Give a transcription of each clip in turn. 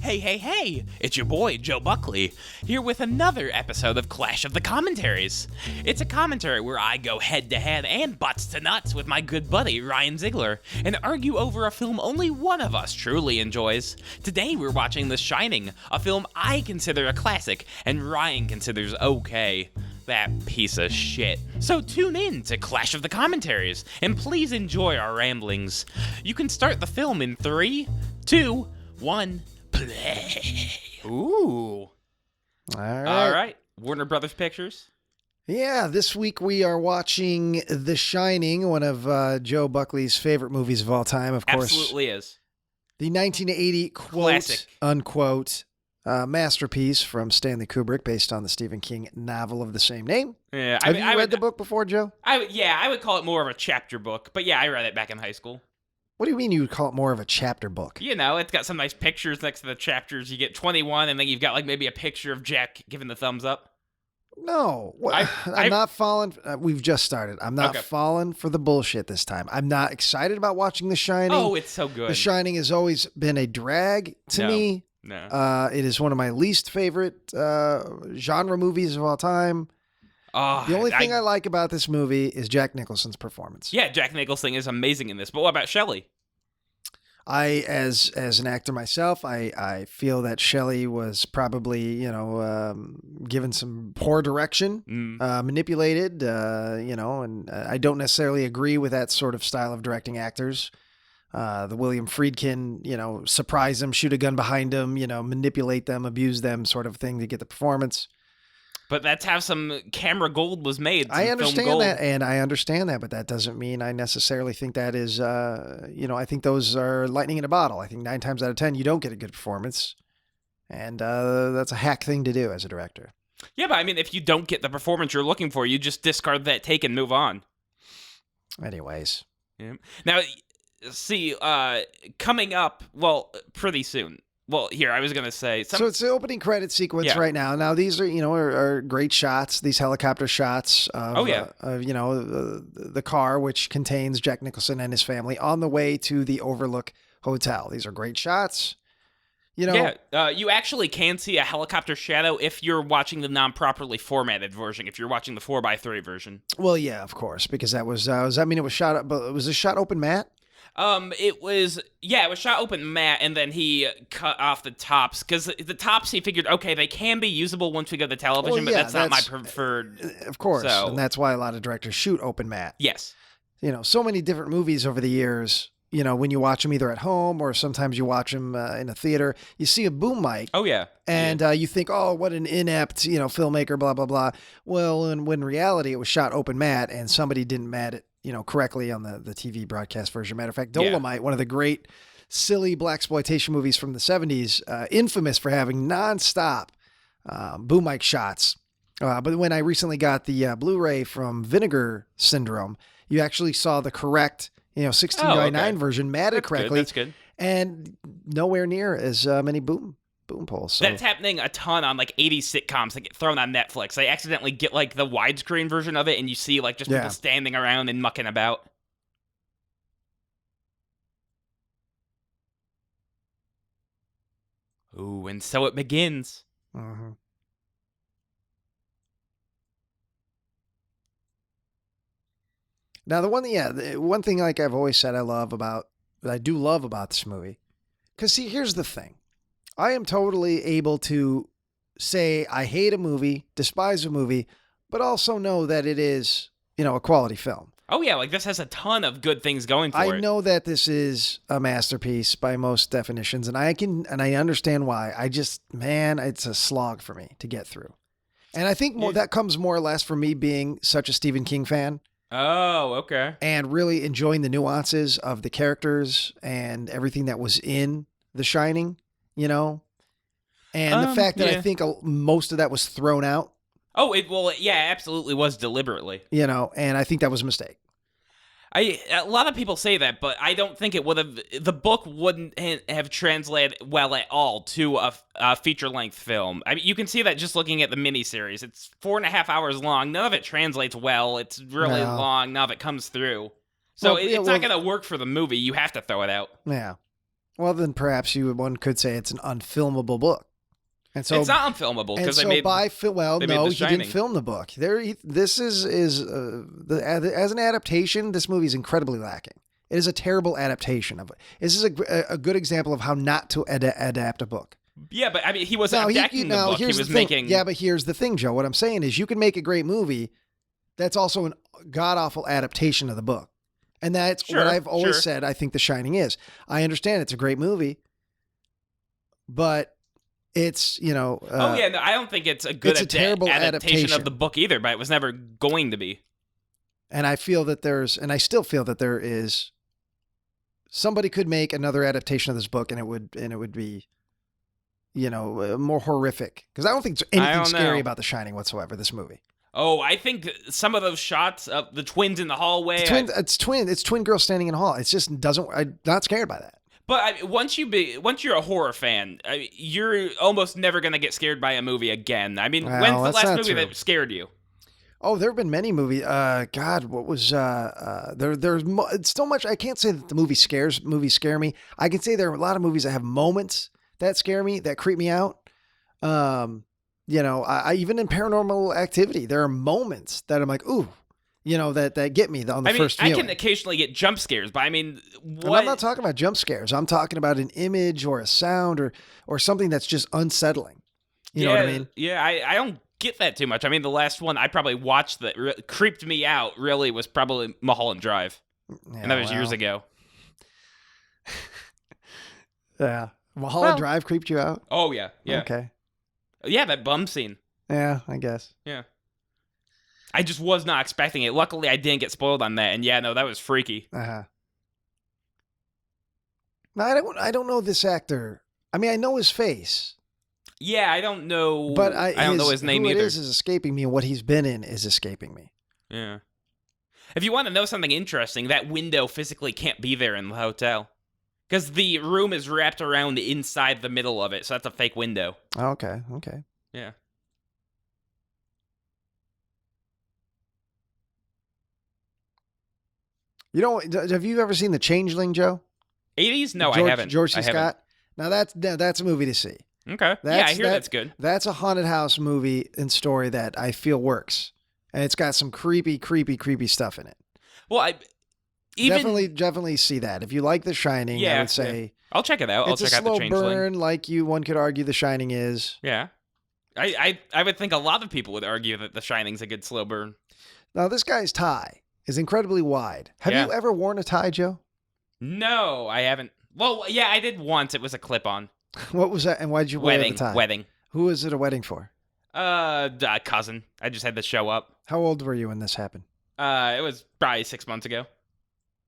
Hey, it's your boy, Joe Buckley, here with another episode of Clash of the Commentaries. It's a commentary where I go head-to-head and butts to nuts with my good buddy, Ryan Ziegler, and argue over a film only one of us truly enjoys. Today we're watching The Shining, a film I consider a classic, and Ryan considers okay. That piece of shit. So tune in to Clash of the Commentaries, and please enjoy our ramblings. You can start the film in 3, 2, 1... play. Ooh. All right. Warner Brothers Pictures. Yeah, this week we are watching The Shining, one of Joe Buckley's favorite movies of all time, of course. Absolutely is. The 1980 Classic. quote-unquote masterpiece from Stanley Kubrick, based on the Stephen King novel of the same name. Yeah, Have you read the book before, Joe? I would call it more of a chapter book, but yeah, I read it back in high school. What do you mean you would call it more of a chapter book? You know, it's got some nice pictures next to the chapters. You get 21, and then you've got like maybe a picture of Jack giving the thumbs up. No, I'm not falling. We've just started. I'm not falling for the bullshit this time. I'm not excited about watching The Shining. Oh, it's so good. The Shining has always been a drag to me. No. It is one of my least favorite genre movies of all time. The only thing I like about this movie is Jack Nicholson's performance. Yeah, Jack Nicholson is amazing in this. But what about Shelley? As an actor myself, I feel that Shelley was probably, given some poor direction, manipulated, and I don't necessarily agree with that sort of style of directing actors. The William Friedkin, surprise them, shoot a gun behind them, manipulate them, abuse them sort of thing to get the performance. But that's how some camera gold was made. I understand that, but that doesn't mean I necessarily think that is, I think those are lightning in a bottle. I think 9 times out of 10, you don't get a good performance. And that's a hack thing to do as a director. Yeah, but I mean, if you don't get the performance you're looking for, you just discard that take and move on. Anyways. Yeah. Now, see, coming up, pretty soon. Well, here, I was going to say... So it's the opening credit sequence right now. Now, these are great shots, these helicopter shots of, the car, which contains Jack Nicholson and his family, on the way to the Overlook Hotel. These are great shots. You actually can see a helicopter shadow if you're watching the non-properly formatted version, if you're watching the 4:3 version. Well, yeah, of course, because that was... it was shot... But was this shot open matte? It was shot open matte, and then he cut off the tops, because the tops, he figured, okay, they can be usable once we go to television, but that's not my preferred. Of course, and that's why a lot of directors shoot open matte. Yes. So many different movies over the years, when you watch them either at home or sometimes you watch them in a theater, you see a boom mic. Oh, yeah. And you think, oh, what an inept, filmmaker, blah, blah, blah. Well, when in reality, it was shot open matte, and somebody didn't mat it, correctly on the TV broadcast version. Matter of fact, Dolomite, one of the great silly blaxploitation movies from the 70s, infamous for having nonstop boom mic shots. But when I recently got the Blu-ray from Vinegar Syndrome, you actually saw the correct, 16:9 version matted correctly. That's good. And nowhere near as many boom poles. So. That's happening a ton on like 80s sitcoms that get thrown on Netflix. They accidentally get like the widescreen version of it, and you see like just people standing around and mucking about. Ooh, and so it begins. Mm-hmm. Now, the one thing like I've always said I do love about this movie, because see, here's the thing. I am totally able to say I hate a movie, despise a movie, but also know that it is, a quality film. Oh, yeah, like this has a ton of good things going for it. I know that this is a masterpiece by most definitions, and I understand why. It's a slog for me to get through. And I think that comes more or less from me being such a Stephen King fan. Oh, okay. And really enjoying the nuances of the characters and everything that was in The Shining. And the fact that I think most of that was thrown out. Oh, it absolutely was deliberately. And I think that was a mistake. A lot of people say that, but I don't think it would have. The book wouldn't have translated well at all to a feature-length film. I mean, you can see that just looking at the miniseries. It's 4.5 hours long. None of it translates well. It's really long. None of it comes through. So it's not going to work for the movie. You have to throw it out. Yeah. Well, then perhaps one could say it's an unfilmable book. And so it's not unfilmable because no, he didn't film the book. This is as an adaptation, this movie is incredibly lacking. It is a terrible adaptation of it. This is a good example of how not to adapt a book. Yeah, but I mean, he wasn't adapting the book. He was making. Yeah, but here's the thing, Joe. What I'm saying is, you can make a great movie that's also a god awful adaptation of the book, and that's what I've always said. I think The Shining is. I understand it's a great movie, but it's no, I don't think it's a good terrible adaptation of the book either. But it was never going to be. And I feel that I still feel that there is. Somebody could make another adaptation of this book, and it would be, more horrific. Because I don't think there's anything scary about The Shining whatsoever. This movie. Oh, I think some of those shots of the twins in the hallway. It's twin girls standing in a hall. It's just doesn't. I'm not scared by that. But once you're a horror fan, you're almost never gonna get scared by a movie again. I mean, when's the last movie that scared you? Oh, there have been many movies. God, what was there's so much. I can't say that the movies scare me. I can say there are a lot of movies that have moments that scare me, that creep me out. I even in Paranormal Activity, there are moments that I'm like, ooh, that get me on the first viewing. I can occasionally get jump scares, but I mean, what? And I'm not talking about jump scares. I'm talking about an image or a sound or something that's just unsettling. You know what I mean? Yeah, I don't get that too much. I mean, the last one I probably watched that creeped me out really was probably Mulholland Drive. Yeah, and that was years ago. Yeah. Mulholland Drive creeped you out? Oh, yeah. Yeah. Okay. Yeah, that bum scene. Yeah, I guess. Yeah. I just was not expecting it. Luckily, I didn't get spoiled on that. And yeah, no, that was freaky. Uh-huh. No, I don't know this actor. I mean, I know his face. Yeah, I don't know. But I don't know his name either. Who it is escaping me, and what he's been in is escaping me. Yeah. If you want to know something interesting, that window physically can't be there in the hotel. Because the room is wrapped around inside the middle of it, so that's a fake window. Okay. Yeah. Have you ever seen The Changeling, Joe? 80s? No, I haven't. George C. Scott? Now, that's a movie to see. Okay. I hear that's good. That's a haunted house movie and story that I feel works. And it's got some creepy stuff in it. Well, definitely see that. If you like The Shining, I would say I'll check it out. I'll check out The Changeling. It's a slow burn, like one could argue The Shining is. Yeah. I would think a lot of people would argue that The Shining's a good slow burn. Now, this guy's tie is incredibly wide. Have you ever worn a tie, Joe? No, I haven't. Well, yeah, I did once. It was a clip-on. What was that? And why did you wear the tie? Wedding. Who was it a wedding for? A cousin. I just had to show up. How old were you when this happened? It was probably 6 months ago.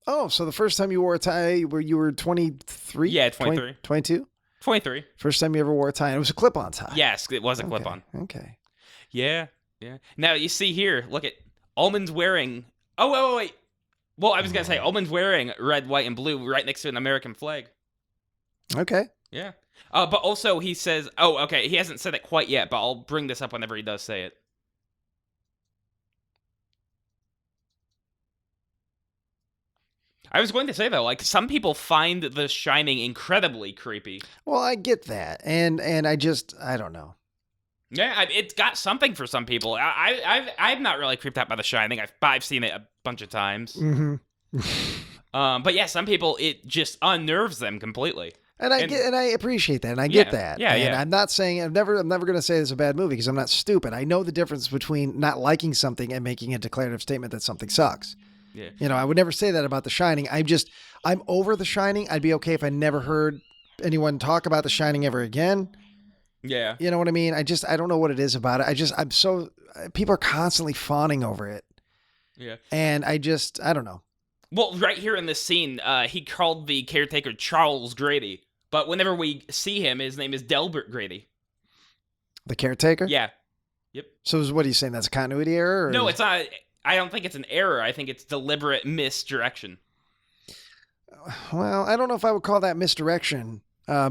Oh, so the first time you wore a tie, you were 23? Yeah, 23. 22? 23. First time you ever wore a tie, and it was a clip-on tie. Yes, it was a clip-on. Okay. Yeah. Now, you see here, look at Ullman's wearing... Oh, wait. Well, I was going to say, Ullman's wearing red, white, and blue right next to an American flag. Okay. Yeah. But also he says... Oh, okay, he hasn't said it quite yet, but I'll bring this up whenever he does say it. I was going to say, though, like, some people find The Shining incredibly creepy. Well, I get that, and I don't know. Yeah, it's got something for some people. I'm not really creeped out by The Shining. I've seen it a bunch of times. Mm-hmm. But yeah, some people, it just unnerves them completely. And I appreciate that, and I get that. Yeah, and I'm not saying I'm never going to say it's a bad movie because I'm not stupid. I know the difference between not liking something and making a declarative statement that something sucks. Yeah. I would never say that about The Shining. I'm over The Shining. I'd be okay if I never heard anyone talk about The Shining ever again. Yeah. You know what I mean? I don't know what it is about it. People are constantly fawning over it. Yeah. And I don't know. Well, right here in this scene, he called the caretaker Charles Grady. But whenever we see him, his name is Delbert Grady. The caretaker? Yeah. Yep. So what are you saying? That's a continuity error? No, it's not. I don't think it's an error. I think it's deliberate misdirection. Well, I don't know if I would call that misdirection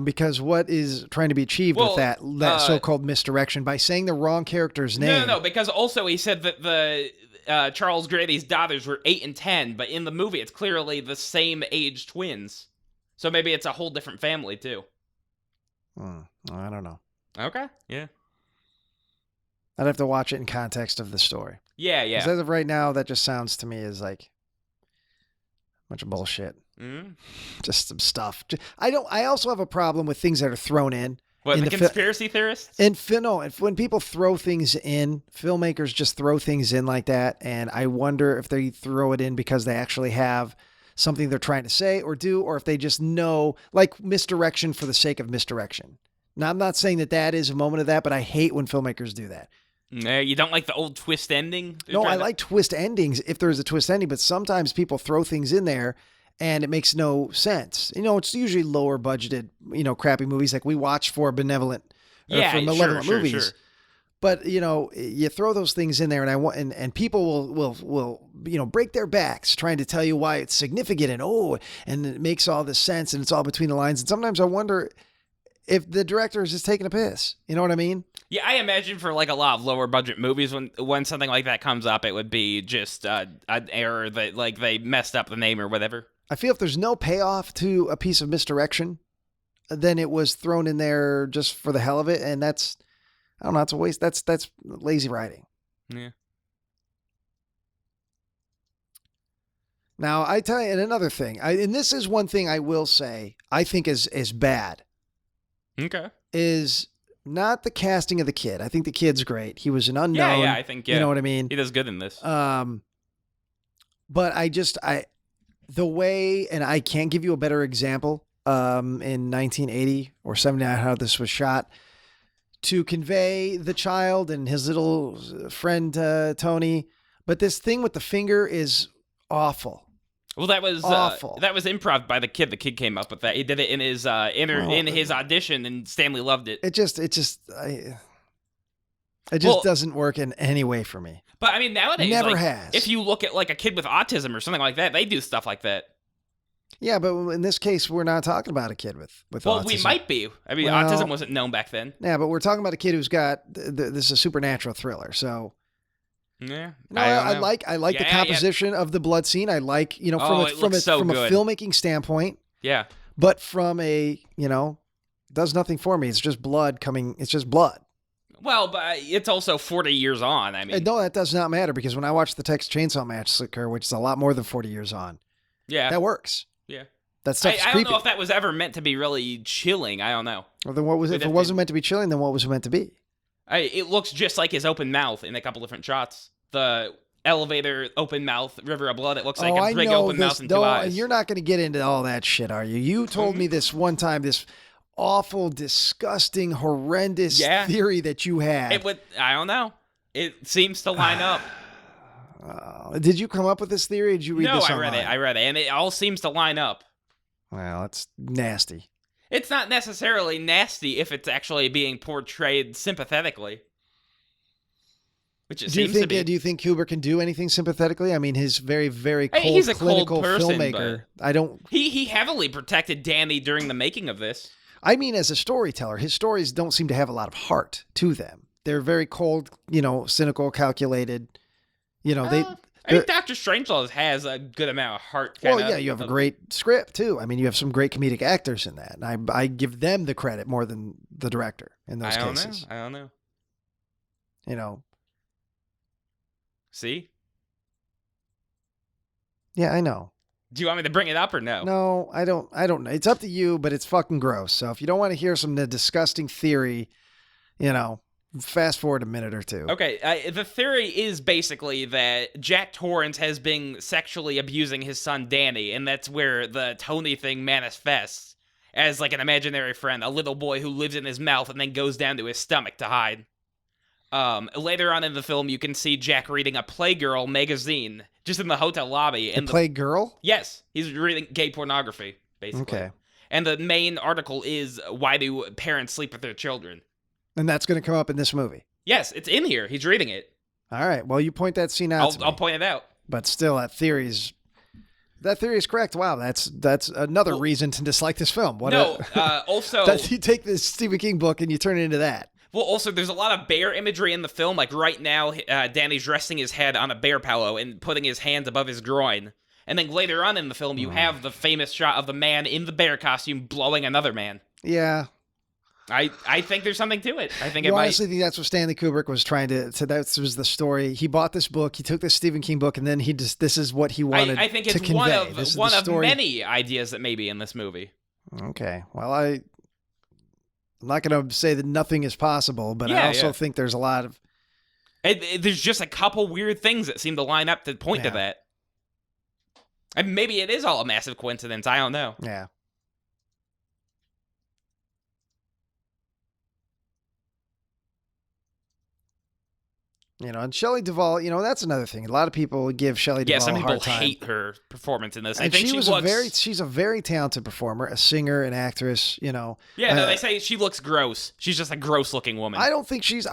because what is trying to be achieved with that so-called misdirection by saying the wrong character's name? No, because also he said that the Charles Grady's daughters were 8 and 10, but in the movie it's clearly the same age twins. So maybe it's a whole different family, too. I don't know. Okay, yeah. I'd have to watch it in context of the story. Yeah. Because as of right now, that just sounds to me as like a bunch of bullshit. Mm-hmm. Just some stuff. I also have a problem with things that are thrown in. What, the conspiracy theorists? And when people throw things in, filmmakers just throw things in like that, and I wonder if they throw it in because they actually have something they're trying to say or do, or if they just know, like misdirection for the sake of misdirection. Now, I'm not saying that is a moment of that, but I hate when filmmakers do that. No, you don't like the old twist ending? No, I like twist endings if there's a twist ending, but sometimes people throw things in there and it makes no sense. It's usually lower budgeted, crappy movies like we watched for Malevolent movies. Sure. But, you throw those things in there and people will break their backs trying to tell you why it's significant and it makes all this sense and it's all between the lines. And sometimes I wonder if the director is just taking a piss. You know what I mean? Yeah, I imagine for like a lot of lower budget movies, when something like that comes up, it would be just an error that like they messed up the name or whatever. I feel if there's no payoff to a piece of misdirection, then it was thrown in there just for the hell of it, and that's, I don't know, it's a waste. That's lazy writing. Yeah. Now I tell you, and another thing, and this is one thing I will say I think is bad. Okay. Is not the casting of the kid. I think the kid's great. He was an unknown. Yeah, I think, you know what I mean? He does good in this. But the way, and I can't give you a better example, in 1980 or 79, how this was shot, to convey the child and his little friend, Tony. But this thing with the finger is awful. Well, that was awful. That was improv by the kid. The kid came up with that. He did it in his in his audition, and Stanley loved it. It just doesn't work in any way for me. But I mean, nowadays, never has. If you look at like a kid with autism or something like that, they do stuff like that. Yeah, but in this case, we're not talking about a kid with autism. Well, we might be. I mean, autism wasn't known back then. Yeah, but we're talking about a kid who's got this is a supernatural thriller, so. Yeah, I like the composition of the blood scene. I like from a filmmaking standpoint. Yeah, but from a does nothing for me. It's just blood coming. It's just blood. Well, but it's also 40 years on. I mean, no, that does not matter because when I watch the Texas Chainsaw Massacre, which is a lot more than 40 years on, that works. Yeah, that stuff's I creepy. don't know if that was ever meant to be really chilling. I don't know. Well, then what was it? If it wasn't meant to be chilling, then what was it meant to be? It looks just like his open mouth in a couple different shots. The elevator, open mouth, river of blood. It looks like a big open mouth and two eyes. You're not going to get into all that shit, are you? You told me this one time, this awful, disgusting, horrendous theory that you had. I don't know. It seems to line up. Did you come up with this theory? Or did you read this online? No, I read it, and it all seems to line up. Well, it's nasty. It's not necessarily nasty if it's actually being portrayed sympathetically. Which it seems to be. Do you think Kubrick can do anything sympathetically? I mean, he's very, very cold, he's a clinical cold person, filmmaker. He heavily protected Danny during the making of this. I mean, as a storyteller, his stories don't seem to have a lot of heart to them. They're very cold, cynical, calculated. I mean, Dr. Strangelove has a good amount of heart. You have a great script, too. I mean, you have some great comedic actors in that. And I give them the credit more than the director in those cases. I don't know. See? Yeah, I know. Do you want me to bring it up or no? No, I don't know. It's up to you, but it's fucking gross. So if you don't want to hear some disgusting theory, fast forward a minute or two. Okay, the theory is basically that Jack Torrance has been sexually abusing his son Danny, and that's where the Tony thing manifests as like an imaginary friend, a little boy who lives in his mouth and then goes down to his stomach to hide. Later on in the film, you can see Jack reading a Playgirl magazine just in the hotel lobby. And Playgirl? Yes, he's reading gay pornography, basically. Okay. And the main article is, why do parents sleep with their children? And that's going to come up in this movie? Yes, it's in here. He's reading it. All right. Well, you point that scene out to me. I'll point it out. But still, that theory is correct. Wow, that's another reason to dislike this film. Also... you take this Stephen King book and you turn it into that. Well, also, there's a lot of bear imagery in the film. Like right now, Danny's resting his head on a bear pillow and putting his hands above his groin. And then later on in the film, you have the famous shot of the man in the bear costume blowing another man. Yeah. I think there's something to it. I think You it honestly might. think that's what Stanley Kubrick was trying to. So that was the story. He bought this book. He took this Stephen King book, and then this is what he wanted. I think to it's convey. one of many ideas that may be in this movie. Okay. Well, I'm not going to say that nothing is possible, but I also think there's a lot of. There's just a couple weird things that seem to line up to point to that. And maybe it is all a massive coincidence. I don't know. Yeah. And Shelley Duvall, that's another thing. A lot of people give Shelley Duvall some a people hard time. hate her performance in this. And I think she's a very talented performer, a singer, an actress, Yeah, no, they say she looks gross. She's just a gross-looking woman. I don't think she's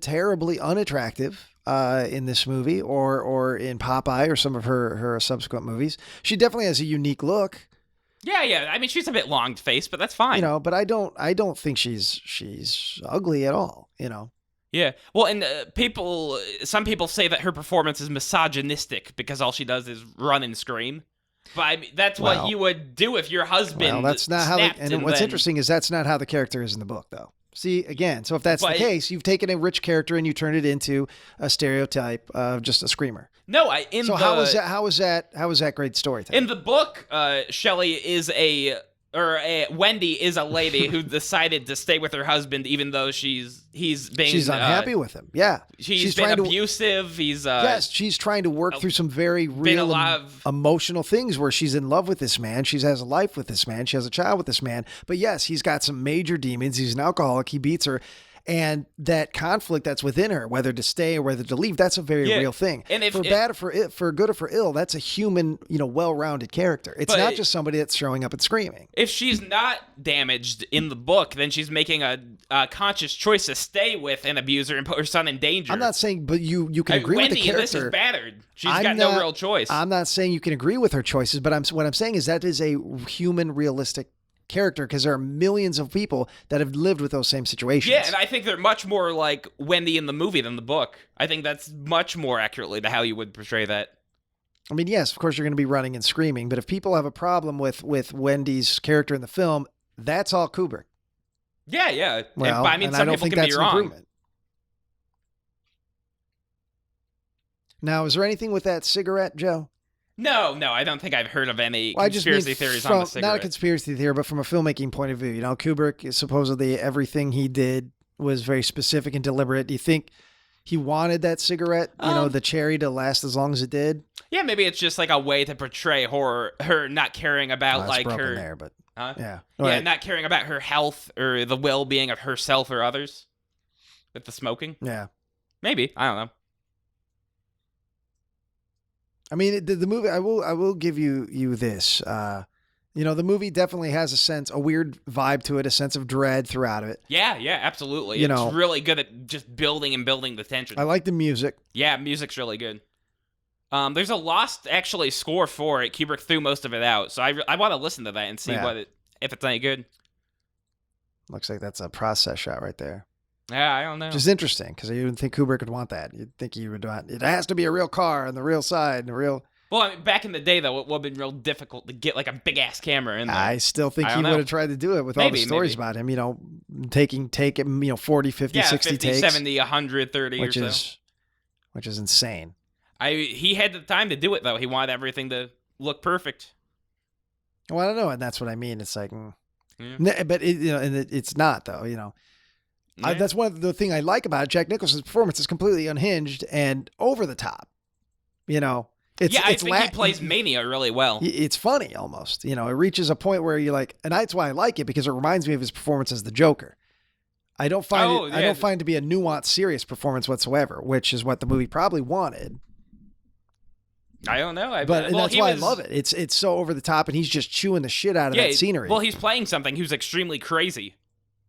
terribly unattractive in this movie or in Popeye or some of her subsequent movies. She definitely has a unique look. Yeah. I mean, she's a bit long-faced, but that's fine. But I don't think she's ugly at all, Yeah, well, and some people say that her performance is misogynistic because all she does is run and scream. But I mean, that's what you would do if your husband. Well, that's not how. What's interesting is that's not how the character is in the book, though. See, again, so if that's the case, you've taken a rich character and you turned it into a stereotype of just a screamer. No, how is that great storytelling? In the book, Shelley is Wendy is a lady who decided to stay with her husband even though she's unhappy with him. Yeah. She's been abusive. She's trying to work through some very real emotional things where she's in love with this man. She has a life with this man. She has a child with this man. But yes, he's got some major demons. He's an alcoholic. He beats her. And that conflict that's within her, whether to stay or whether to leave, that's a very real thing. And for good or for ill, that's a human, well-rounded character. It's not just somebody that's showing up and screaming. If she's not damaged in the book, then she's making a conscious choice to stay with an abuser and put her son in danger. I'm not saying, but you can agree with the character. Wendy, this is battered. She's got no real choice. I'm not saying you can agree with her choices, but what I'm saying is that is a human, realistic character because there are millions of people that have lived with those same situations. Yeah, and I think they're much more like Wendy in the movie than the book. I think that's much more accurately to how you would portray that. I mean, yes, of course you're going to be running and screaming, but if people have a problem with Wendy's character in the film, that's all Kubrick. Yeah. Well, I mean, some people can be wrong. Now, is there anything with that cigarette, Joe? No, I don't think I've heard of any conspiracy theories on the cigarette. Not a conspiracy theory, but from a filmmaking point of view. Kubrick, supposedly everything he did was very specific and deliberate. Do you think he wanted that cigarette, the cherry, to last as long as it did? Yeah, maybe it's just like a way to portray her not caring about her. There, but not caring about her health or the well-being of herself or others with the smoking. Yeah, maybe, I don't know. I mean, the movie, I will give you this. The movie definitely has a weird vibe to it, a sense of dread throughout it. Yeah, absolutely. It's really good at just building the tension. I like the music. Yeah, music's really good. There's a lost, actually, score for it. Kubrick threw most of it out, so I want to listen to that and see if it's any good. Looks like that's a process shot right there. Yeah, I don't know. Just interesting, because you didn't think Kubrick would want that. You'd think he would want, it has to be a real car on the real side and a real... Well, I mean, back in the day, though, it would have been real difficult to get, like, a big-ass camera in there. I still think he would have tried to do it with all the stories about him, taking 40, 50, 60 50, takes. 70, 130 or so. Which is insane. He had the time to do it, though. He wanted everything to look perfect. Well, I don't know, and that's what I mean. It's like... But, it's not, though, Yeah. That's one of the thing I like about it. Jack Nicholson's performance is completely unhinged and over the top. I think he plays Mania really well. It's funny almost. It reaches a point where you're like, and that's why I like it, because it reminds me of his performance as the Joker. I don't find it to be a nuanced, serious performance whatsoever, which is what the movie probably wanted. I don't know. That's why I love it. It's so over the top, and he's just chewing the shit out of that scenery. Well, he's playing something who's extremely crazy.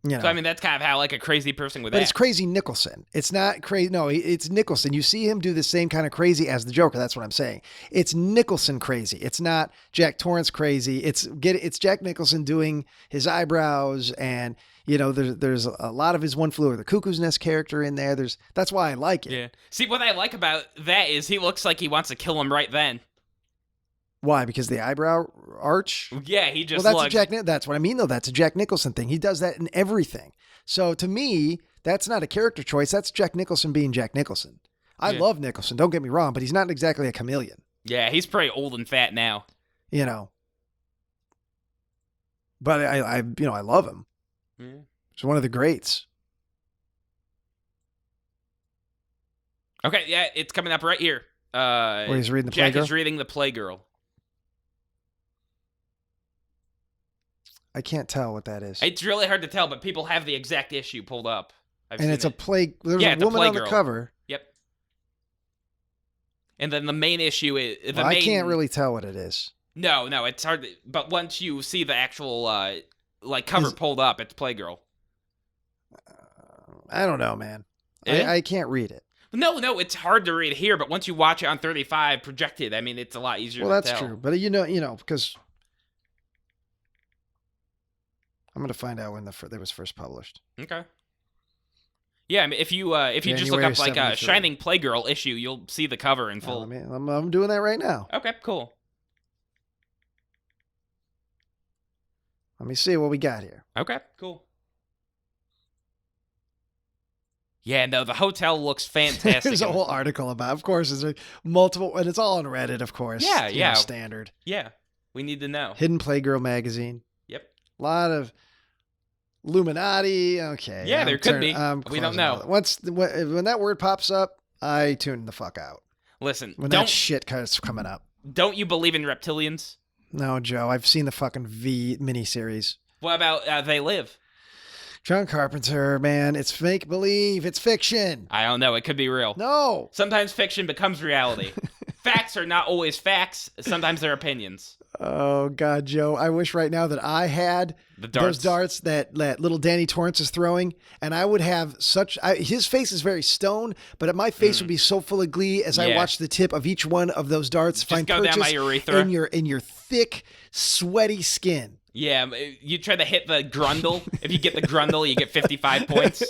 You know. So, I mean, that's kind of how, like, a crazy person would But act. it's crazy Nicholson. It's not crazy. No, it's Nicholson. You see him do the same kind of crazy as the Joker. That's what I'm saying. It's Nicholson crazy. It's not Jack Torrance crazy. It's Jack Nicholson doing his eyebrows, and you know, there's a lot of his One Flew Over the Cuckoo's Nest character in there. That's why I like it. Yeah. See, what I like about that is he looks like he wants to kill him right then. Why? Because the eyebrow arch? Yeah, he just Well, that's what I mean, though. That's a Jack Nicholson thing. He does that in everything. So to me, that's not a character choice. That's Jack Nicholson being Jack Nicholson. I love Nicholson. Don't get me wrong, but he's not exactly a chameleon. Yeah, he's pretty old and fat now. You know. But I love him. Yeah. He's one of the greats. Okay, yeah, it's coming up right here. Where he's reading the Jack Playgirl? is reading the Playgirl. I can't tell what that is. It's really hard to tell, but people have the exact issue pulled up. And it's a play. There's a woman on the cover. Yep. And then the main issue is I can't really tell what it is. No, it's hard. But once you see the actual cover pulled up, it's Playgirl. I don't know, man. I can't read it. No, it's hard to read here, but once you watch it on 35 projected, I mean, it's a lot easier to tell. Well, that's true. But you know, because I'm going to find out when it was first published. Okay. Yeah, I mean, if you just look up like a Shining Playgirl issue, you'll see the cover in full. I'm doing that right now. Okay, cool. Let me see what we got here. Okay, cool. Yeah, no, the hotel looks fantastic. There's a whole article about, of course, there's multiple, and it's all on Reddit, of course. Yeah. Standard. Yeah, we need to know. Hidden Playgirl magazine. Yep. A lot of Illuminati. Okay. Yeah, there could be. We don't know. When that word pops up, I tune the fuck out. Listen, when that shit starts coming up. Don't you believe in reptilians? No, Joe. I've seen the fucking V miniseries. What about They Live? John Carpenter, man, it's make believe. It's fiction. I don't know. It could be real. No. Sometimes fiction becomes reality. Facts are not always facts. Sometimes they're opinions. Oh, God, Joe. I wish right now that I had those darts that little Danny Torrance is throwing, and I would have his face is very stone, but my face would be so full of glee as I watch the tip of each one of those darts just go down my urethra. in your thick, sweaty skin. Yeah, you try to hit the grundle. If you get the grundle, you get 55 points.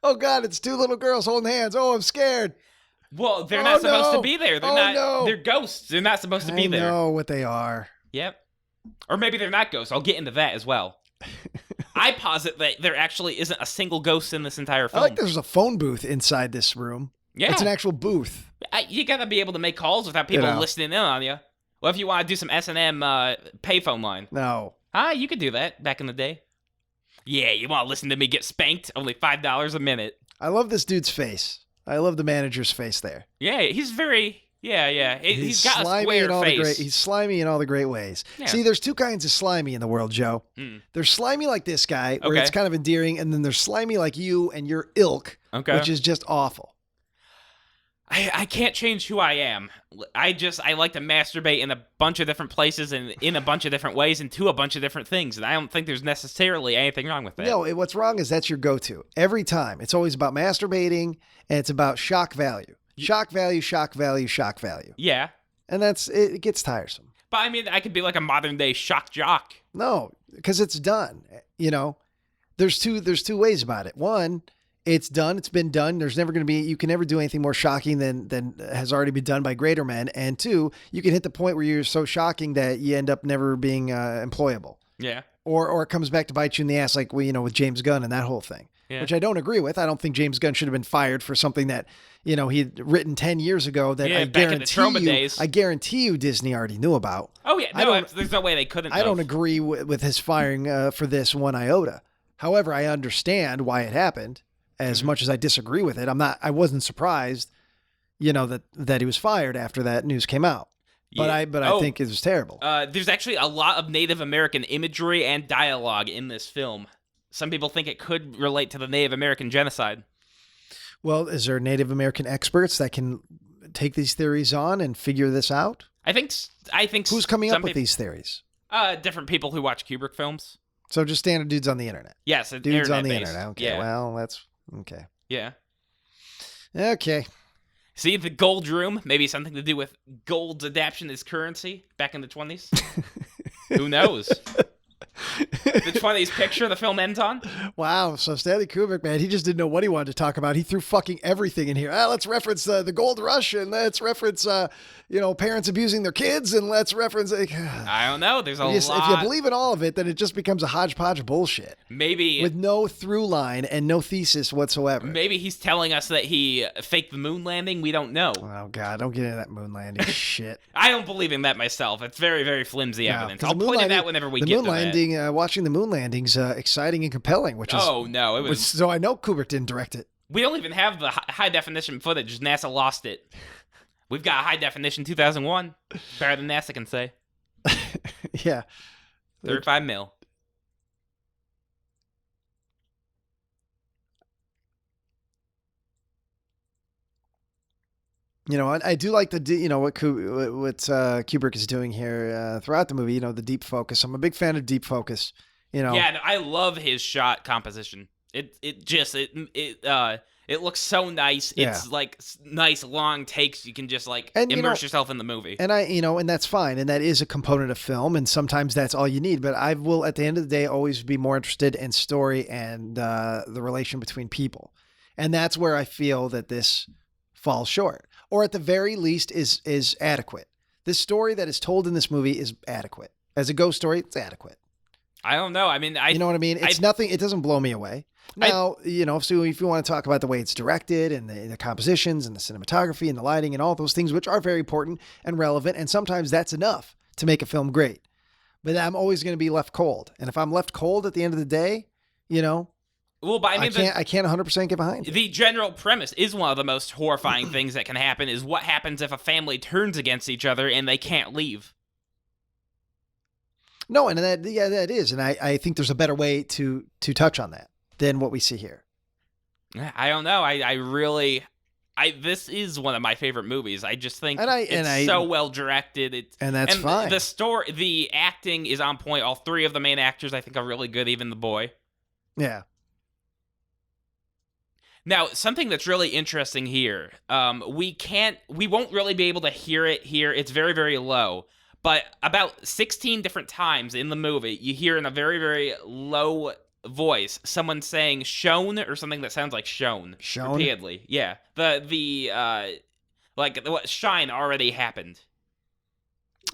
Oh, God, it's two little girls holding hands. Oh, I'm scared. Well, they're not supposed to be there. They're ghosts. They're not supposed to be there. I know what they are. Yep. Or maybe they're not ghosts. I'll get into that as well. I posit that there actually isn't a single ghost in this entire film. I like there's a phone booth inside this room. Yeah. It's an actual booth. You got to be able to make calls without people listening in on you. Well, if you want to do some S&M payphone line. No. You could do that back in the day. Yeah, you want to listen to me get spanked? Only $5 a minute. I love this dude's face. I love the manager's face there. Yeah, he's very... Yeah. He's got a square face. He's slimy in all the great ways. Yeah. See, there's two kinds of slimy in the world, Joe. There's slimy like this guy, where it's kind of endearing, and then there's slimy like you and your ilk, which is just awful. I can't change who I am. I like to masturbate in a bunch of different places and in a bunch of different ways and to a bunch of different things, and I don't think there's necessarily anything wrong with that. No, what's wrong is that's your go-to. Every time. It's always about masturbating, and it's about shock value. Shock value, shock value, shock value. Yeah. And it gets tiresome. But I mean, I could be like a modern day shock jock. No, because it's done. You know, there's two ways about it. One, it's done. It's been done. You can never do anything more shocking than has already been done by greater men. And two, you can hit the point where you're so shocking that you end up never being employable. Yeah. Or it comes back to bite you in the ass, like with James Gunn and that whole thing. Yeah. Which I don't agree with. I don't think James Gunn should have been fired for something that, he'd written 10 years ago that I guarantee you Disney already knew about. Oh, yeah. No, there's no way they couldn't I don't agree with his firing for this one iota. However, I understand why it happened. As much as I disagree with it, I wasn't surprised, that he was fired after that news came out. But I think it was terrible. There's actually a lot of Native American imagery and dialogue in this film. Some people think it could relate to the Native American genocide. Well, is there Native American experts that can take these theories on and figure this out? I think who's coming up with these theories? Different people who watch Kubrick films. So just standard dudes on the internet. Yes, it's Dudes on the internet-based. internet. Okay, Yeah. well, that's okay. Yeah. Okay. See, the gold room, maybe something to do with gold's adaptation as currency back in the 20s? Who knows? The 20s picture the film ends on? Wow. So Stanley Kubrick, man, he just didn't know what he wanted to talk about. He threw fucking everything in here. Let's reference the gold rush, and let's reference, parents abusing their kids, and let's reference... I don't know. There's a lot. If you believe in all of it, then it just becomes a hodgepodge of bullshit. Maybe. With no through line and no thesis whatsoever. Maybe he's telling us that he faked the moon landing. We don't know. Oh, God. Don't get into that moon landing shit. I don't believe in that myself. It's very, very flimsy evidence. I'll moon point landing, it out whenever we the get moon to landing, that. Watching the moon landing's exciting and compelling, which is... Oh, no. It was... So I know Kubrick didn't direct it. We don't even have the high definition footage. NASA lost it. We've got high definition 2001. Better than NASA can say. Yeah. 35 mil. I do like what Kubrick is doing here throughout the movie. The deep focus. I'm a big fan of deep focus. Yeah, I love his shot composition. It looks so nice. It's like nice long takes. You can just immerse yourself in the movie. And and that's fine. And that is a component of film. And sometimes that's all you need. But I will, at the end of the day, always be more interested in story and the relation between people. And that's where I feel that this falls short, or at the very least is adequate. This story that is told in this movie is adequate. As a ghost story, it's adequate. I don't know. I mean, you know what I mean? It's nothing. It doesn't blow me away. Now, so if you want to talk about the way it's directed and the compositions and the cinematography and the lighting and all those things, which are very important and relevant, and sometimes that's enough to make a film great. But I'm always going to be left cold. And if I'm left cold at the end of the day, well, but I can't 100% get behind it. The general premise is one of the most horrifying things that can happen is what happens if a family turns against each other and they can't leave. No, and that is. And I think there's a better way to touch on that than what we see here. I don't know. This is one of my favorite movies. I just think it's so well directed. That's fine. The acting is on point. All three of the main actors I think are really good, even the boy. Yeah. Now, something that's really interesting here, we won't really be able to hear it here. It's very, very low. But about 16 different times in the movie, you hear in a very, very low voice someone saying "shown" or something that sounds like "shown" repeatedly. Yeah, what shine already happened.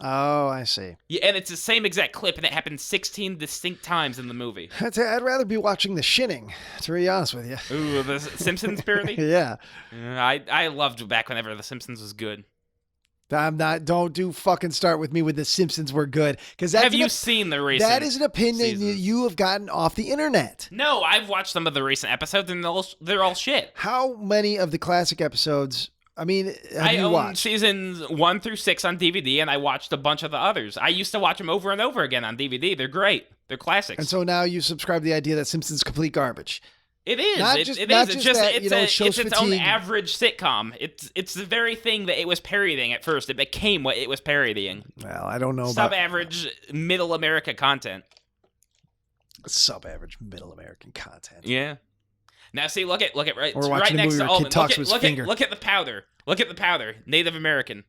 Oh, I see. Yeah, and it's the same exact clip, and it happened 16 distinct times in the movie. I'd rather be watching The Shinning, to be honest with you. Ooh, the Simpsons parody? Yeah. I loved back whenever The Simpsons was good. Don't fucking start with me with The Simpsons were good. Have you seen the recent That is an opinion seasons? You have gotten off the internet. No, I've watched some of the recent episodes, and they're all shit. How many of the classic episodes... have you own watched? Seasons 1 through 6 on DVD, and I watched a bunch of the others. I used to watch them over and over again on DVD. They're great. They're classics. And so now you subscribe to the idea that Simpsons is complete garbage. It is. It's its own average sitcom. It's the very thing that it was parodying at first. It became what it was parodying. Well, I don't know about sub-average middle America content. Sub-average middle American content. Yeah. Now see, look at right. Or watching right a movie next to where a kid Alden. talks with his finger. Look at the powder. Look at the powder. Native American.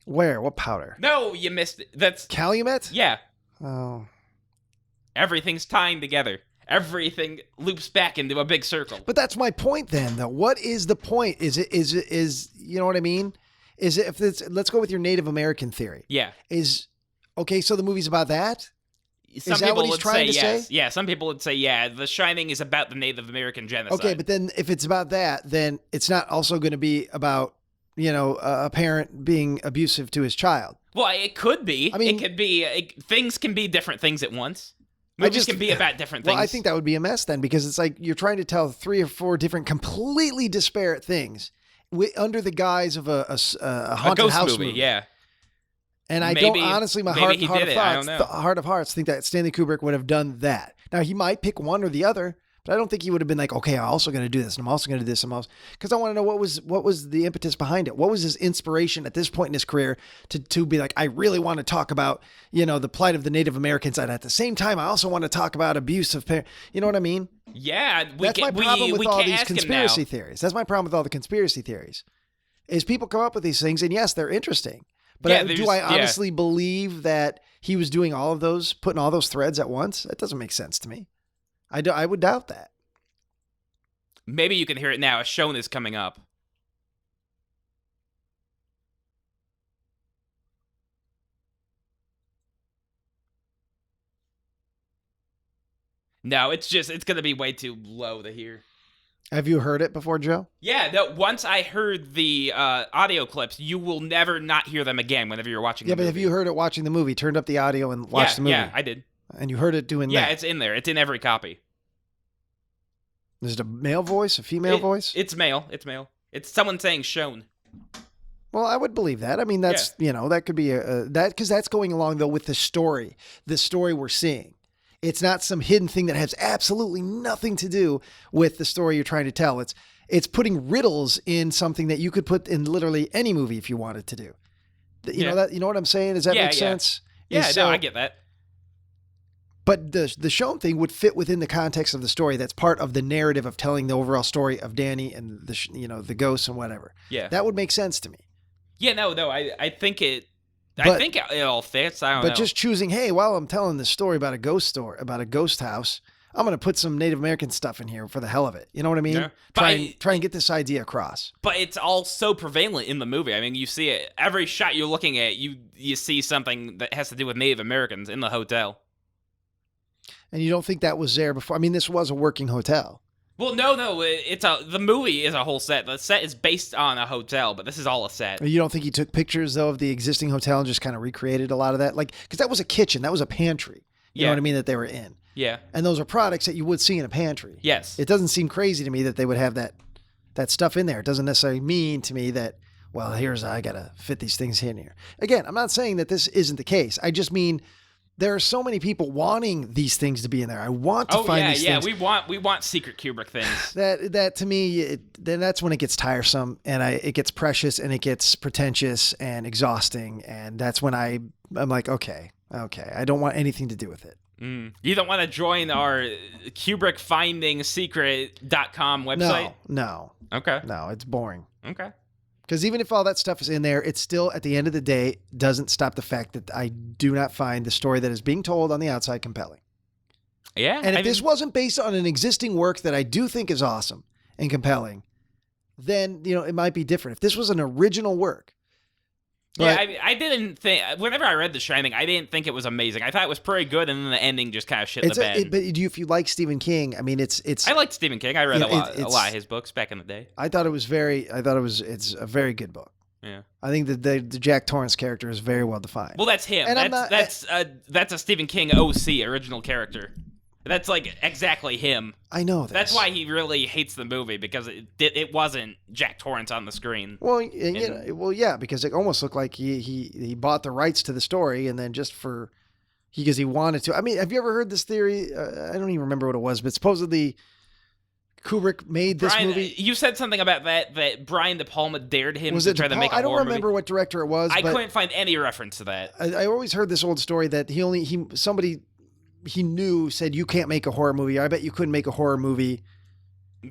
Where? What powder? No, you missed it. That's Calumet? Yeah. Oh. Everything's tying together. Everything loops back into a big circle. But that's my point then, though. What is the point? Is you know what I mean? Is it, let's go with your Native American theory. Yeah. Okay, so the movie's about that? Some is that people what he's would trying to yes. say? Yeah, some people would say, yeah, The Shining is about the Native American genocide. Okay, but then if it's about that, then it's not also going to be about, a parent being abusive to his child. Well, it could be. I mean, it could be. Things can be different things at once. Movies can be about different things. Well, I think that would be a mess then, because it's like you're trying to tell 3 or 4 different completely disparate things under the guise of a haunted ghost house movie. Yeah. And I don't honestly, my heart of hearts think that Stanley Kubrick would have done that. Now, he might pick one or the other, But I don't think he would have been like, okay, I'm also going to do this, and I'm also going to do this, because I want to know what was the impetus behind it. What was his inspiration at this point in his career to be like, I really want to talk about, the plight of the Native Americans, and at the same time, I also want to talk about abuse of parents. You know what I mean? Yeah, that's my problem with all these conspiracy theories. That's my problem with all the conspiracy theories, is people come up with these things, and yes, they're interesting. But do I honestly believe that he was doing all of those, putting all those threads at once? That doesn't make sense to me. I would doubt that. Maybe you can hear it now. A shown is coming up. No, it's going to be way too low to hear. Have you heard it before, Joe? Yeah, no, once I heard the audio clips, you will never not hear them again whenever you're watching the movie. Yeah, but have you heard it watching the movie? Turned up the audio and watched the movie? Yeah, I did. And you heard it doing that? Yeah, it's in there. It's in every copy. Is it a male voice, a female voice? It's male. It's male. It's someone saying shown. Well, I would believe that. I mean, that's, that could be that, because that's going along, though, with the story we're seeing. It's not some hidden thing that has absolutely nothing to do with the story you're trying to tell. It's putting riddles in something that you could put in literally any movie if you wanted to do. You know what I'm saying? Does that make sense? Yeah, no, I get that. But the shown thing would fit within the context of the story. That's part of the narrative of telling the overall story of Danny and the ghosts and whatever. Yeah, that would make sense to me. Yeah, no, I think it. I think it all fits. I don't know. But just choosing, hey, while I'm telling this story about a ghost house, I'm going to put some Native American stuff in here for the hell of it. You know what I mean? Yeah. Try and get this idea across. But it's all so prevalent in the movie. I mean, you see it every shot you're looking at. You see something that has to do with Native Americans in the hotel. And you don't think that was there before? I mean, this was a working hotel. Well, no. The movie is a whole set. The set is based on a hotel, but this is all a set. You don't think he took pictures, though, of the existing hotel and just kind of recreated a lot of that? Like, because that was a kitchen. That was a pantry. You know what I mean, that they were in. Yeah. And those are products that you would see in a pantry. Yes. It doesn't seem crazy to me that they would have that stuff in there. It doesn't necessarily mean to me that, well, I got to fit these things in here. Again, I'm not saying that this isn't the case. I just mean there are so many people wanting these things to be in there. I want to find these things. We want secret Kubrick things. That to me, then that's when it gets tiresome and it gets precious and it gets pretentious and exhausting. And that's when I'm like, okay, I don't want anything to do with it. You don't want to join our KubrickFindingSecret.com website? No. Okay. No, it's boring. Okay. Because even if all that stuff is in there, it still, at the end of the day, doesn't stop the fact that I do not find the story that is being told on the outside compelling. Yeah. And if this wasn't based on an existing work that I do think is awesome and compelling, then, it might be different. If this was an original work. I didn't think, whenever I read The Shining, I didn't think it was amazing. I thought it was pretty good, and then the ending just kind of shit the bed. But if you like Stephen King, I mean, it's. I liked Stephen King. I read a lot of his books back in the day. I thought it's a very good book. Yeah. I think that the Jack Torrance character is very well defined. Well, that's him. And that's a Stephen King OC, original character. That's like exactly him. I know this. That's why he really hates the movie, because it wasn't Jack Torrance on the screen. Well, because it almost looked like he bought the rights to the story and then just because he wanted to. I mean, have you ever heard this theory? I don't even remember what it was, but supposedly Kubrick made this movie. You said something about that Brian De Palma dared him to try to make a horror movie. I don't remember what director it was. I couldn't find any reference to that. I always heard this old story that somebody he knew said, you can't make a horror movie. I bet you couldn't make a horror movie.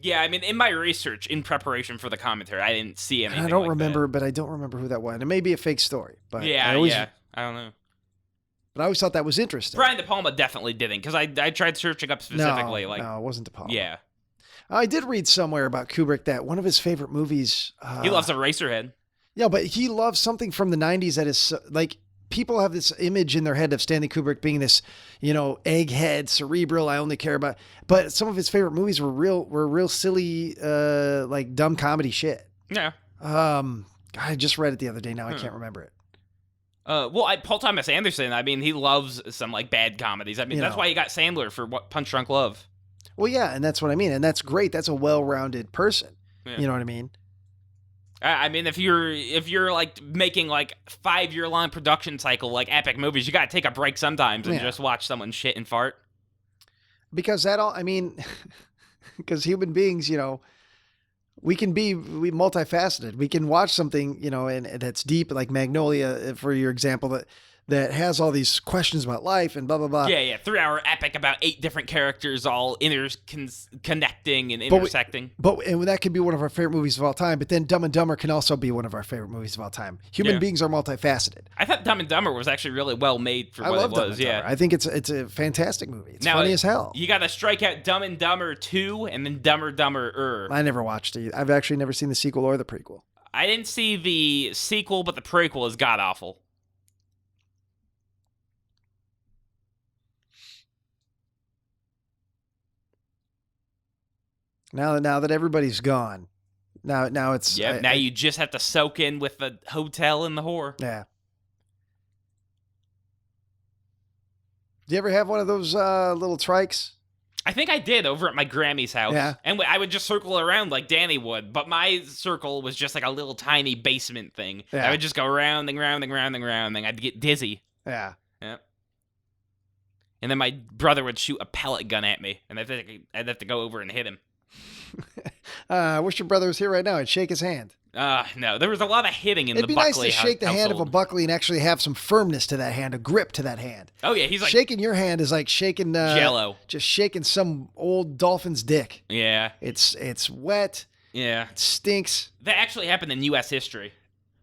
Yeah, I mean, in my research, in preparation for the commentary, I didn't see anything. I don't remember, but I don't remember who that was. It may be a fake story, but I don't know. But I always thought that was interesting. Brian De Palma definitely didn't, because I tried searching up specifically. No, it wasn't De Palma. Yeah, I did read somewhere about Kubrick that one of his favorite movies. He loves Eraserhead. Yeah, but he loves something from the '90s that is like. People have this image in their head of Stanley Kubrick being this, egghead, cerebral. I only care about, but some of his favorite movies were real silly, like dumb comedy shit. Yeah. I just read it the other day. Now I can't remember it. Paul Thomas Anderson. I mean, he loves some like bad comedies. I mean, that's why he got Sandler for Punch Drunk Love. Well, yeah, and that's what I mean, and that's great. That's a well-rounded person. Yeah. You know what I mean? I mean, if you're like making like 5-year-long production cycle, like epic movies, you got to take a break sometimes and just watch someone shit and fart. Because I mean, because human beings, we can be multifaceted. We can watch something, and that's deep, like Magnolia, for your example, that has all these questions about life and blah, blah, blah. Yeah. 3-hour epic about 8 different characters all connecting and intersecting. And that could be one of our favorite movies of all time. But then Dumb and Dumber can also be one of our favorite movies of all time. Human beings are multifaceted. I thought Dumb and Dumber was actually really well made for what it was. Dumb and Dumber. I think it's a fantastic movie. It's funny as hell. You got to strike out Dumb and Dumber 2 and then Dumber Dumber. I never watched it. I've actually never seen the sequel or the prequel. I didn't see the sequel, but the prequel is god awful. Now that everybody's gone, now it's now you just have to soak in with the hotel and the whore. Yeah. Do you ever have one of those little trikes? I think I did over at my Grammy's house. Yeah. And I would just circle around like Danny would, but my circle was just like a little tiny basement thing. Yeah. I would just go rounding. I'd get dizzy. Yeah. Yeah. And then my brother would shoot a pellet gun at me, and I'd have to go over and hit him. I wish your brother was here right now. I'd shake his hand. No, there was a lot of hitting in It'd the be Buckley nice to shake the hand of a household. Buckley and actually have some firmness to that hand, a grip to that hand. Oh yeah, he's like shaking your hand is like shaking Jello. Just shaking some old dolphin's dick. Yeah. It's wet. Yeah. It stinks. That actually happened in U.S. history.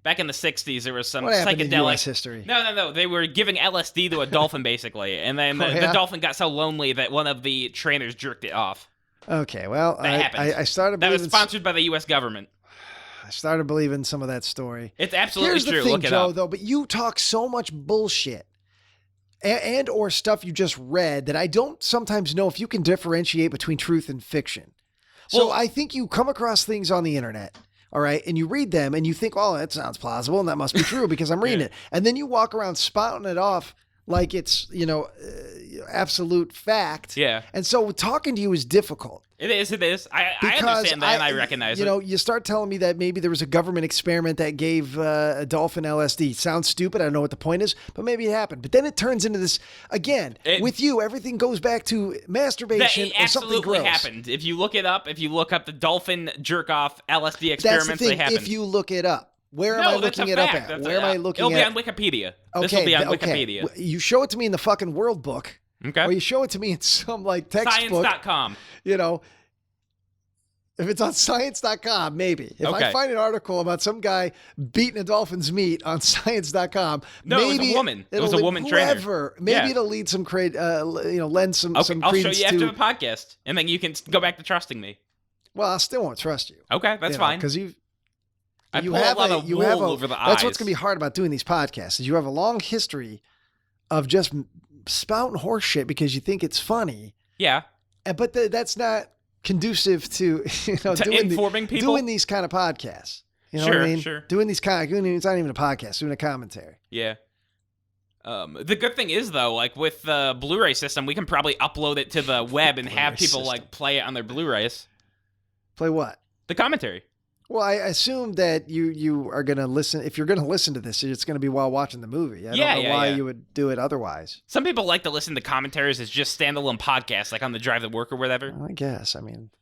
Back in the 60s, there was some What happened psychedelic... in U.S. history? No. They were giving LSD to a dolphin, basically. And then the dolphin got so lonely that one of the trainers jerked it off. Okay, well, I started believing... That was sponsored by the U.S. government. I started believing some of that story. It's absolutely Here's true. The thing, Look it Joe, up. Though, but you talk so much bullshit and or stuff you just read that I don't sometimes know if you can differentiate between truth and fiction. So I think you come across things on the internet, all right, and you read them and you think, oh, that sounds plausible and that must be true because I'm reading it. And then you walk around spouting it off like it's, absolute fact. Yeah. And so talking to you is difficult. It is. I understand that, and I recognize it. You start telling me that maybe there was a government experiment that gave a dolphin LSD. Sounds stupid. I don't know what the point is, but maybe it happened. But then it turns into this, again, with you, everything goes back to masturbation or something gross. It absolutely happened. If you look it up, if you look up the dolphin jerk-off LSD experiments, That's the thing, they happened. if you look it up. Where am I looking it up at? Where am I looking at? It'll be on Wikipedia. This will be on Wikipedia. You show it to me in the fucking World Book. Okay. Or you show it to me in some textbook. Science.com. If it's on science.com, maybe. If I find an article about some guy beating a dolphin's meat on science.com, no, maybe it was a woman. It was a woman trainer. Maybe it'll lead some lend some I'll credence show you after to the podcast, and then you can go back to trusting me. Well, I still won't trust you. Okay, that's fine. Because you have a lot of wool over the eyes. That's what's going to be hard about doing these podcasts. Is you have a long history of just spouting horse shit because you think it's funny. Yeah. But that's not conducive to informing people, doing these kind of podcasts. You know what I mean? Sure. Doing these it's not even a podcast, doing a commentary. Yeah. The good thing is though, like with the Blu-ray system, we can probably upload it to the web and have people play it on their Blu-rays. Play what? The commentary. Well, I assume that you are going to listen. If you're going to listen to this, it's going to be while watching the movie. I don't know why you would do it otherwise. Some people like to listen to commentaries as just standalone podcasts, like on the drive to work or whatever. Well, I guess.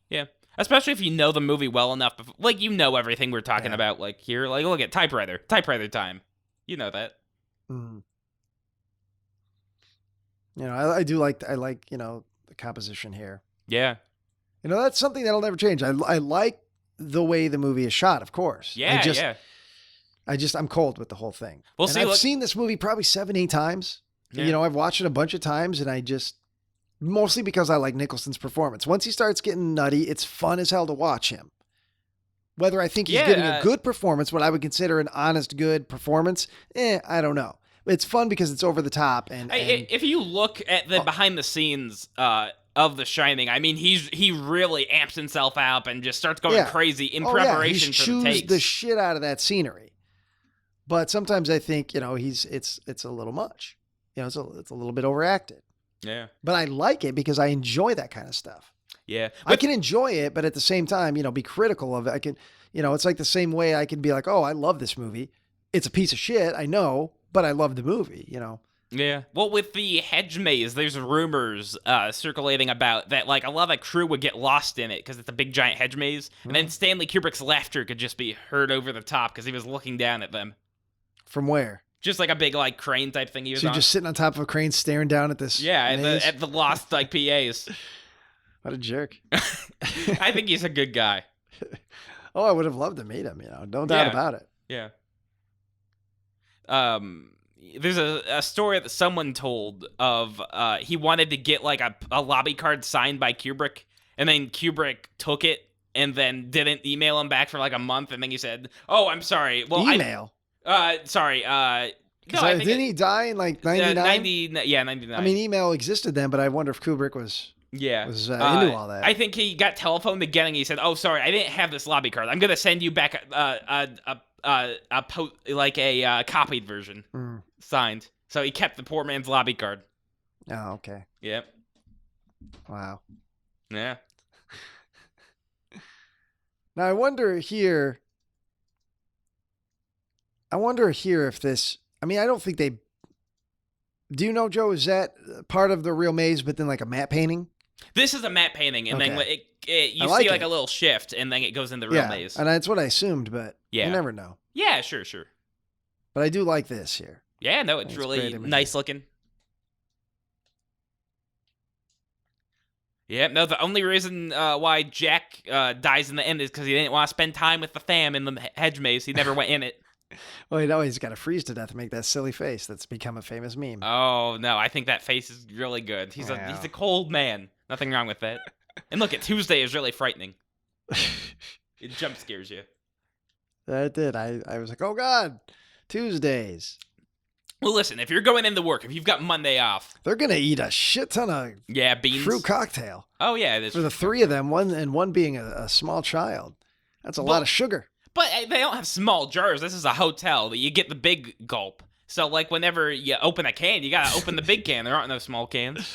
Yeah. Especially if you know the movie well enough. Like, you know everything we're talking about, like here. Like, look at typewriter time. You know that. Mm. I like the composition here. Yeah. That's something that'll never change. I like the way the movie is shot, of course. Yeah, I'm cold with the whole thing. Well, I've seen this movie probably 7-8 times. Yeah. I've watched it a bunch of times, and I just, mostly because I like Nicholson's performance. Once he starts getting nutty, it's fun as hell to watch him. Whether I think he's giving a good performance, what I would consider an honest, good performance, I don't know. It's fun because it's over the top. And if you look at the behind the scenes of The Shining, I mean, he really amps himself up and just starts going crazy in preparation for the takes. He chews the shit out of that scenery. But sometimes I think, it's a little much. It's a little bit overacted. Yeah. But I like it because I enjoy that kind of stuff. Yeah. I can enjoy it, but at the same time, be critical of it. I can, it's like the same way I can be like, oh, I love this movie. It's a piece of shit, I know, but I love the movie, Yeah. Well, with the hedge maze, there's rumors circulating about that, like, a lot of the crew would get lost in it because it's a big, giant hedge maze. And then Stanley Kubrick's laughter could just be heard over the top because he was looking down at them. From where? Just like a big, like, crane type thing he was So you're on. just sitting on top of a crane staring down at this maze? At the lost, like, PAs. What a jerk. I think he's a good guy. Oh, I would have loved to meet him, no doubt about it. Yeah. There's a story that someone told of he wanted to get like a lobby card signed by Kubrick, and then Kubrick took it and then didn't email him back for like a month, and then he said, "Oh, I'm sorry." Well, email. Sorry. No, didn't he die in like 99? 99. I mean, email existed then, but I wonder if Kubrick was into all that. I think he got telephoned again, and he said, "Oh, sorry, I didn't have this lobby card. I'm gonna send you back a copied version signed." So he kept the poor man's lobby card. Oh, okay. Yep. Wow. Yeah. Now I wonder here if this. I mean, I don't think they. Do you know, Joe? Is that part of the real maze, but then like a matte painting? This is a matte painting, and then you like see like it. a little shift, and then it goes into the real maze. And that's what I assumed, but you never know. Yeah, sure. But I do like this here. Yeah, no, it's really nice looking. Yeah, no, the only reason why Jack dies in the end is because he didn't want to spend time with the fam in the hedge maze. He never went in it. Well, he's got to freeze to death to make that silly face that's become a famous meme. Oh, no, I think that face is really good. He's a cold man. Nothing wrong with that. And look, Tuesday is really frightening. It jump scares you. That did. I was like, oh, God, Tuesdays. Well, listen, if you're going into work, if you've got Monday off. They're going to eat a shit ton of beans. Fruit cocktail. Oh, yeah. It is. For the three of them, one being a small child. That's a lot of sugar. But they don't have small jars. This is a hotel. You get the big gulp. So, like, whenever you open a can, you got to open the big can. There aren't no small cans.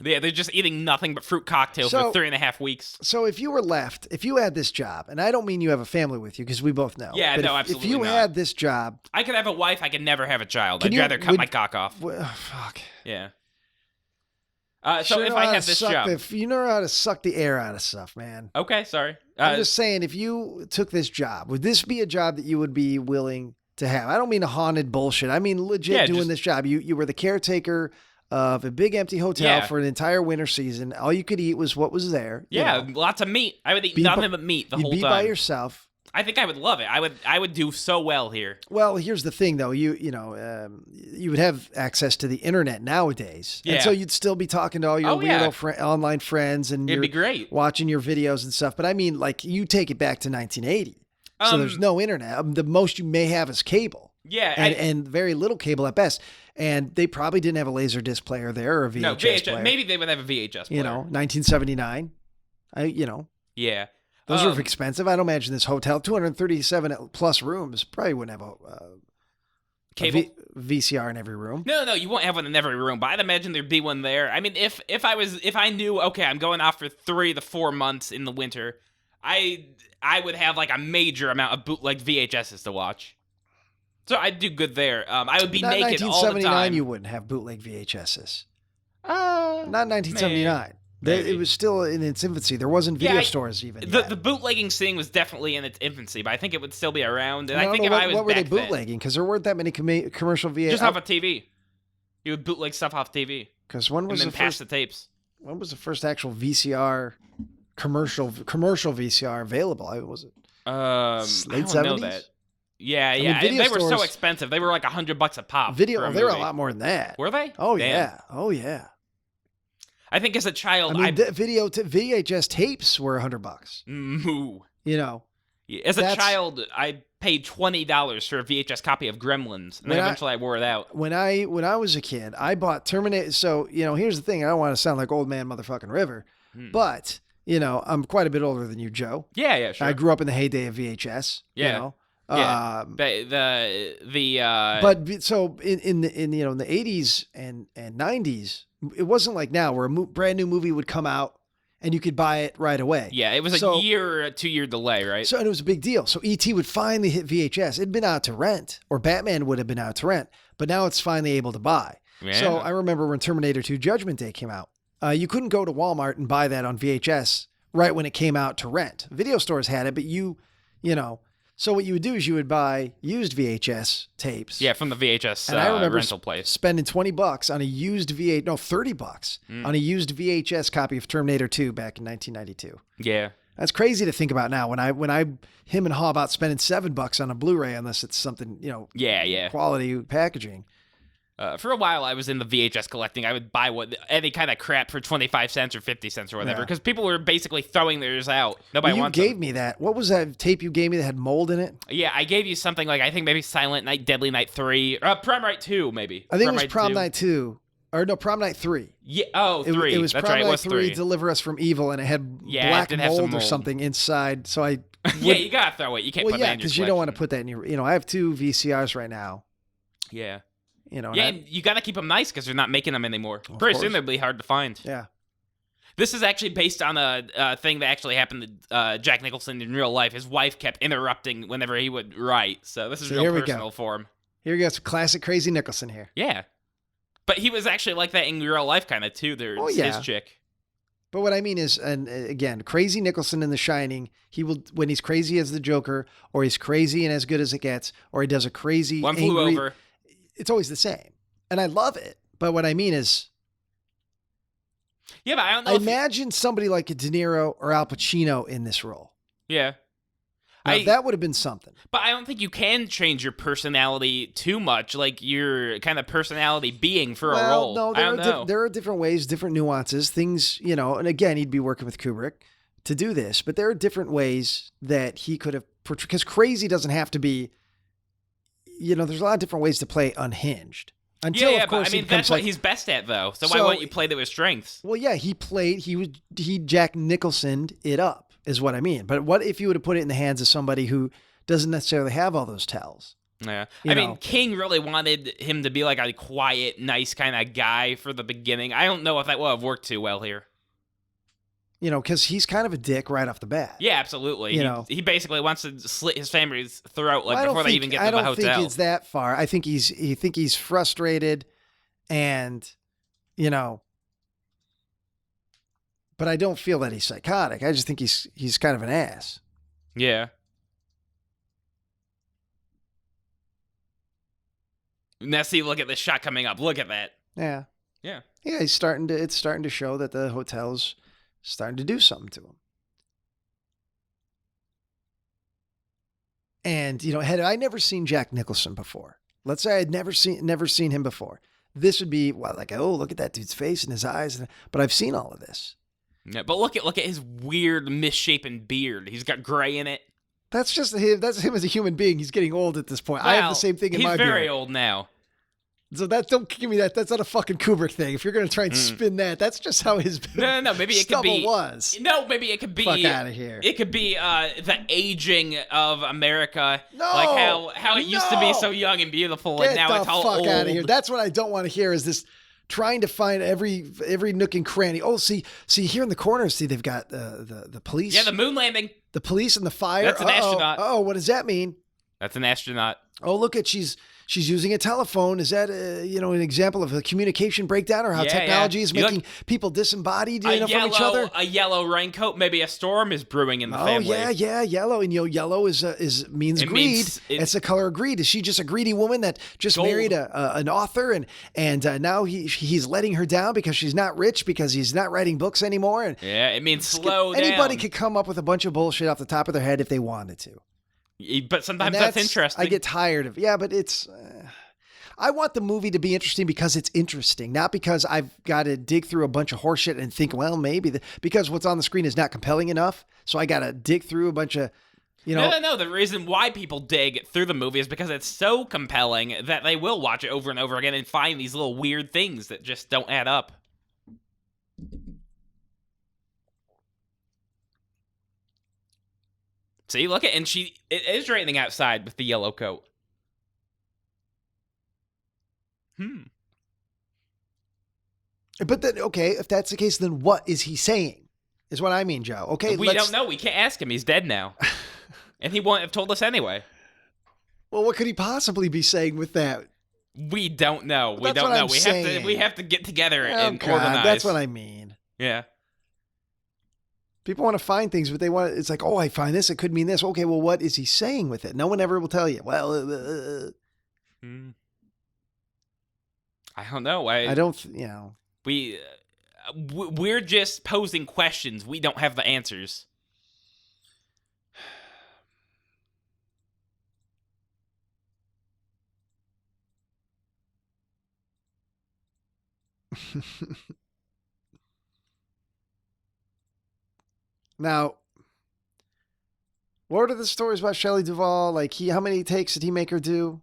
Yeah, they're just eating nothing but fruit cocktails for 3.5 weeks. So if you were left, if you had this job, and I don't mean you have a family with you, because we both know. Yeah, no, absolutely If you had this job. I could have a wife. I could never have a child. I'd rather cut my cock off. Fuck. Yeah. So if I had this job. You know how to suck the air out of stuff, man. Okay, sorry. I'm just saying, if you took this job, would this be a job that you would be willing to have? I don't mean a haunted bullshit. I mean legit doing this job. You were the caretaker of a big empty hotel for an entire winter season. All you could eat was what was there. Yeah, lots of meat. I would eat nothing but meat the whole time. You'd be by yourself. I think I would love it. I would do so well here. Well, here's the thing, though. You would have access to the internet nowadays, and so you'd still be talking to all your weirdo online friends, and it'd be great watching your videos and stuff. But I mean, like, you take it back to 1980, so there's no internet. The most you may have is cable. Yeah, and very little cable at best. And they probably didn't have a Laserdisc player there or a VHS player. Maybe they would have a VHS player. 1979. Yeah. Those were expensive. I don't imagine this hotel, 237 plus rooms, probably wouldn't have cable VCR in every room. No, you won't have one in every room, but I'd imagine there'd be one there. I mean, if I knew, okay, I'm going off for 3 to 4 months in the winter, I would have like a major amount of bootleg VHSs to watch. So I'd do good there. I would be naked all the time. 1979, you wouldn't have bootleg VHSs. Not 1979. It was still in its infancy. There wasn't video stores even. The bootlegging scene was definitely in its infancy, but I think it would still be around. And I think what were they bootlegging? Because there weren't that many commercial VHS. Just off a TV. You would bootleg stuff off TV. Because when was pass the tapes? When was the first actual VCR commercial VCR available? Was it late 70s? Know that. Yeah. I mean, they were so expensive. They were like $100 a pop. They were a lot more than that. Were they? Oh, damn. yeah. I think as a child, VHS tapes were $100. Moo. As a child, I paid $20 for a VHS copy of Gremlins, and then eventually I wore it out. When I was a kid, I bought Terminator. So here's the thing: I don't want to sound like old man motherfucking River, but I'm quite a bit older than you, Joe. Yeah, sure. I grew up in the heyday of VHS. Yeah. But so in the 80s and 90s, it wasn't like now where a brand new movie would come out and you could buy it right away. Yeah, it was a year or 2-year delay, right? So, and it was a big deal. So E.T. would finally hit VHS. It'd been out to rent, or Batman would have been out to rent, but now it's finally able to buy. Yeah. So I remember when Terminator 2 Judgment Day came out, you couldn't go to Walmart and buy that on VHS right when it came out to rent. Video stores had it, but you know, so what you would do is you would buy used VHS tapes. Yeah, from the VHS and I remember rental place. Spending $20 on a used $30 on a used VHS copy of Terminator 2 back in 1992. Yeah. That's crazy to think about now. When him and Haw about spending $7 on a Blu-ray unless it's something, quality packaging. For a while, I was in the VHS collecting. I would buy any kind of crap for 25 cents or 50 cents or whatever, because people were basically throwing theirs out. Nobody wants them. You gave me that. What was that tape you gave me that had mold in it? Yeah, I gave you something like, I think maybe Silent Night, Deadly Night 3, Prom Night 2, maybe. I think it was Prom Night 2. Or no, Prom Night 3. Yeah, 3. It was That's Prom right, Night it was 3, 3. Deliver Us from Evil, and it had black mold or something inside. So I... Yeah, you gotta throw it. You can't put that in your collection. because you don't want to put that in your... I have 2 VCRs right now. Yeah. And you got to keep them nice because they're not making them anymore. Pretty soon they'll be hard to find. Yeah. This is actually based on a thing that actually happened to Jack Nicholson in real life. His wife kept interrupting whenever he would write, so this is real personal for him. Here we go. Some classic crazy Nicholson here. Yeah. But he was actually like that in real life kind of too. There's his chick. But what I mean is, and again, crazy Nicholson in The Shining, he will, when he's crazy as the Joker, or he's crazy and As Good as It Gets, or he does a crazy One Flew Over. It's always the same. And I love it. But what I mean is... Yeah, but I don't know imagine somebody like a De Niro or Al Pacino in this role. Yeah. Now, that would have been something. But I don't think you can change your personality too much, like your kind of personality being for a role. No, there are different ways, different nuances, things, and again, he'd be working with Kubrick to do this, but there are different ways that he could have portrayed, because crazy doesn't have to be, there's a lot of different ways to play unhinged. Until, of course, but I mean, that's what he's best at, though. So why won't you play to his strengths? Well, yeah, he Jack Nicholsoned it up, is what I mean. But what if you would have put it in the hands of somebody who doesn't necessarily have all those tells? Yeah. I mean, King really wanted him to be like a quiet, nice kind of guy for the beginning. I don't know if that would have worked too well here. Because he's kind of a dick right off the bat. Yeah, absolutely. He basically wants to slit his family's throat before they even get to the hotel. I don't think it's that far. I think he's frustrated, and but I don't feel that he's psychotic. I just think he's kind of an ass. Yeah. Now see, look at this shot coming up. Look at that. Yeah. Yeah. Yeah, it's starting to show that the hotel's starting to do something to him. And, had I never seen Jack Nicholson before, let's say I'd never seen him before, this would be, look at that dude's face and his eyes. But I've seen all of this. Yeah, but look at his weird, misshapen beard. He's got gray in it. That's just him. That's him as a human being. He's getting old at this point. I have the same thing in my beard. He's very old now. So don't give me that. That's not a fucking Kubrick thing. If you're going to try and spin that, that's just how his no. Maybe it could be was. No, maybe it could be. Fuck out of here. It could be the aging of America. No, like how it used to be so young and beautiful, and now it's all old. Get the fuck out of here. That's what I don't want to hear. Is this trying to find every nook and cranny? Oh, see here in the corner. See, they've got the police. Yeah, the moon landing. The police and the fire. That's an astronaut. Oh, what does that mean? That's an astronaut. Oh, look at she's using a telephone. Is that an example of a communication breakdown, or how technology is making people disembodied from each other? A yellow raincoat, maybe a storm is brewing in the family. Oh yeah, yellow. And yellow means greed. It's the color of greed. Is she just a greedy woman that just married an author and now he's letting her down because she's not rich, because he's not writing books anymore? And yeah, it means slow down. Anybody could come up with a bunch of bullshit off the top of their head if they wanted to. But sometimes that's interesting. I get tired of but it's... I want the movie to be interesting because it's interesting, not because I've got to dig through a bunch of horseshit and think, well, maybe... because what's on the screen is not compelling enough, so I got to dig through a bunch of... No. The reason why people dig through the movie is because it's so compelling that they will watch it over and over again and find these little weird things that just don't add up. See, look at, and it is raining outside with the yellow coat. But then, okay, if that's the case, then what is he saying? is what I mean, Joe. Okay, We don't know. We can't ask him. He's dead now. And he wouldn't have told us anyway. Well, what could he possibly be saying with that? We don't know. We That's don't what know. I'm saying. We have to get together and God, organize. that's what I mean. Yeah. People want to find things, but it's like, oh, I find this. It could mean this. Okay, well, what is he saying with it? No one ever will tell you. Well, I don't know. I don't, We're just posing questions. We don't have the answers. Now, what are the stories about Shelley Duvall? Like, how many takes did he make her do?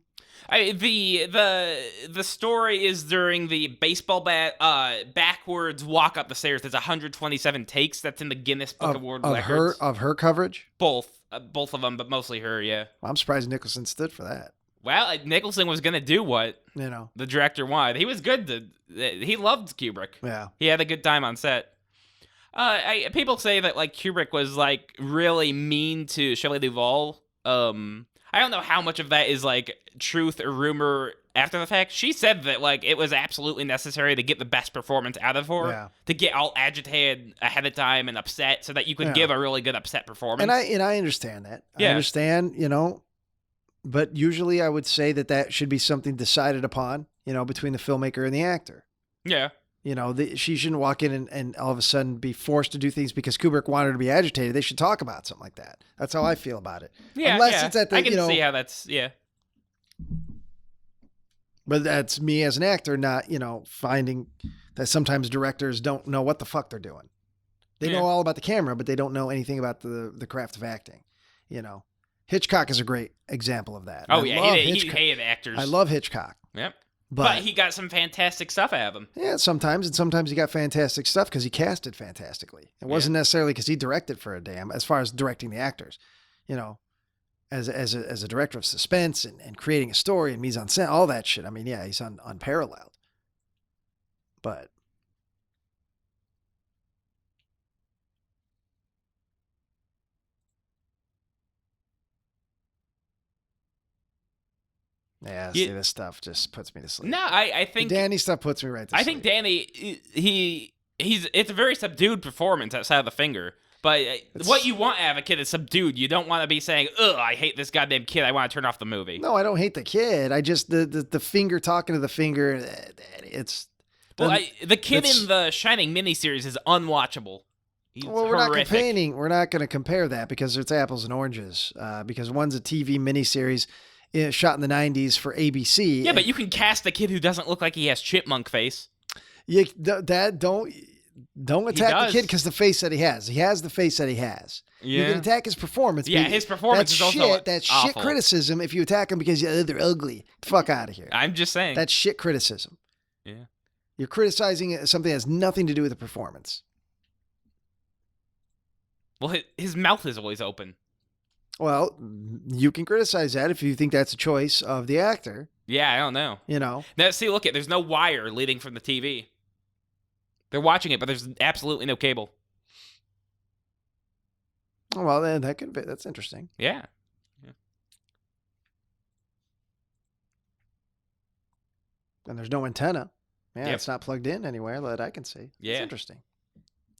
The story is during the baseball bat backwards walk up the stairs. There's 127 takes. That's in the Guinness Book of World Records. Of her coverage? Both of them, but mostly her. Yeah. I'm surprised Nicholson stood for that. Well, Nicholson was gonna do what the director wanted. He was good. He loved Kubrick. Yeah. He had a good time on set. People say that like Kubrick was like really mean to Shelley Duvall. I don't know how much of that is like truth or rumor after the fact. She said that like it was absolutely necessary to get the best performance out of her, to get all agitated ahead of time and upset, so that you could give a really good upset performance. And I understand that. I understand, but usually I would say that should be something decided upon, between the filmmaker and the actor. Yeah. She shouldn't walk in and all of a sudden be forced to do things because Kubrick wanted her to be agitated. They should talk about something like that. That's how I feel about it. Yeah, Unless it's at the, I can see how that's, But that's me as an actor, not, finding that sometimes directors don't know what the fuck they're doing. They know all about the camera, but they don't know anything about the craft of acting. Hitchcock is a great example of that. Oh, yeah. He hated actors. I love Hitchcock. Yep. But he got some fantastic stuff out of him. Yeah, sometimes. And sometimes he got fantastic stuff because he casted fantastically. It wasn't necessarily because he directed for a damn, as far as directing the actors. As a director of suspense and creating a story and mise en scène, all that shit. I mean, yeah, he's unparalleled. But yeah, see, this stuff just puts me to sleep. No, I think the Danny stuff puts me right to sleep. I think Danny, it's a very subdued performance outside of the finger. But what you want out of a kid is subdued. You don't want to be saying, "Ugh, I hate this goddamn kid. I want to turn off the movie." No, I don't hate the kid. I just the finger talking to the finger. It's the kid in the Shining miniseries is unwatchable. He's horrific. We're not going to compare that because it's apples and oranges. Because one's a TV miniseries shot in the '90s for ABC. Yeah, but you can cast a kid who doesn't look like he has chipmunk face. Don't attack the kid because the face that he has. He has the face that he has. Yeah. You can attack his performance. Yeah, his performance is also awful. That's shit criticism if you attack him because they're ugly. Fuck out of here. I'm just saying. That's shit criticism. Yeah. You're criticizing something that has nothing to do with the performance. Well, his mouth is always open. Well, you can criticize that if you think that's a choice of the actor. Yeah, I don't know. Now, see, look, there's no wire leading from the TV. They're watching it, but there's absolutely no cable. Oh, well, then that's interesting. Yeah. And there's no antenna. Yeah, it's not plugged in anywhere that I can see. Yeah. It's interesting.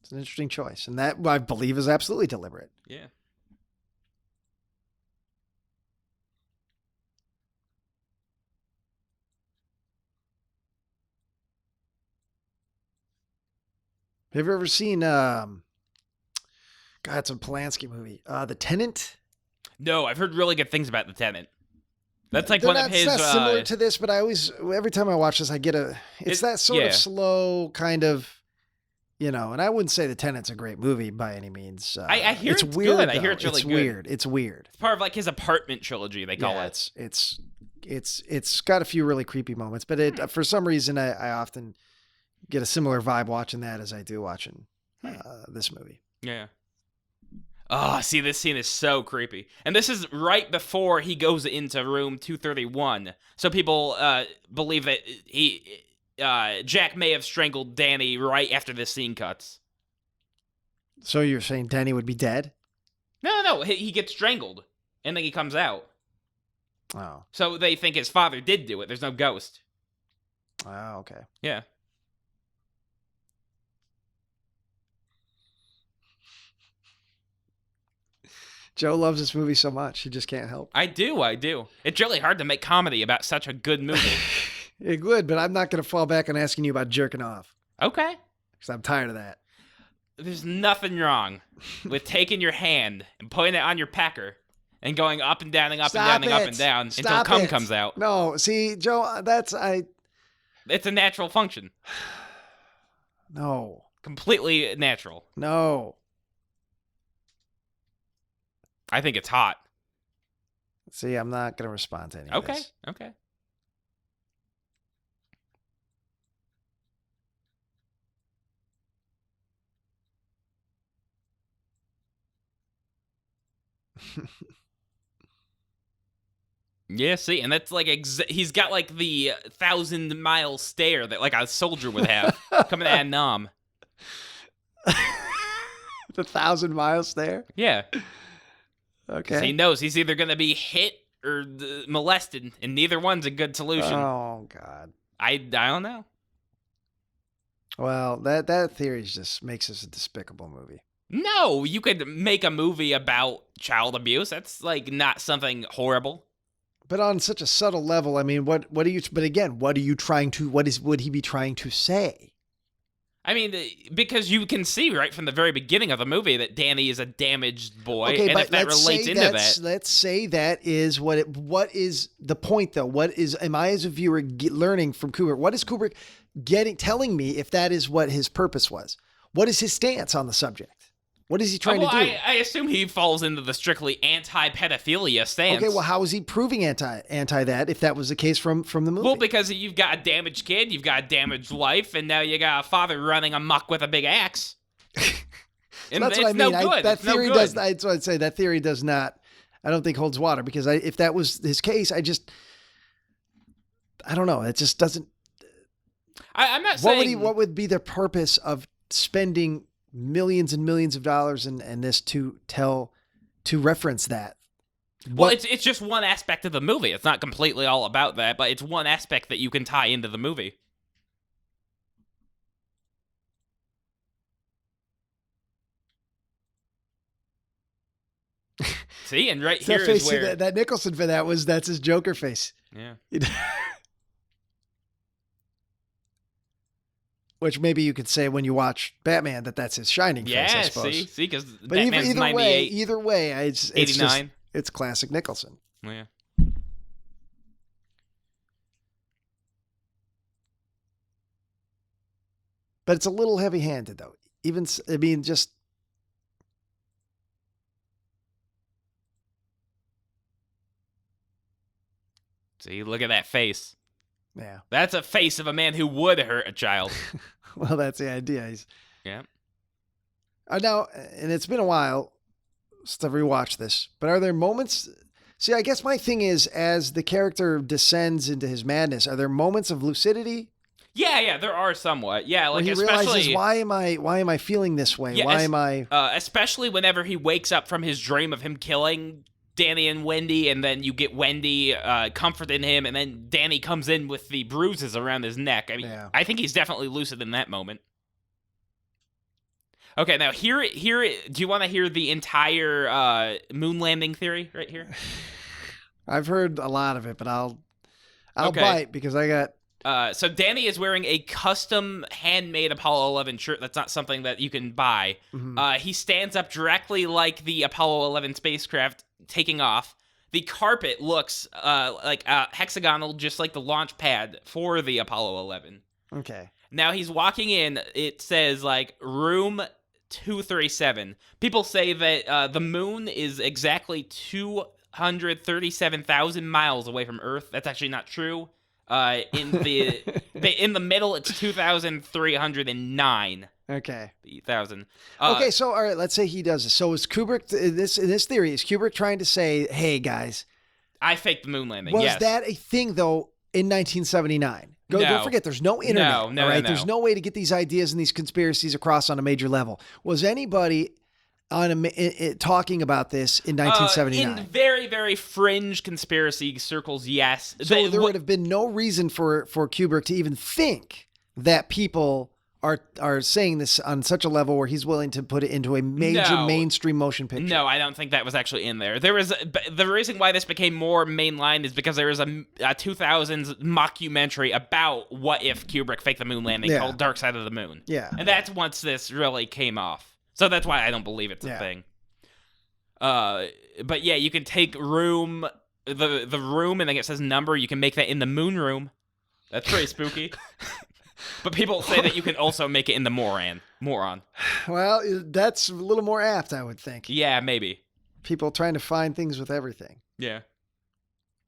It's an interesting choice. And that, I believe, is absolutely deliberate. Yeah. Have you ever seen, it's a Polanski movie, The Tenant? No, I've heard really good things about The Tenant. That's like one of his... It's not similar to this, but every time I watch this, I get it's that sort of slow kind of, and I wouldn't say The Tenant's a great movie by any means. I hear it's weird, good. Though. I hear it's really good. It's weird. It's part of like his apartment trilogy, they call it. It's got a few really creepy moments, but for some reason, I often get a similar vibe watching that as I do watching this movie. Yeah. Oh, see, this scene is so creepy. And this is right before he goes into room 231. So people believe that Jack may have strangled Danny right after this scene cuts. So you're saying Denny would be dead? No. He gets strangled, and then he comes out. Oh. So they think his father did do it. There's no ghost. Oh, okay. Yeah. Joe loves this movie so much, he just can't help. I do. It's really hard to make comedy about such a good movie. It would, but I'm not going to fall back on asking you about jerking off. Okay. Because I'm tired of that. There's nothing wrong with taking your hand and putting it on your pecker and going up and down and up and down and up and down until cum comes out. No, see, Joe, It's a natural function. No. Completely natural. No. I think it's hot. See, I'm not going to respond to any of this. Okay. Yeah, see, and that's like he's got like the 1,000-mile stare that like a soldier would have coming at Nam. The 1,000-mile stare? Yeah. Okay. He knows he's either going to be hit or molested, and neither one's a good solution. Oh, God. I don't know. Well, that theory just makes this a despicable movie. No, you could make a movie about child abuse. That's like not something horrible. But on such a subtle level, I mean, what are you? But again, what would he be trying to say? I mean, because you can see right from the very beginning of the movie that Danny is a damaged boy, and if that relates into that, let's say that is what is the point though? Am I as a viewer learning from Kubrick? What is Kubrick telling me if that is what his purpose was? What is his stance on the subject? What is he trying to do? I assume he falls into the strictly anti-pedophilia stance. Okay, well, how is he proving anti that if that was the case from the movie? Well, because you've got a damaged kid, you've got a damaged wife, and now you got a father running amok with a big axe. And that's what I mean. No good. That theory does. That's what I'd say. That theory does not. I don't think holds water because if that was his case, I don't know. It just doesn't. I'm not saying what would be the purpose of spending millions and millions of dollars and this to reference that. Well, it's just one aspect of the movie. It's not completely all about that, but it's one aspect that you can tie into the movie. See, and right here is where that Nicholson for that's his Joker face. Yeah. Which maybe you could say when you watch Batman that's his shining face, I suppose. See, because but Batman's 98. Either way, it's 89. It's classic Nicholson. Yeah. But it's a little heavy-handed, though. Just... See, look at that face. Yeah. That's a face of a man who would hurt a child. Well, that's the idea. Yeah. Now, and it's been a while since I've rewatched this, but are there moments... See, I guess my thing is, as the character descends into his madness, are there moments of lucidity? Yeah, there are somewhat. Yeah, like where he especially realizes, why am I feeling this way? Yeah, why am I... especially whenever he wakes up from his dream of him killing Danny and Wendy, and then you get Wendy comforting him, and then Danny comes in with the bruises around his neck. I mean, I think he's definitely lucid in that moment. Okay, now here. Do you want to hear the entire moon landing theory right here? I've heard a lot of it, but I'll bite because I got. So Danny is wearing a custom handmade Apollo 11 shirt. That's not something that you can buy. Mm-hmm. He stands up directly like the Apollo 11 spacecraft taking off. The carpet looks like hexagonal, just like the launch pad for the Apollo 11. Okay. Now he's walking in. It says like room 237. People say that the moon is exactly 237,000 miles away from Earth. That's actually not true. In the middle, it's 2,309. Okay. 1,000. Okay, so all right, let's say he does this. So is Kubrick in this theory? Is Kubrick trying to say, "Hey guys, I faked the moon landing"? Was that a thing though in 1979? Don't forget, there's no internet. No, all right? There's no way to get these ideas and these conspiracies across on a major level. Was anybody on talking about this in 1979? In very, very fringe conspiracy circles, yes. So there would have been no reason for Kubrick to even think that people are saying this on such a level where he's willing to put it into a major mainstream motion picture. No, I don't think that was actually in there. The reason why this became more mainline is because there was a 2000s mockumentary about what if Kubrick faked the moon landing called Dark Side of the Moon. Yeah. And that's once this really came off. So that's why I don't believe it's a thing. But yeah, you can take room, the room, and then it says number. You can make that in the moon room. That's pretty spooky. But people say that you can also make it in the moron. Well, that's a little more apt, I would think. Yeah, maybe. People trying to find things with everything. Yeah.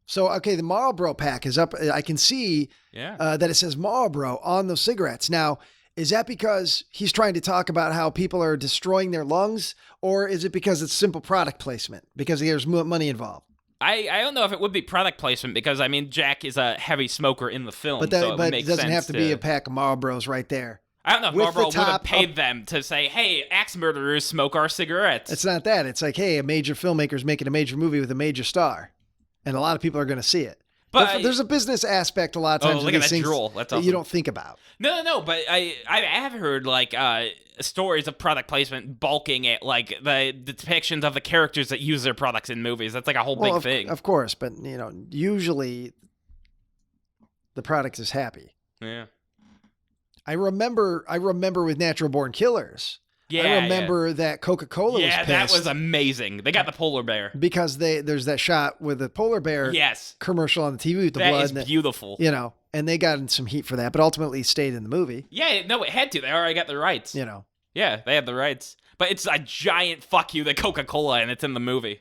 So, okay, the Marlboro pack is up. I can see that it says Marlboro on those cigarettes. Now, is that because he's trying to talk about how people are destroying their lungs, or is it because it's simple product placement, because there's money involved? I don't know if it would be product placement because, I mean, Jack is a heavy smoker in the film. But it doesn't have to be a pack of Marlboros right there. I don't know if Marlboro would have paid them to say, hey, axe murderers smoke our cigarettes. It's not that. It's like, hey, a major filmmaker's making a major movie with a major star. And a lot of people are going to see it. But there's a business aspect a lot of times. Look at that drool. That's awesome. You don't think about. No. But I have heard like stories of product placement bulking it, like the depictions of the characters that use their products in movies. That's like a whole big thing. Of course, but usually the product is happy. Yeah. I remember with Natural Born Killers. Yeah, I remember that Coca-Cola was pissed. Yeah, that was amazing. They got the polar bear. Because there's that shot with the polar bear commercial on the TV with the blood. That is beautiful. And they got in some heat for that, but ultimately stayed in the movie. Yeah, no, it had to. They already got the rights. Yeah, they had the rights. But it's a giant fuck you to Coca-Cola, and it's in the movie.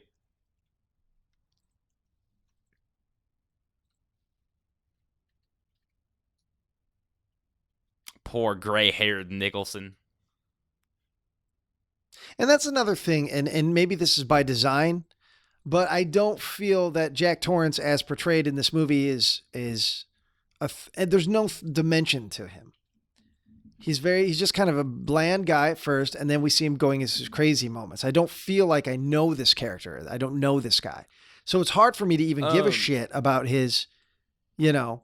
Poor gray-haired Nicholson. And that's another thing, and maybe this is by design, but I don't feel that Jack Torrance, as portrayed in this movie, is and there's no dimension to him. He's just kind of a bland guy at first, and then we see him going into crazy moments. I don't feel like I know this character. I don't know this guy. So it's hard for me to even give a shit about his, him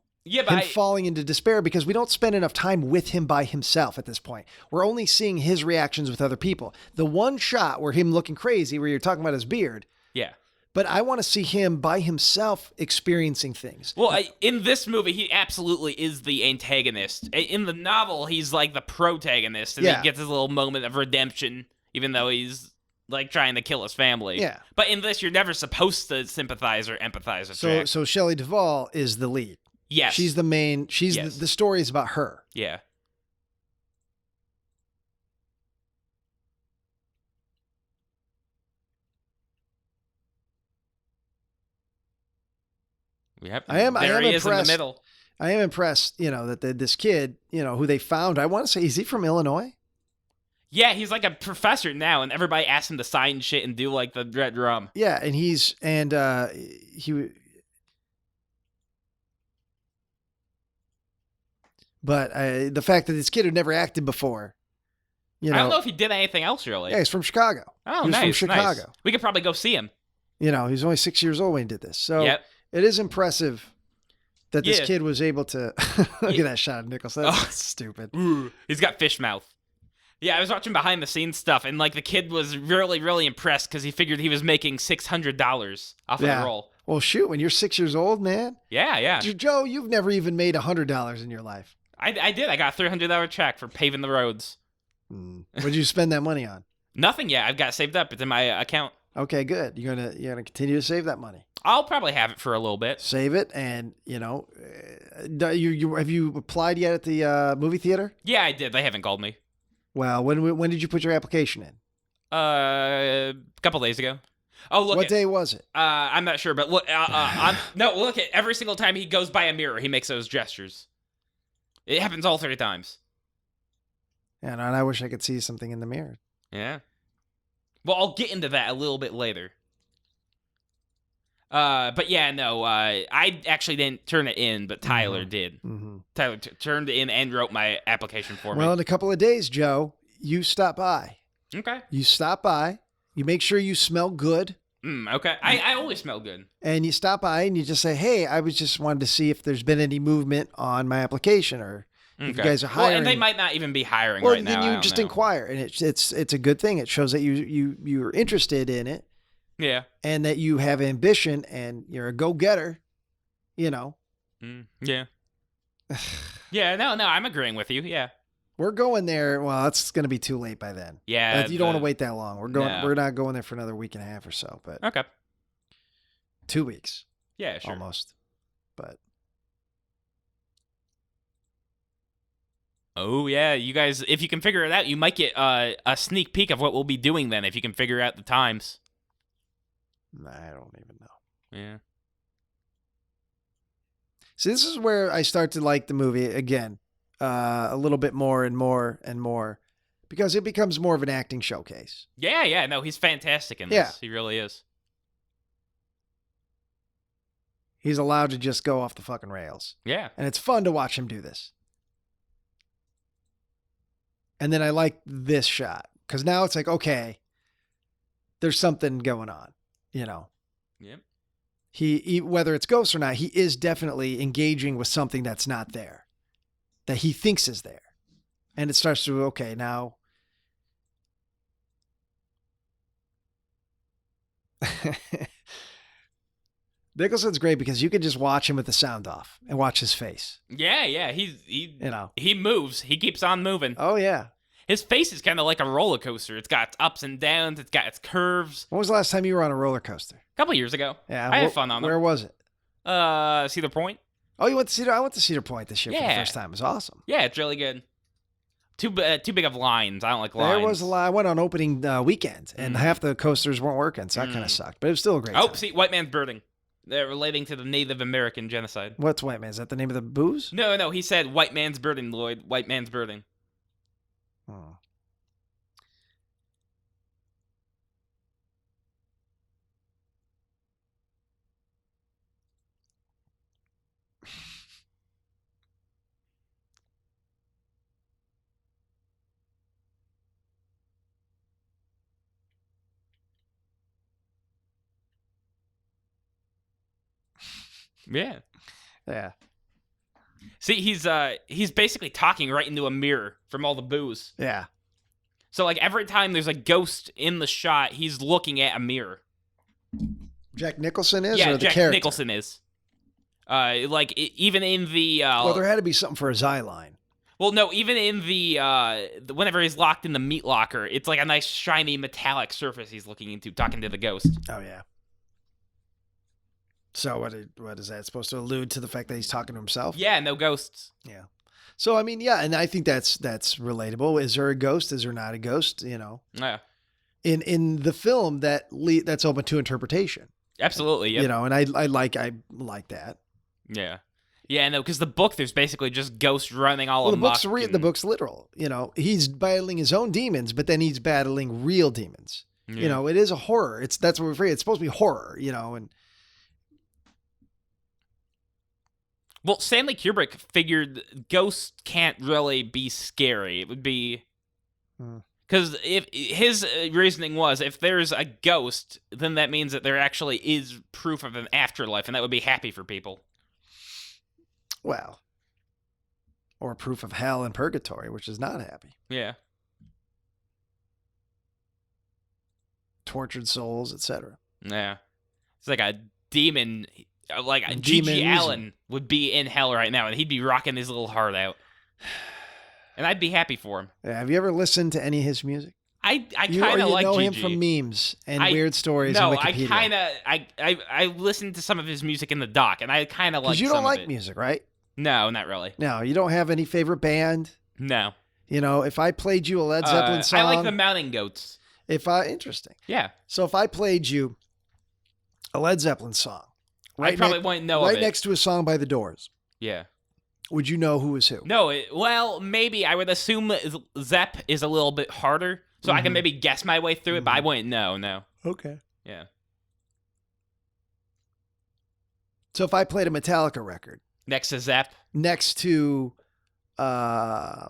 falling into despair, because we don't spend enough time with him by himself at this point. We're only seeing his reactions with other people. The one shot where him looking crazy, where you're talking about his beard. Yeah. But I want to see him by himself experiencing things. Well, in this movie, he absolutely is the antagonist. In the novel, he's like the protagonist, and he gets his little moment of redemption, even though he's like trying to kill his family. Yeah. But in this, you're never supposed to sympathize or empathize with Jack. So Shelley Duvall is the lead. Yes. She's the main. The story is about her. Yeah. Yep. I am impressed. In the middle. I am impressed, that this kid, who they found, I want to say, is he from Illinois? Yeah, he's like a professor now, and everybody asks him to sign shit and do like the Red Drum. Yeah, and but the fact that this kid had never acted before, I don't know if he did anything else really. Yeah, he's from Chicago. Oh, he was from Chicago. Nice. We could probably go see him. He was only 6 years old when he did this. So it is impressive that this kid was able to look at that shot of Nicholson. That's stupid. He's got fish mouth. Yeah, I was watching behind the scenes stuff, and like the kid was really, really impressed because he figured he was making $600 off of the role. Well, shoot, when you're 6 years old, man. Yeah. Joe, you've never even made $100 in your life. I did. I got a $300 check for paving the roads. What did you spend that money on? Nothing yet. I've got it saved up. It's in my account. Okay, good. You're gonna continue to save that money. I'll probably have it for a little bit. Save it, and have you applied yet at the movie theater? Yeah, I did. They haven't called me. Well, when did you put your application in? A couple days ago. Oh, look. What day was it? I'm not sure, but look. Look at every single time he goes by a mirror, he makes those gestures. It happens all 30 times. And I wish I could see something in the mirror. Yeah. Well, I'll get into that a little bit later. But yeah, no, I actually didn't turn it in, but Tyler did. Mm-hmm. Tyler turned in and wrote my application for me. Well, in a couple of days, Joe, you stop by. Okay. You stop by. You make sure you smell good. Okay. I always smell good. And you stop by and you just say, hey, I was just wanted to see if there's been any movement on my application or if you guys are hiring. Well, and they might not even be hiring right now. Well, then you just inquire. And it's a good thing. It shows that you're interested in it. Yeah. And that you have ambition and you're a go-getter, Yeah. Yeah, no, I'm agreeing with you. Yeah. We're going there. Well, it's going to be too late by then. Yeah. You don't want to wait that long. We're going. No. We're not going there for another week and a half or so. But okay. 2 weeks. Yeah, sure. Almost. But. Oh yeah, you guys. If you can figure it out, you might get a sneak peek of what we'll be doing then. If you can figure out the times. I don't even know. Yeah. See, this is where I start to like the movie again. A little bit more and more and more because it becomes more of an acting showcase. Yeah, no, he's fantastic in this. Yeah. He really is. He's allowed to just go off the fucking rails. Yeah. And it's fun to watch him do this. And then I like this shot because now it's like, okay, there's something going on, Yep. He whether it's ghosts or not, he is definitely engaging with something that's not there. That he thinks is there. And it starts to, okay, now. Nicholson's great because you can just watch him with the sound off and watch his face. Yeah, he moves. He keeps on moving. Oh, yeah. His face is kind of like a roller coaster. It's got its ups and downs. It's got its curves. When was the last time you were on a roller coaster? A couple years ago. Yeah. I had fun on them. Where was it? Cedar Point. Oh, you went to Cedar? I went to Cedar Point this year for the first time. It was awesome. Yeah, it's really good. Too big of lines. I don't like lines. There was a lot. I went on opening weekend, and half the coasters weren't working, so that kind of sucked. But it was still a great time. See, White Man's Birding. They're relating to the Native American genocide. What's White Man? Is that the name of the booze? No. He said White Man's Birding, Lloyd. White Man's Birding. Oh. Yeah. Yeah. See, he's basically talking right into a mirror from all the booze. Yeah. So like every time there's a ghost in the shot, he's looking at a mirror. Jack Nicholson is, yeah, or the Jack character? Nicholson is. Even in the well, there had to be something for his eye line. Well, no, even in the whenever he's locked in the meat locker, it's like a nice shiny metallic surface he's looking into, talking to the ghost. Oh yeah. So what is that supposed to allude to? The fact that he's talking to himself? Yeah, no ghosts. Yeah. So I mean, yeah, and I think that's relatable. Is there a ghost? Is there not a ghost? Yeah. In the film that's open to interpretation. Absolutely. Yep. And I like that. Yeah. Yeah, no, because the book, there's basically just ghosts running all amok. The book's literal. He's battling his own demons, but then he's battling real demons. Yeah. It is a horror. That's what we're afraid. It's supposed to be horror. And well, Stanley Kubrick figured ghosts can't really be scary. It would be because if his reasoning was if there's a ghost, then that means that there actually is proof of an afterlife, and that would be happy for people. Well, or proof of hell and purgatory, which is not happy. Yeah. Tortured souls, etc. Yeah. It's like a demon, like a G.G. Allen would be in hell right now, and he'd be rocking his little heart out. And I'd be happy for him. Yeah, have you ever listened to any of his music? I kind of like know G.G. him from memes and weird stories no, on Wikipedia. I listened to some of his music in the doc, and I kind of like. Because you don't like music, right? No, not really. No, you don't have any favorite band. No. If I played you a Led Zeppelin song, I like the Mountain Goats. Interesting. Yeah. So if I played you a Led Zeppelin song, I probably wouldn't know of it. Right next to a song by The Doors. Yeah. Would you know who is who? No, well, maybe. I would assume Zepp is a little bit harder, so I can maybe guess my way through it, but I wouldn't know, no. Okay. Yeah. So if I played a Metallica record, Next to Zepp. Next to, like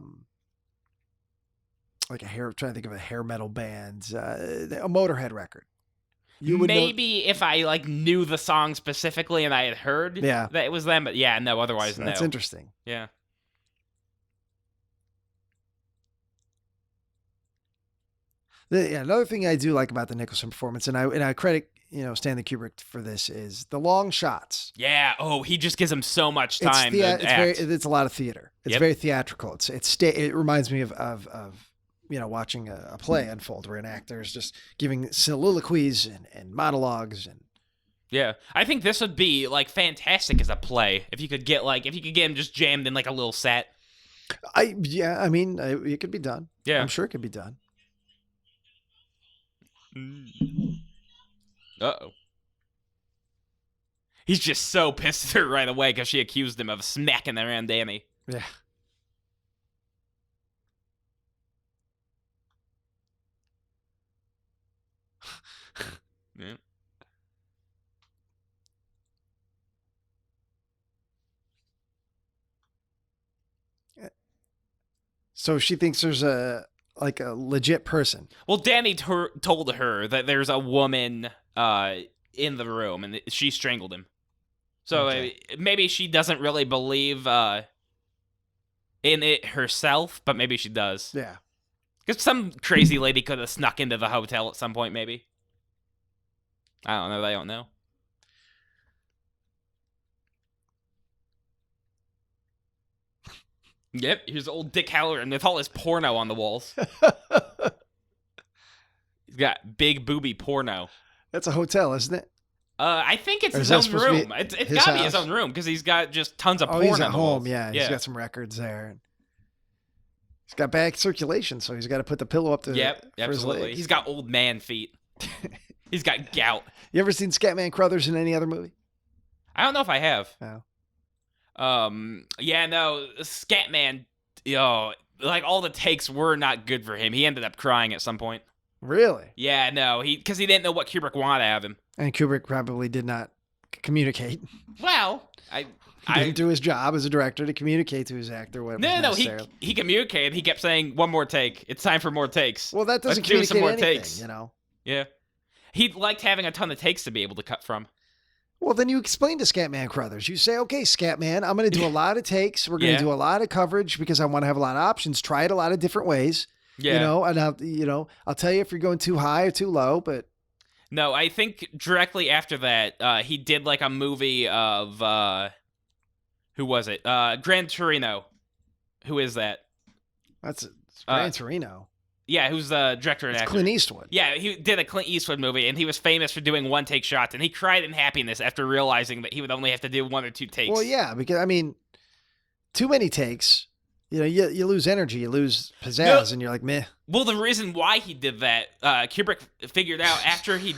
trying to think of a hair metal band, a Motorhead record. You would maybe if I like knew the song specifically and I had heard that it was them, but yeah, no, otherwise no. That's interesting. Yeah. Another thing I do like about the Nicholson performance, and I credit Stanley Kubrick for this, is the long shots. Yeah. Oh, he just gives him so much time. It's a lot of theater. It's very theatrical. It reminds me of watching a play unfold where an actor is just giving soliloquies and monologues and. Yeah, I think this would be like fantastic as a play if you could get him just jammed in like a little set. It could be done. Yeah, I'm sure it could be done. Uh-oh. He's just so pissed at her right away because she accused him of smacking around Danny. Yeah. Yeah. So she thinks there's a legit person. Well, Danny told her that there's a woman in the room and she strangled him. So maybe she doesn't really believe in it herself, but maybe she does. Yeah. Because some crazy lady could have snuck into the hotel at some point, maybe. I don't know. I don't know. Yep, here's old Dick Halloran with all his porno on the walls. He's got big booby porno. That's a hotel, isn't it? I think it's his own room. It's got to be his own room because he's got just tons of porn. He's at on the home. walls. Yeah, he's got some records there. He's got bad circulation, so he's got to put the pillow up to for his leg. He's got old man feet. He's got gout. You ever seen Scatman Crothers in any other movie? I don't know if I have. No. Yeah, no, Scatman, like all the takes were not good for him. He ended up crying at some point. Really? Yeah, no, because he didn't know what Kubrick wanted out of him. And Kubrick probably did not communicate. Well, he didn't do his job as a director to communicate to his actor what was necessary. He communicated. He kept saying, "One more take. It's time for more takes." Well, that doesn't communicate some more anything, takes. Yeah. He liked having a ton of takes to be able to cut from. Well, then you explain to Scatman Crothers. You say, okay, Scatman, I'm going to do a lot of takes. We're going to do a lot of coverage because I want to have a lot of options. Try it a lot of different ways. Yeah. And I'll tell you if you're going too high or too low, but. No, I think directly after that, he did like a movie of, who was it? Gran Torino. Who is that? That's Gran Torino. Yeah, who's the director and actor? Clint Eastwood. Yeah, he did a Clint Eastwood movie, and he was famous for doing one-take shots, and he cried in happiness after realizing that he would only have to do 1 or 2 takes. Well, yeah, because, too many takes, you lose energy, you lose pizzazz, and you're like, meh. Well, the reason why he did that, Kubrick figured out after he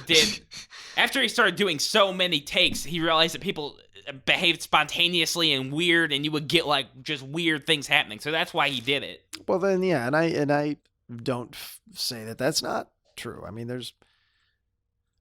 started doing so many takes, he realized that people behaved spontaneously and weird, and you would get, like, just weird things happening, so that's why he did it. Well, then, yeah, and I don't say that that's not true.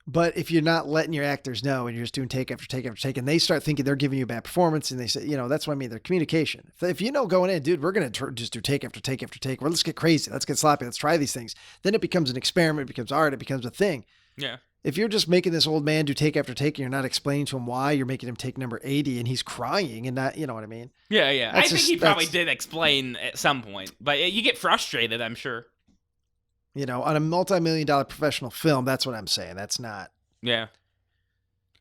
But if you're not letting your actors know and you're just doing take after take after take, and they start thinking they're giving you a bad performance, and they say, that's what I mean, their communication. If going in, dude, we're going to just do take after take after take. Well, let's get crazy. Let's get sloppy. Let's try these things. Then it becomes an experiment. It becomes art. It becomes a thing. Yeah. If you're just making this old man do take after take and you're not explaining to him why, you're making him take number 80 and he's crying and not, you know what I mean? Yeah, yeah. I think he probably did explain at some point, but you get frustrated, I'm sure. On a multi-million-dollar professional film, that's what I'm saying. That's not. Yeah.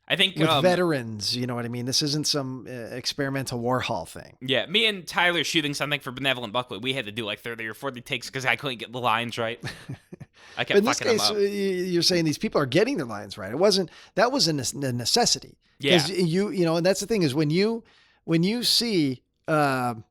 I think with veterans, you know what I mean? This isn't some experimental Warhol thing. Yeah. Me and Tyler shooting something for Malevolent Buckley, we had to do like 30 or 40 takes because I couldn't get the lines right. I kept fucking them up. You're saying these people are getting their lines right. That was a necessity. Yeah. Because and that's the thing is when you see, Joe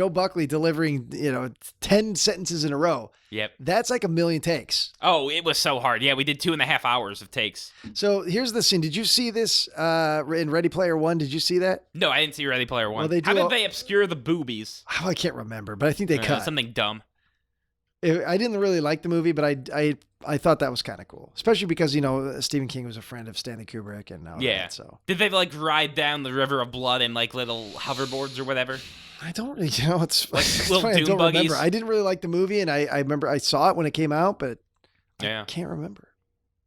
Buckley delivering, 10 sentences in a row. Yep. That's like 1 million takes. Oh, it was so hard. Yeah, we did 2.5 hours of takes. So here's the scene. Did you see this in Ready Player One? Did you see that? No, I didn't see Ready Player One. Well, How did they obscure the boobies? Oh, I can't remember, but I think they cut. Something dumb. I didn't really like the movie, but I thought that was kind of cool, especially because Stephen King was a friend of Stanley Kubrick and all that. So did they like ride down the river of blood in like little hoverboards or whatever? I don't, it's Like it's little funny, I dune don't buggies? remember. I didn't really like the movie, and I remember I saw it when it came out, but I can't remember.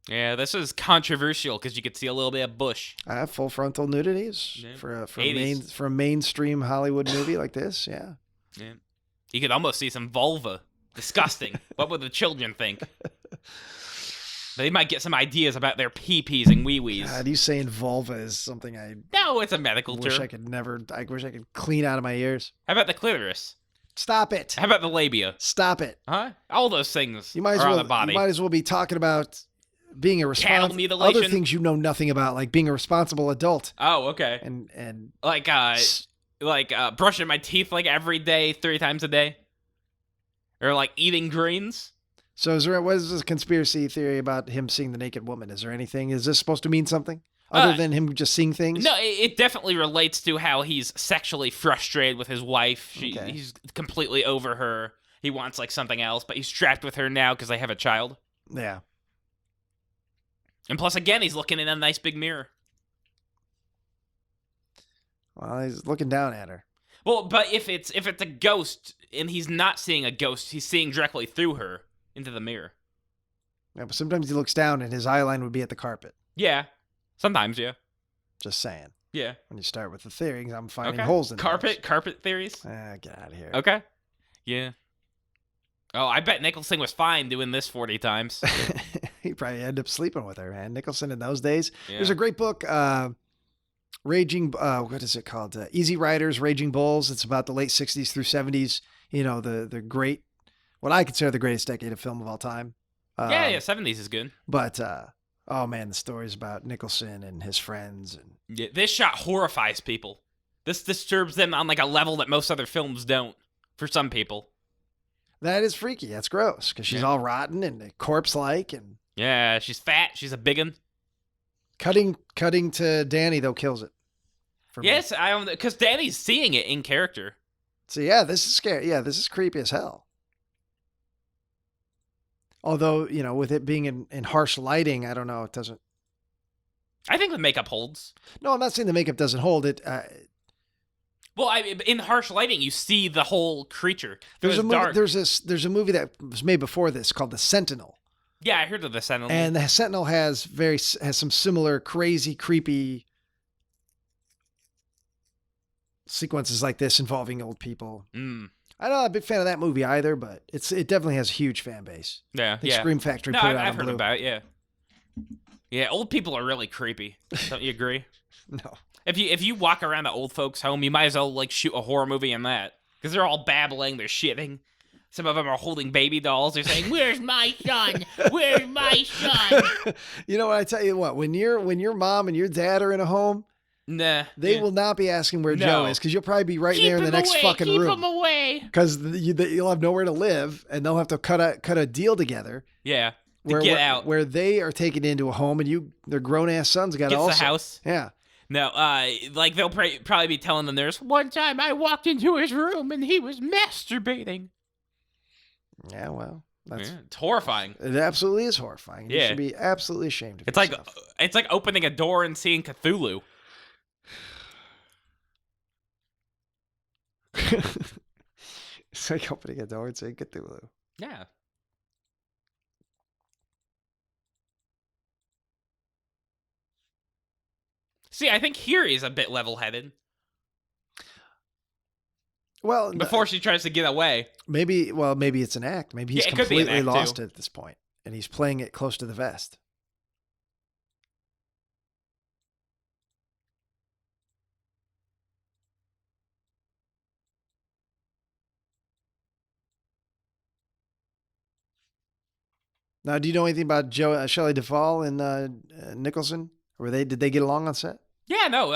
Yeah, this is controversial because you could see a little bit of bush. Full frontal nudities for a mainstream Hollywood movie like this. Yeah. You could almost see some vulva. Disgusting. What would the children think? They might get some ideas about their pee-pees and wee-wees. God, you saying vulva is something No, it's a medical term. I wish I could clean out of my ears. How about the clitoris? Stop it. How about the labia? Stop it. Huh? All those things are on the body. You might as well be talking about being a cattle mutilation. Other things you know nothing about, like being a responsible adult. Oh, okay. And like brushing my teeth like every day, 3 times a day, or like eating greens. So what is this conspiracy theory about him seeing the naked woman? Is there anything? Is this supposed to mean something other than him just seeing things? No, it definitely relates to how he's sexually frustrated with his wife. He's completely over her. He wants like something else, but he's trapped with her now because they have a child. Yeah. And plus, again, he's looking in a nice big mirror. Well, he's looking down at her. Well, but if it's a ghost and he's not seeing a ghost, he's seeing directly through her into the mirror. Yeah, but sometimes he looks down and his eye line would be at the carpet. Yeah. Sometimes, yeah. Just saying. Yeah. When you start with the theories, I'm finding holes in carpet theories? Get out of here. Okay. Yeah. Oh, I bet Nicholson was fine doing this 40 times. He probably ended up sleeping with her, man. Nicholson in those days. Yeah. There's a great book, what is it called? Easy Riders, Raging Bulls. It's about the late 60s through 70s. The great, what I consider the greatest decade of film of all time. 70s is good. But, oh man, the stories about Nicholson and his friends. Yeah, this shot horrifies people. This disturbs them on like a level that most other films don't, for some people. That is freaky. That's gross because she's all rotten and corpse-like. And yeah, she's fat. She's a big one. Cutting to Danny, though, kills it. Yes, because Danny's seeing it in character. So yeah, this is scary. Yeah, this is creepy as hell. Although, with it being in harsh lighting, I don't know, it doesn't. I think the makeup holds. No, I'm not saying the makeup doesn't hold it. Well, in harsh lighting, you see the whole creature. There's a movie that was made before this called The Sentinel. Yeah, I heard of The Sentinel. And The Sentinel has some similar crazy, creepy sequences like this involving old people. I'm not a big fan of that movie either, but it definitely has a huge fan base. Yeah, Scream Factory put it out I've heard Blue. about it, yeah. Yeah, old people are really creepy. Don't you agree? No. If you walk around the old folks' home, you might as well like shoot a horror movie in that. Because they're all babbling, they're shitting. Some of them are holding baby dolls. They're saying, "Where's my son? Where's my son?" You know what? I tell you what. When your mom and your dad are in a home, they will not be asking where Joe is because you'll probably be right there in the next fucking room. Keep him away. Because you'll have nowhere to live, and they'll have to cut a deal together. Yeah, get out. Where they are taken into a home, and their grown ass sons got also the house. Yeah. No, like they'll probably be telling the nurse, "One time I walked into his room and he was masturbating." Yeah, well, it's horrifying. It absolutely is horrifying. You should be absolutely ashamed of yourself. It's like opening a door and seeing Cthulhu. It's like opening a door and seeing Cthulhu. Yeah. See, I think here he's a bit level-headed. Well, before she tries to get away. Maybe it's an act. Maybe he's completely lost it at this point, and he's playing it close to the vest. Now, do you know anything about Shelley Duvall and Nicholson? Did they get along on set? Yeah, no,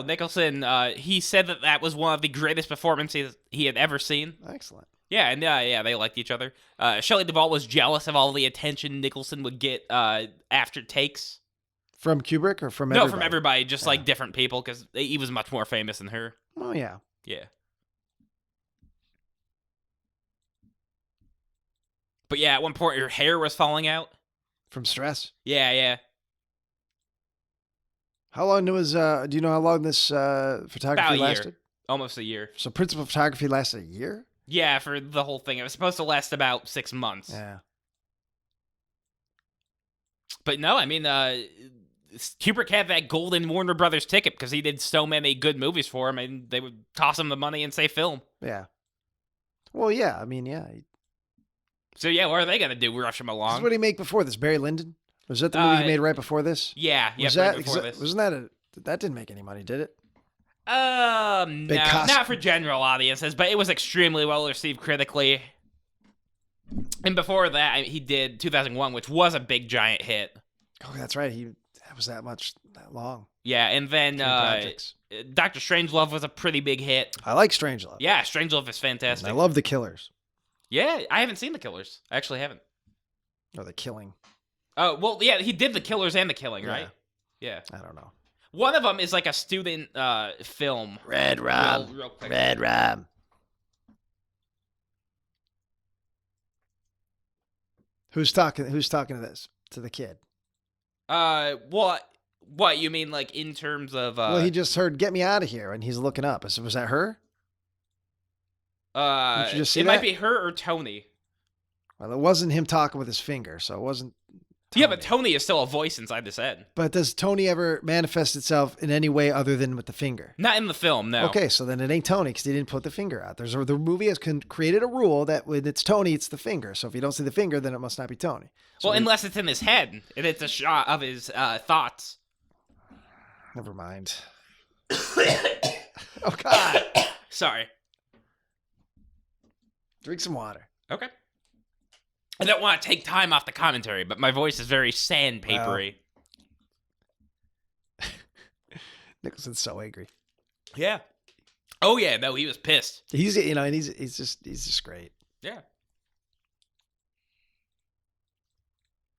Nicholson, he said that was one of the greatest performances he had ever seen. Excellent. Yeah, and they liked each other. Shelley Duvall was jealous of all the attention Nicholson would get after takes. From Kubrick or from everybody? No, from everybody, just like different people, because he was much more famous than her. Oh, yeah. Yeah. But yeah, at one point her hair was falling out. From stress. Yeah. How long was, do you know how long this photography About a lasted? year. Almost a year. So principal photography lasted a year? Yeah, for the whole thing. It was supposed to last about 6 months. Yeah. But no, I mean, Kubrick had that golden Warner Brothers ticket because he did so many good movies for him, and they would toss him the money and say film. Yeah. Well, yeah. I mean, yeah. So yeah, what are they gonna do? Rush him along? What did he make before this? Barry Lyndon? Was that the movie he made right before this? Yeah, Right before this. Wasn't that didn't make any money, did it? No, not for general audiences, but it was extremely well received critically. And before that, he did 2001, which was a big giant hit. Oh, that's right. That was that long. Yeah, and then Dr. Strangelove was a pretty big hit. I like Strangelove. Yeah, Strangelove is fantastic. And I love The Killers. Yeah, I haven't seen The Killers. I actually haven't. Or The Killing. Oh, well, yeah, he did The Killers and The Killing, right? Yeah. I don't know. One of them is like a student film. Red Rum. Real quick. Red Rum. Who's talking to this? To the kid? What you mean, like in terms of? Well, he just heard "Get me out of here," and he's looking up. Was that her? Did you just see it that? might be her or Tony. Well, it wasn't him talking with his finger, so it wasn't. Tony. Yeah, but Tony is still a voice inside his head. But does Tony ever manifest itself in any way other than with the finger? Not in the film, no. Okay, so then it ain't Tony because he didn't put the finger out. The movie has created a rule that when it's Tony, it's the finger. So if you don't see the finger, then it must not be Tony. So unless it's in his head and it's a shot of his thoughts. Never mind. Oh, God. Sorry. Drink some water. Okay. I don't want to take time off the commentary, but my voice is very sandpapery. Nicholson's so angry. Yeah. Oh yeah, no, he was pissed. He's and he's just great. Yeah.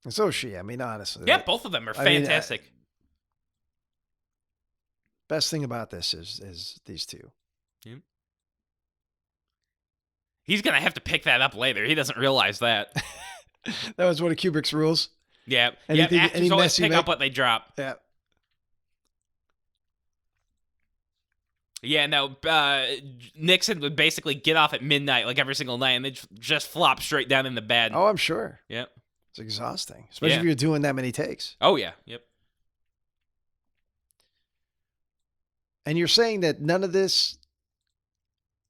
And so is she. I mean, honestly. Yeah, both of them are fantastic. Best thing about this is these two. Yeah. He's gonna have to pick that up later. He doesn't realize that. That was one of Kubrick's rules. Yeah. Any always pick up what they drop. Yeah. Yeah, no, Nixon would basically get off at midnight like every single night and they'd just flop straight down in the bed. Oh, I'm sure. Yep. It's exhausting, especially if you're doing that many takes. Oh, yeah. Yep. And you're saying that none of this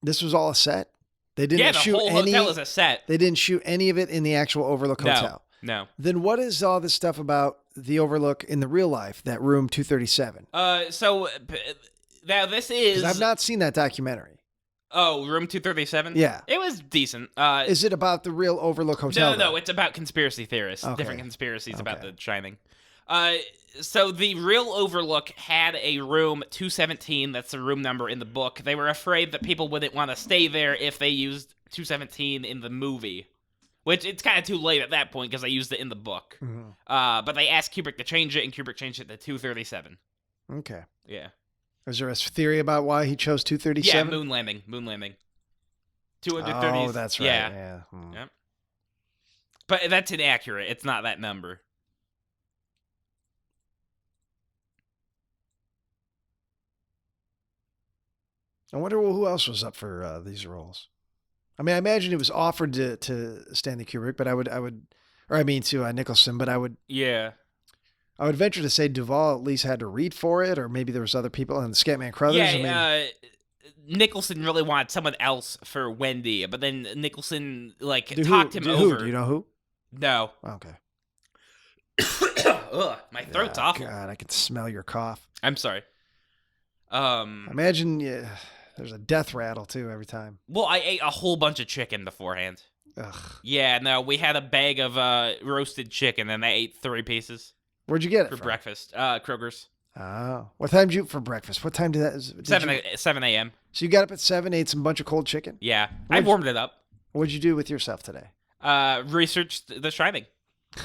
was all a set? They didn't shoot the whole hotel is a set. They didn't shoot any of it in the actual Overlook Hotel. No. Then what is all this stuff about the Overlook in the real life, that room 237? So now this is... I've not seen that documentary. Oh, room 237? Yeah. It was decent. Is it about the real Overlook Hotel? No, it's about conspiracy theorists. Okay. Different conspiracies about The Shining. So the real Overlook had a room 217. That's the room number in the book. They were afraid that people wouldn't want to stay there if they used 217 in the movie. Which, it's kind of too late at that point because they used it in the book. Mm-hmm. But they asked Kubrick to change it, and Kubrick changed it to 237. Okay. Yeah. Is there a theory about why he chose 237? Yeah, moon landing. 230. Oh, that's right. Yeah. Yep. But that's inaccurate. It's not that number. I wonder who else was up for these roles. I mean, I imagine it was offered to Stanley Kubrick, but to Nicholson, but I would venture to say Duvall at least had to read for it, or maybe there was other people and the Scatman Crothers. Nicholson really wanted someone else for Wendy, but then Nicholson talked him over. Do you know who? No. Okay. Ugh, my throat's awful. God, I can smell your cough. I'm sorry. Imagine there's a death rattle too every time. Well, I ate a whole bunch of chicken beforehand. Ugh. Yeah, no, we had a bag of roasted chicken, and I ate 3 pieces. Where'd you get it for from? breakfast? Kroger's. Oh, what time did you for breakfast? What time did that? 7 a.m. So you got up at 7, ate some bunch of cold chicken. Yeah, I warmed it up. What'd you do with yourself today? Researched The Shining.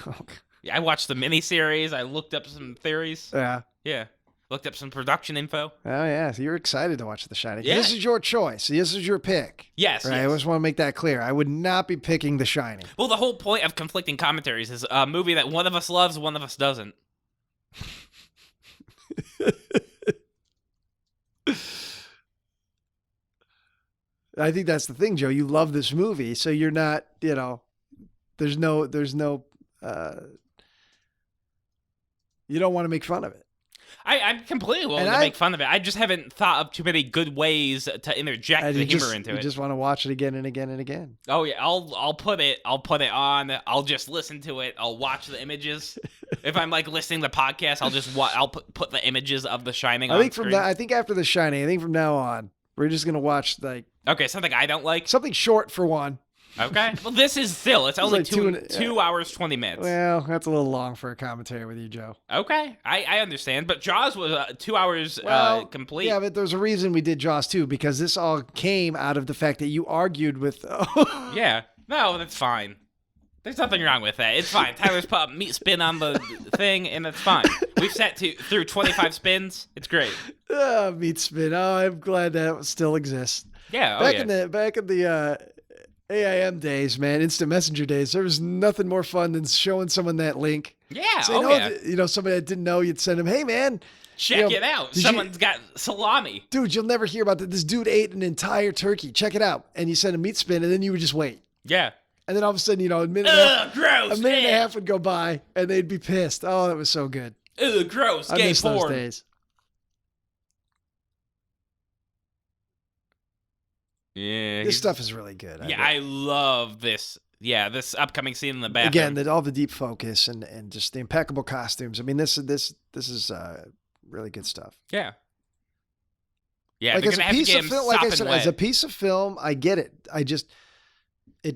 Okay. Yeah, I watched the miniseries. I looked up some theories. Yeah. Yeah. Looked up some production info. Oh, yeah. So you're excited to watch The Shining. Yeah. This is your choice. This is your pick. Yes, Right? yes. I just want to make that clear. I would not be picking The Shining. Well, the whole point of conflicting commentaries is a movie that one of us loves, one of us doesn't. I think that's the thing, Joe. You love this movie, so you're not, there's no, you don't want to make fun of it. I'm completely willing to make fun of it. I just haven't thought of too many good ways to interject the humor into it. You just want to watch it again and again and again. Oh yeah, I'll put it on. I'll just listen to it. I'll watch the images. If I'm like listening to the podcast, I'll just I'll put the images of The Shining on screen. I think after The Shining, I think from now on, we're just gonna watch okay, something I don't like. Something short for one. Okay. Well, this is still. It's only like 2 hours 20 minutes. Well, that's a little long for a commentary with you, Joe. Okay, I understand. But Jaws was 2 hours complete. Yeah, but there's a reason we did Jaws too, because this all came out of the fact that you argued with. Yeah. No, that's fine. There's nothing wrong with that. It's fine. Tyler's put a meat spin on the thing, and it's fine. We've sat through 25 spins. It's great. Meat spin. Oh, I'm glad that still exists. Yeah. Back in the AIM days, man, instant messenger days, there was nothing more fun than showing someone that link. Yeah. Saying, somebody that didn't know, you'd send them, hey, man. Check it out. Someone's got salami. Dude, you'll never hear about that. This dude ate an entire turkey. Check it out. And you send a meat spin, and then you would just wait. Yeah. And then all of a sudden, a minute and a half would go by, and they'd be pissed. Oh, that was so good. Ugh, gross. I miss those days. Yeah. This stuff is really good. I love this. Yeah, this upcoming scene in the bathroom. Again, all the deep focus and just the impeccable costumes. I mean, this is really good stuff. Yeah. Yeah, like as a piece of film, like I said, as a piece of film, I get it.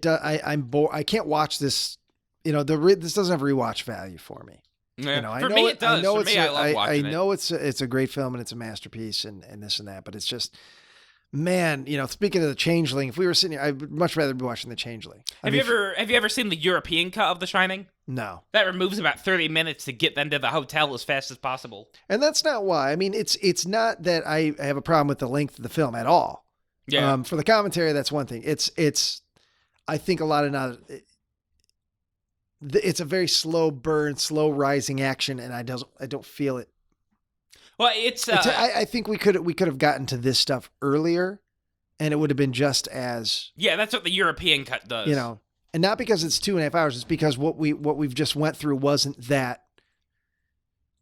I'm bored. I can't watch this. This doesn't have rewatch value for me. Yeah. For me, it does. For me, I love watching it. I know it's a great film and it's a masterpiece and this and that, but it's just. Man, speaking of The Changeling, if we were sitting here, I'd much rather be watching The Changeling. Have you ever seen the European cut of The Shining? No. That removes about 30 minutes to get them to the hotel as fast as possible. And that's not why. I mean, it's not that I have a problem with the length of the film at all. Yeah. For the commentary, that's one thing. It's I think a lot of it's a very slow burn, slow rising action, and I don't feel it. Well, I think we could have gotten to this stuff earlier, and it would have been just as. Yeah, that's what the European cut does. And not because it's 2.5 hours. It's because what we've just went through wasn't that.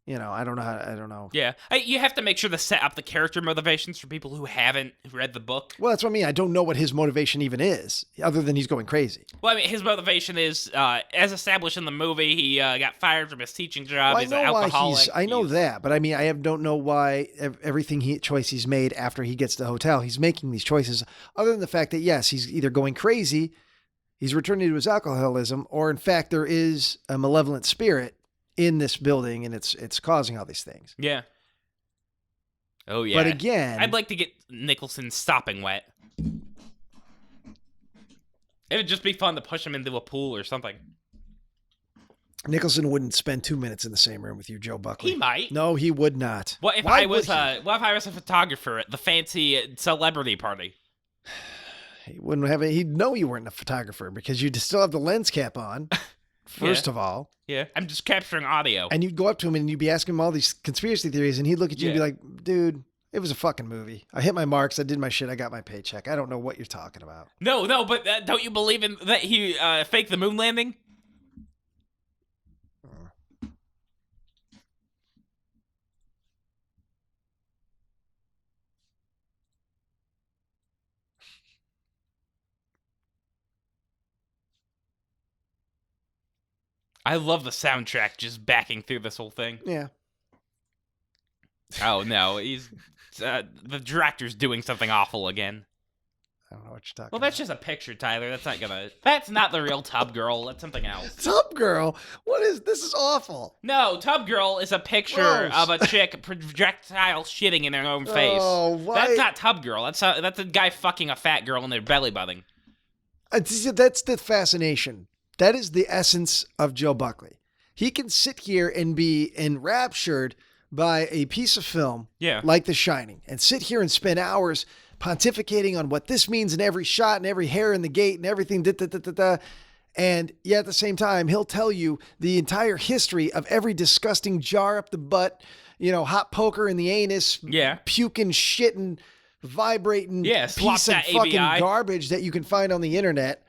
I don't know. Yeah, you have to make sure to set up the character motivations for people who haven't read the book. Well, that's what I mean. I don't know what his motivation even is, other than he's going crazy. Well, I mean, his motivation is, as established in the movie, he got fired from his teaching job. He's an alcoholic. I know that, but I mean, don't know why everything choice he's made after he gets to the hotel, he's making these choices, other than the fact that, yes, he's either going crazy, he's returning to his alcoholism, or in fact, there is a malevolent spirit in this building, and it's causing all these things. Yeah. Oh, yeah. But again... I'd like to get Nicholson stopping wet. It would just be fun to push him into a pool or something. Nicholson wouldn't spend 2 minutes in the same room with you, Joe Buckley. He might. No, he would not. What if I was a photographer at the fancy celebrity party? He wouldn't have it. He'd know you weren't a photographer because you'd still have the lens cap on. First of all. Yeah, I'm just capturing audio. And you'd go up to him and you'd be asking him all these conspiracy theories, and he'd look at you and be like, dude, it was a fucking movie. I hit my marks. I did my shit. I got my paycheck. I don't know what you're talking about. No, but don't you believe in that he faked the moon landing? I love the soundtrack just backing through this whole thing. Yeah. Oh, no. He's the director's doing something awful again. I don't know what you're talking about. Well, that's just a picture, Tyler. That's not the real Tub Girl. That's something else. Tub Girl? This is awful. No, Tub Girl is a picture of a chick projectile shitting in her own face. Oh, why? That's not Tub Girl. That's a guy fucking a fat girl in their belly butting. That's the fascination. That is the essence of Joe Buckley. He can sit here and be enraptured by a piece of film Yeah. like The Shining and sit here and spend hours pontificating on what this means in every shot and every hair in the gate and everything, and yet at the same time, he'll tell you the entire history of every disgusting jar up the butt, hot poker in the anus, puking, shitting, vibrating piece of fucking garbage that you can find on the internet.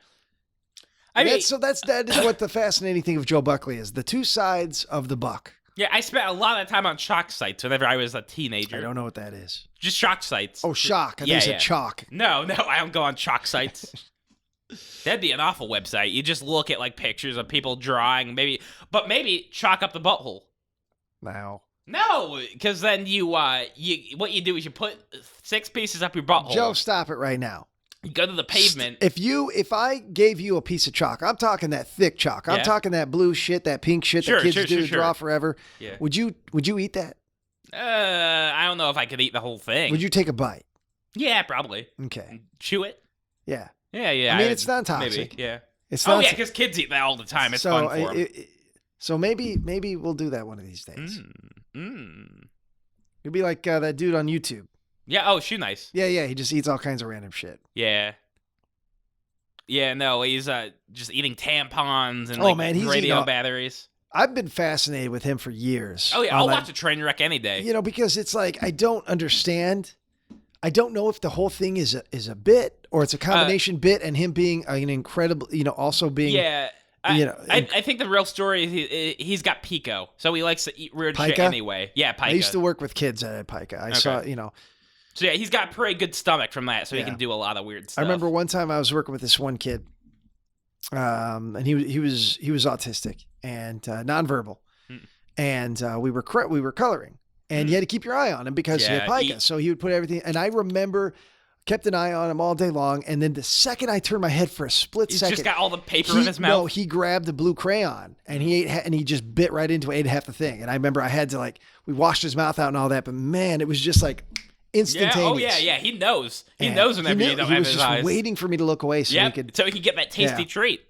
That is what the fascinating thing of Joe Buckley is, the two sides of the buck. Yeah, I spent a lot of time on shock sites whenever I was a teenager. I don't know what that is. Just shock sites. Oh, shock. I think you said chalk. No, I don't go on shock sites. That'd be an awful website. You just look at like pictures of people drawing, maybe chalk up the butthole. No, because then what you do is you put 6 pieces up your butthole. Joe, stop it right now. You go to the pavement. If I gave you a piece of chalk, I'm talking that thick chalk. I'm talking that blue shit, that pink shit that kids do to draw forever. Yeah. Would you eat that? I don't know if I could eat the whole thing. Would you take a bite? Yeah, probably. Okay. Chew it? Yeah. Yeah. I mean, it's not toxic. Maybe, yeah. Yeah, because kids eat that all the time. It's fun for them. So maybe we'll do that one of these days. It'd be like that dude on YouTube. Yeah, oh, Shoe Nice. Yeah, he just eats all kinds of random shit. Yeah. Yeah, no, he's just eating tampons and radio batteries. I've been fascinated with him for years. Oh, yeah, I'll watch a train wreck any day. Because it's like, I don't understand. I don't know if the whole thing is a bit or it's a combination bit and him being an incredible, also being... Yeah. I think the real story is he's got pico, so he likes to eat weird shit anyway. Yeah, pica. I used to work with kids that had pica. I saw, So yeah, he's got a pretty good stomach from that, so he can do a lot of weird stuff. I remember one time I was working with this one kid, and he was autistic and nonverbal, and we were coloring, and you had to keep your eye on him because he had pica. So he would put everything, and I remember kept an eye on him all day long, and then the second I turned my head for a split second, he's just got all the paper in his mouth. No, he grabbed the blue crayon and he ate, and he just bit right into it, ate half the thing. And I remember I had to we washed his mouth out and all that, but man, it was just like instantaneous. Yeah, he knows. He knows whenever you don't have his eyes. He was just waiting for me to look away so he could get that tasty treat.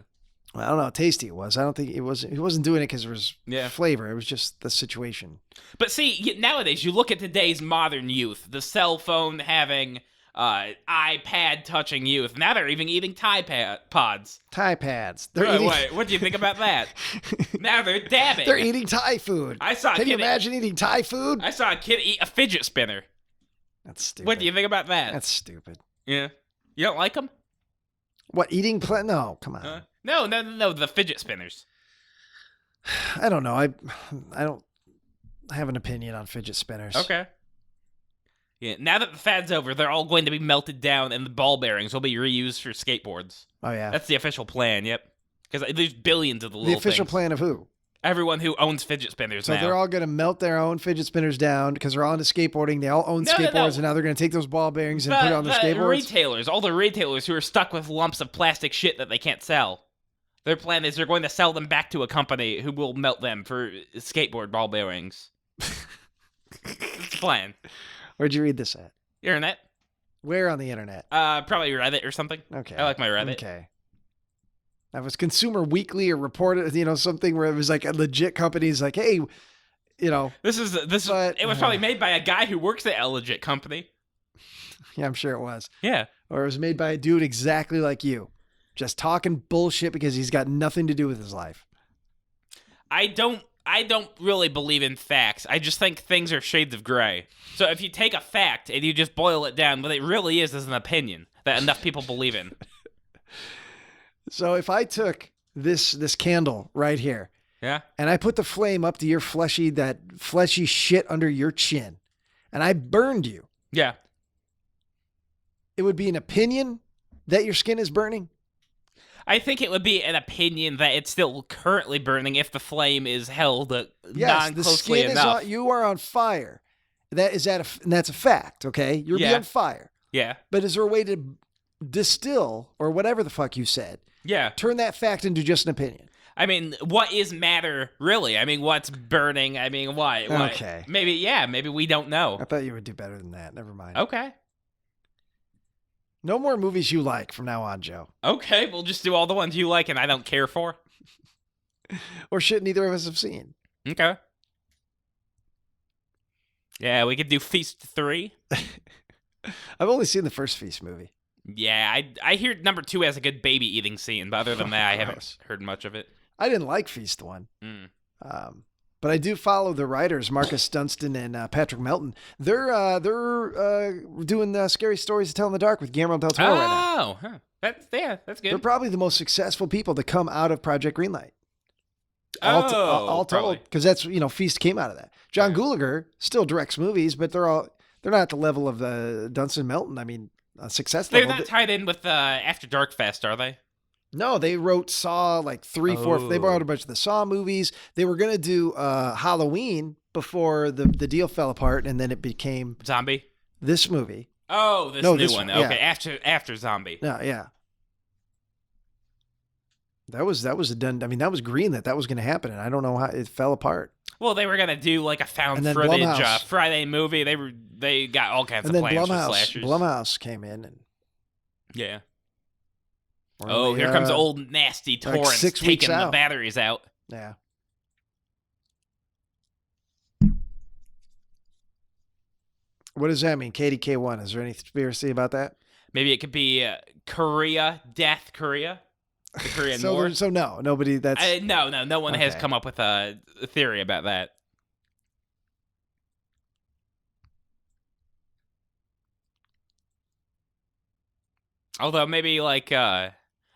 Well, I don't know how tasty it was. I don't think it was. He wasn't doing it because there was flavor. It was just the situation. But see, nowadays you look at today's modern youth, the cell phone having, iPad touching youth. Now they're even eating Tide Pods. Tide Pads. Wait, what do you think about that? Now they're dabbing. They're eating Thai food. Can you imagine eating Thai food? I saw a kid eat a fidget spinner. That's stupid. What do you think about that? That's stupid. Yeah. You don't like them? What, eating No, come on. No, the fidget spinners. I don't know. I don't have an opinion on fidget spinners. Okay. Yeah, now that the fad's over, they're all going to be melted down and the ball bearings will be reused for skateboards. Oh, yeah. That's the official plan, yep. Because there's billions of the little things. The official plan of who? Everyone who owns fidget spinners now. So they're all going to melt their own fidget spinners down because they're all into skateboarding. They all own skateboards, and now they're going to take those ball bearings and put it on their skateboards. All the retailers who are stuck with lumps of plastic shit that they can't sell. Their plan is they're going to sell them back to a company who will melt them for skateboard ball bearings. That's the plan. Where'd you read this at? Internet. Where on the internet? Probably Reddit or something. Okay. I like my Reddit. Okay. That was Consumer Weekly or reported, something where it was like a legit company's like, hey, This is it was probably made by a guy who works at a legit company. Yeah, I'm sure it was. Yeah. Or it was made by a dude exactly like you. Just talking bullshit because he's got nothing to do with his life. I don't really believe in facts. I just think things are shades of gray. So if you take a fact and you just boil it down, what it really is an opinion that enough people believe in. So if I took this candle right here, and I put the flame up to your fleshy shit under your chin, and I burned you, it would be an opinion that your skin is burning? I think it would be an opinion that it's still currently burning if the flame is held non-closely the skin enough. You are on fire. And that's a fact, okay? You're on fire. Yeah. But is there a way to distill, or whatever the fuck you said, turn that fact into just an opinion? I mean, what is matter, really? I mean, what's burning? I mean, why? Okay. Maybe we don't know. I thought you would do better than that. Never mind. Okay. No more movies you like from now on, Joe. Okay, we'll just do all the ones you like and I don't care for. Or shit neither of us have seen. Okay. Yeah, we could do Feast 3. I've only seen the first Feast movie. Yeah, I hear number 2 has a good baby eating scene, but other than that, I haven't heard much of it. I didn't like Feast 1. Mm. But I do follow the writers, Marcus Dunstan and Patrick Melton. They're doing Scary Stories to Tell in the Dark with Guillermo del Toro right now. Oh, huh. That's good. They're probably the most successful people to come out of Project Greenlight. All told, because that's Feast came out of that. John Gulager still directs movies, but they're not at the level of Dunstan Melton. I mean, success They're level. not tied in with After Dark Fest, are they? No, they wrote Saw like 3, 4. They brought a bunch of the Saw movies. They were gonna do Halloween before the deal fell apart, and then it became Zombie. This movie. Oh, this new one. Okay, after Zombie. No, yeah. That was done. I mean, that was green that was going to happen, and I don't know how it fell apart. Well, they were gonna do like a found footage Friday movie. They got all kinds of plans for slashers. Blumhouse came in and yeah. Here comes old nasty Torrance taking the batteries out. Yeah. What does that mean? KDK1. Is there any conspiracy about that? Maybe it could be Korea, Death Korea. The Korean War. So no, nobody. That's no one has come up with a theory about that. Although maybe like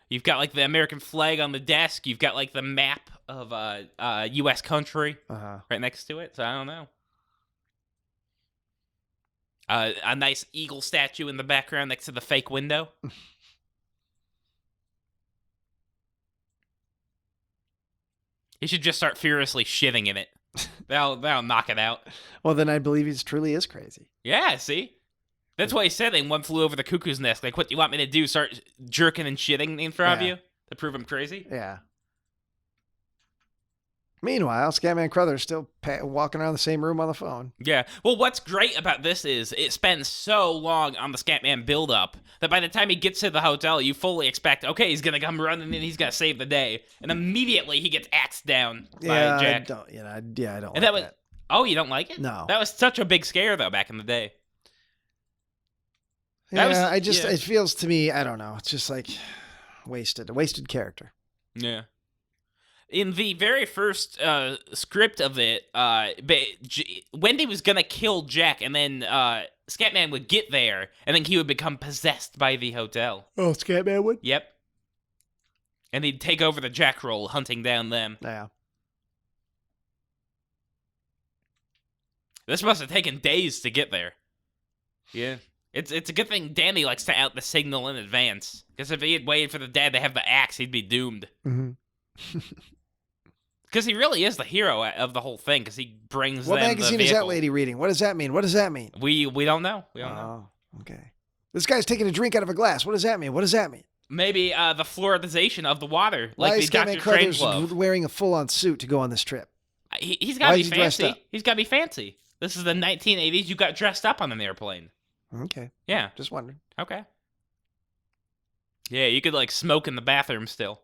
you've got like the American flag on the desk, you've got like the map of U.S. country right next to it. So I don't know. A nice eagle statue in the background next to the fake window. He should just start furiously shitting in it. That'll knock it out. Well, then I believe he truly is crazy. Yeah, see? That's why he said in One Flew Over the Cuckoo's Nest, like, what do you want me to do? Start jerking and shitting in front of you to prove I'm crazy? Yeah. Meanwhile, Scatman Crothers still walking around the same room on the phone. Yeah. Well, what's great about this is it spends so long on the Scatman build-up that by the time he gets to the hotel, you fully expect, okay, he's going to come running in, he's going to save the day. And immediately he gets axed down by Jack. I don't and like that. Oh, you don't like it? No. That was such a big scare, though, back in the day. It feels to me, I don't know, it's just like a wasted character. Yeah. In the very first script of it, Wendy was going to kill Jack, and then Scatman would get there, and then he would become possessed by the hotel. Oh, Scatman would? Yep. And he'd take over the Jack role, hunting down them. Yeah. This must have taken days to get there. Yeah. It's a good thing Danny likes to out the signal in advance, because if he had waited for the dad to have the axe, he'd be doomed. Mm-hmm. Because he really is the hero of the whole thing, because he brings What them magazine the is that lady reading? What does that mean? What does that mean? We don't know. We don't know. Okay. This guy's taking a drink out of a glass. What does that mean? What does that mean? Maybe the fluoridization of the water, Why like is the Dr. Scatman Crothers Strangelove. wearing a full-on suit to go on this trip? He's got to be fancy. Up? He's got to be fancy. This is the 1980s. You got dressed up on an airplane. Okay. Yeah. Just wondering. Okay. Yeah, you could like smoke in the bathroom still.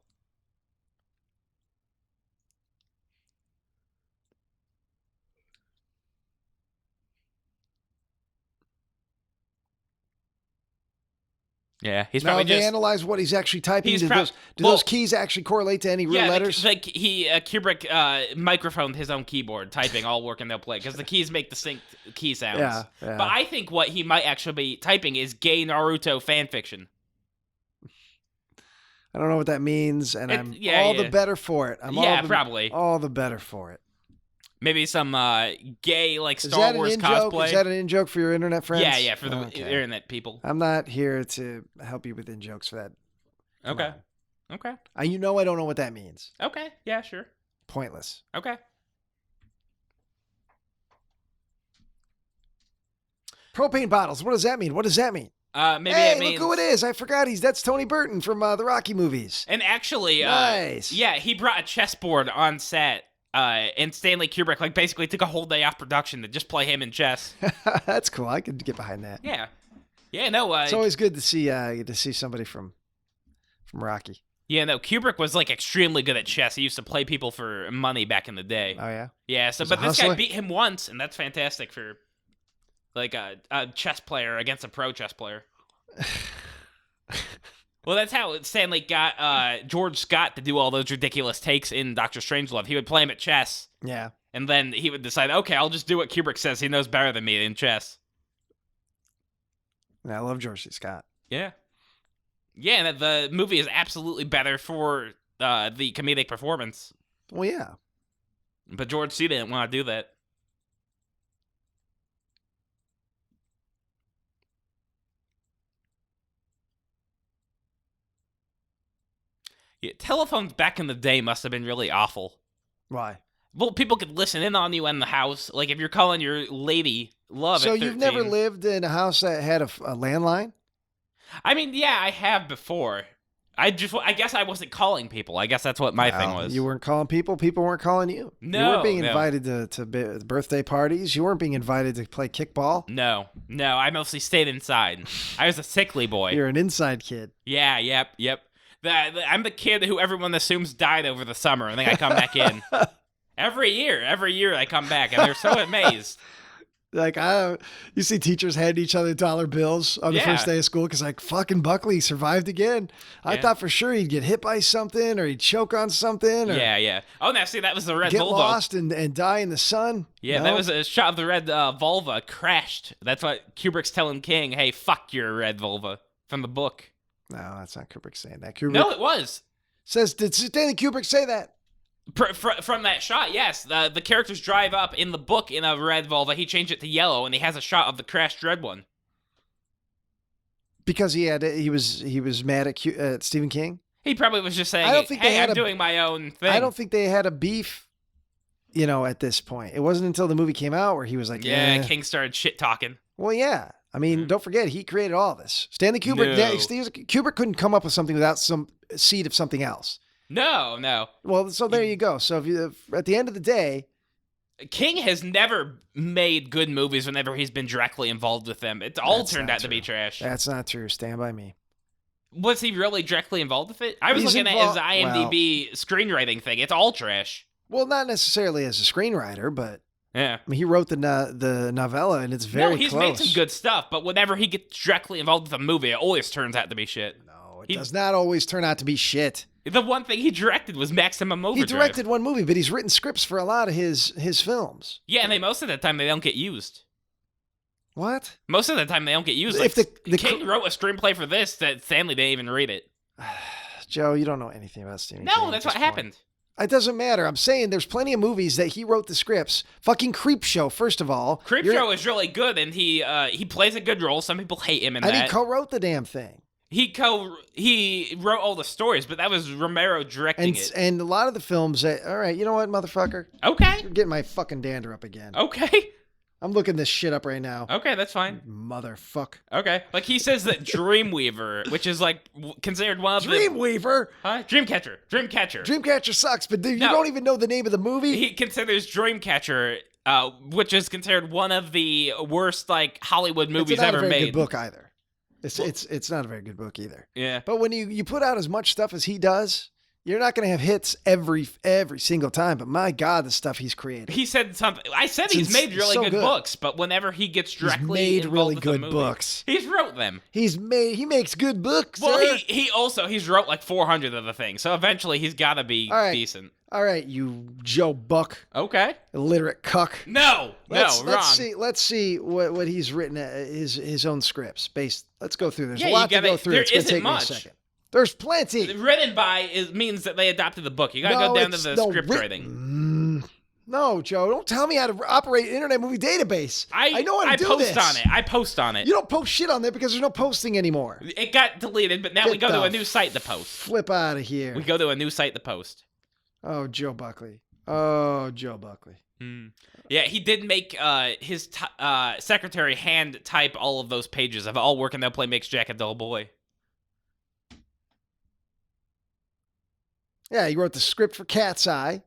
Yeah, he's probably they analyze what he's actually typing. Do those keys actually correlate to any real letters? Like Kubrick microphoned his own keyboard, typing all work and no play, because the keys make distinct key sounds. Yeah. But I think what he might actually be typing is gay Naruto fanfiction. I don't know what that means, and I'm all the better for it. Probably. All the better for it. Maybe some gay, like, Star Wars cosplay. Is that an in-joke for your internet friends? Yeah, for the internet people. I'm not here to help you with in-jokes for that. Okay. I don't know what that means. Okay, yeah, sure. Pointless. Okay. Propane bottles. What does that mean? What does that mean? Maybe it means... look who it is. I forgot that's Tony Burton from the Rocky movies. And actually, nice. He brought a chessboard on set. And Stanley Kubrick basically took a whole day off production to just play him in chess. That's cool. I could get behind that. Yeah. No. It's always good to see somebody from Rocky. Yeah. No. Kubrick was extremely good at chess. He used to play people for money back in the day. Oh yeah. Yeah. So, but this guy beat him once, and that's fantastic for like a chess player against a pro chess player. Well, that's how Stanley got George Scott to do all those ridiculous takes in Doctor Strangelove. He would play him at chess. Yeah. And then he would decide, okay, I'll just do what Kubrick says. He knows better than me in chess. I love George C. Scott. Yeah. Yeah, and the movie is absolutely better for the comedic performance. Well, yeah. But George C. didn't want to do that. Yeah, telephones back in the day must have been really awful. Why? Well, people could listen in on you in the house. Like, if you're calling your lady love So at 13. you've never lived in a house that had a landline? I mean, yeah, I have before. I guess I wasn't calling people. I guess that's what my thing was. You weren't calling people. People weren't calling you. No, you weren't being invited to birthday parties. You weren't being invited to play kickball. No. I mostly stayed inside. I was a sickly boy. You're an inside kid. Yeah, yep. I'm the kid who everyone assumes died over the summer, and then I come back in. Every year I come back, and they're so amazed. Like, you see teachers hand each other dollar bills on the first day of school because, like, fucking Buckley survived again. I thought for sure he'd get hit by something or he'd choke on something. Or Yeah. Oh, now see, that was the red get Volvo. Lost and die in the sun. Yeah, that was a shot of the red Volvo crashed. That's what Kubrick's telling King, hey, fuck your red Volvo from the book. No, that's not Kubrick saying that. Kubrick No, it was. did Stanley Kubrick say that? From that shot, yes. The characters drive up in the book in a red Volvo. He changed it to yellow, and he has a shot of the crashed red one. Because he was mad at Stephen King? He probably was just saying, I'm doing my own thing. I don't think they had a beef, at this point. It wasn't until the movie came out where he was like, King started shit-talking. Well, yeah. I mean, don't forget, he created all this. Stanley Kubrick, Kubrick couldn't come up with something without some seed of something else. No. Well, so there you go. So if at the end of the day, King has never made good movies whenever he's been directly involved with them. It's all turned out to be trash. That's not true. Stand by me. Was he really directly involved with it? I was looking at his IMDb screenwriting thing. It's all trash. Well, not necessarily as a screenwriter, but yeah. I mean, he wrote the novella, and it's very close. No, he's made some good stuff, but whenever he gets directly involved with a movie, it always turns out to be shit. No, it does not always turn out to be shit. The one thing he directed was Maximum Overdrive. He directed one movie, but he's written scripts for a lot of his films. Yeah, and most of the time they don't get used. What? Most of the time they don't get used. If like, King wrote a screenplay for this that Stanley didn't even read it. Joe, you don't know anything about Stephen King. No, that's what happened. It doesn't matter. I'm saying there's plenty of movies that he wrote the scripts. Fucking Creepshow, first of all. Creepshow is really good, and he plays a good role. Some people hate him in that. And he co-wrote the damn thing. He wrote all the stories, but that was Romero directing it. And a lot of the films all right, you know what, motherfucker? Okay. You're getting my fucking dander up again. Okay. I'm looking this shit up right now. Okay, that's fine. Motherfuck. Okay. Like, he says that Dreamweaver, which is, like, considered one of Dreamweaver? Huh? Dreamcatcher. Dreamcatcher sucks, but you don't even know the name of the movie? He considers Dreamcatcher, which is considered one of the worst, like, Hollywood movies ever made. It's not a very good book either. It's not a very good book either. Yeah. But when you put out as much stuff as he does, you're not going to have hits every single time. But my God, the stuff he's created. He said something. I said he's made really good books, but whenever he gets directly involved with a movie, books. He's wrote them. He makes good books. Well, sir. he's wrote like 400 of the things, so eventually he's got to be decent. All right, you Joe Buck. Okay. Illiterate cuck. No, wrong. Let's see what he's written his own scripts based. Let's go through. There's a lot to go through. There it's going to take much. me a second. There's plenty. Written by means that they adopted the book. You got to go down to the script writing. No, Joe, don't tell me how to operate an Internet Movie Database. I know how to do this. I post on it. You don't post shit on there because there's no posting anymore. It got deleted, but now we go to a new site to post. Flip out of here. We go to a new site to post. Oh, Joe Buckley. Yeah, he did make his secretary hand type all of those pages of all work and no play makes Jack a dull boy. Yeah, he wrote the script for Cat's Eye.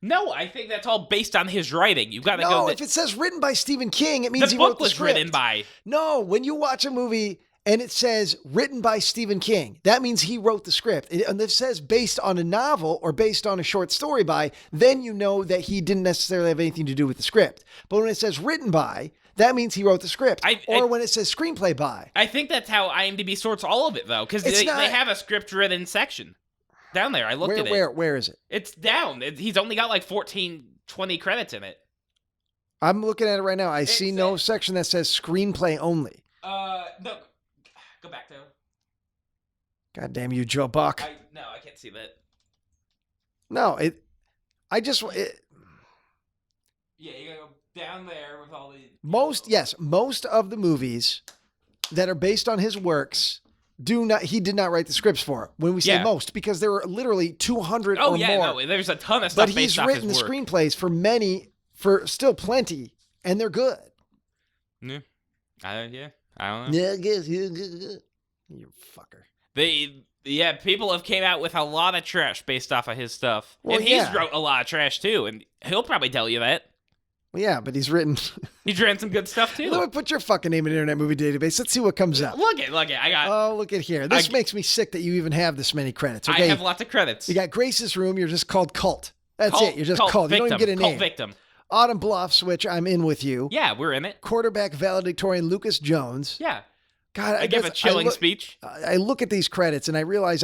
No, I think that's all based on his writing. You got to go. No, if it says written by Stephen King, it means he wrote the script. The book was written by. No, when you watch a movie and it says written by Stephen King, that means he wrote the script. And it says based on a novel or based on a short story by, then you know that he didn't necessarily have anything to do with the script. But when it says written by, that means he wrote the script. Or when it says screenplay by. I think that's how IMDb sorts all of it, though, because they have a script-written section down there. I looked at it. Where is it? It's down. He's only got like 14, 20 credits in it. I'm looking at it right now. I see no section that says screenplay only. No. Go back to. God damn you, Joe Buck. No, I can't see that. No, Yeah, you gotta go down there with all the... Most of the movies that are based on his works he did not write the scripts for. When we say most, because there are literally 200 or more. No, there's a ton of stuff based off his work. But he's written the screenplays for still plenty, and they're good. Yeah. I don't know. Yeah, I guess you fucker. People have came out with a lot of trash based off of his stuff. Well, and he's wrote a lot of trash, too, and he'll probably tell you that. Well, yeah, but he's written... He's written some good stuff, too. Let me put your fucking name in Internet Movie Database. Let's see what comes up. Look it. I got... Oh, look at here. This makes me sick that you even have this many credits. Okay? I have lots of credits. You got Grace's Room. You're just called Cult. That's it. You're just Cult. You don't even get a name. Cult Victim. Autumn Bluffs, which I'm in with you. Yeah, we're in it. Quarterback valedictorian Lucas Jones. Yeah. God, I give a chilling speech. I look at these credits and I realize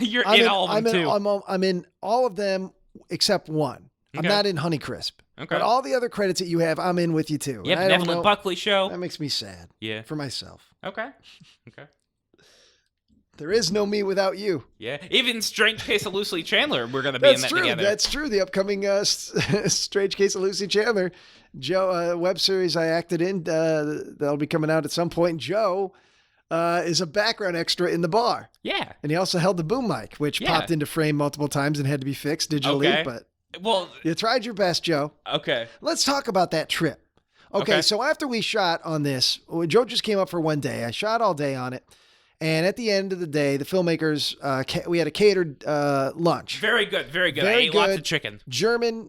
You're in all of them, too. I'm in all of them except one. Okay. I'm not in Honeycrisp. Okay. But all the other credits that you have, I'm in with you too. Yeah, Malevolent Buckley show. That makes me sad. Yeah. For myself. Okay. There is no me without you. Yeah. Even Strange Case of Lucy Chandler, we're going to be in that together. That's true. The upcoming Strange Case of Lucy Chandler, Joe, web series I acted in, that'll be coming out at some point. Joe is a background extra in the bar. Yeah. And he also held the boom mic, which popped into frame multiple times and had to be fixed digitally. But you tried your best, Joe. Okay. Let's talk about that trip. Okay, so after we shot on this, Joe just came up for one day. I shot all day on it. And at the end of the day, the filmmakers, we had a catered lunch. Very good, very good. I ate lots of chicken. German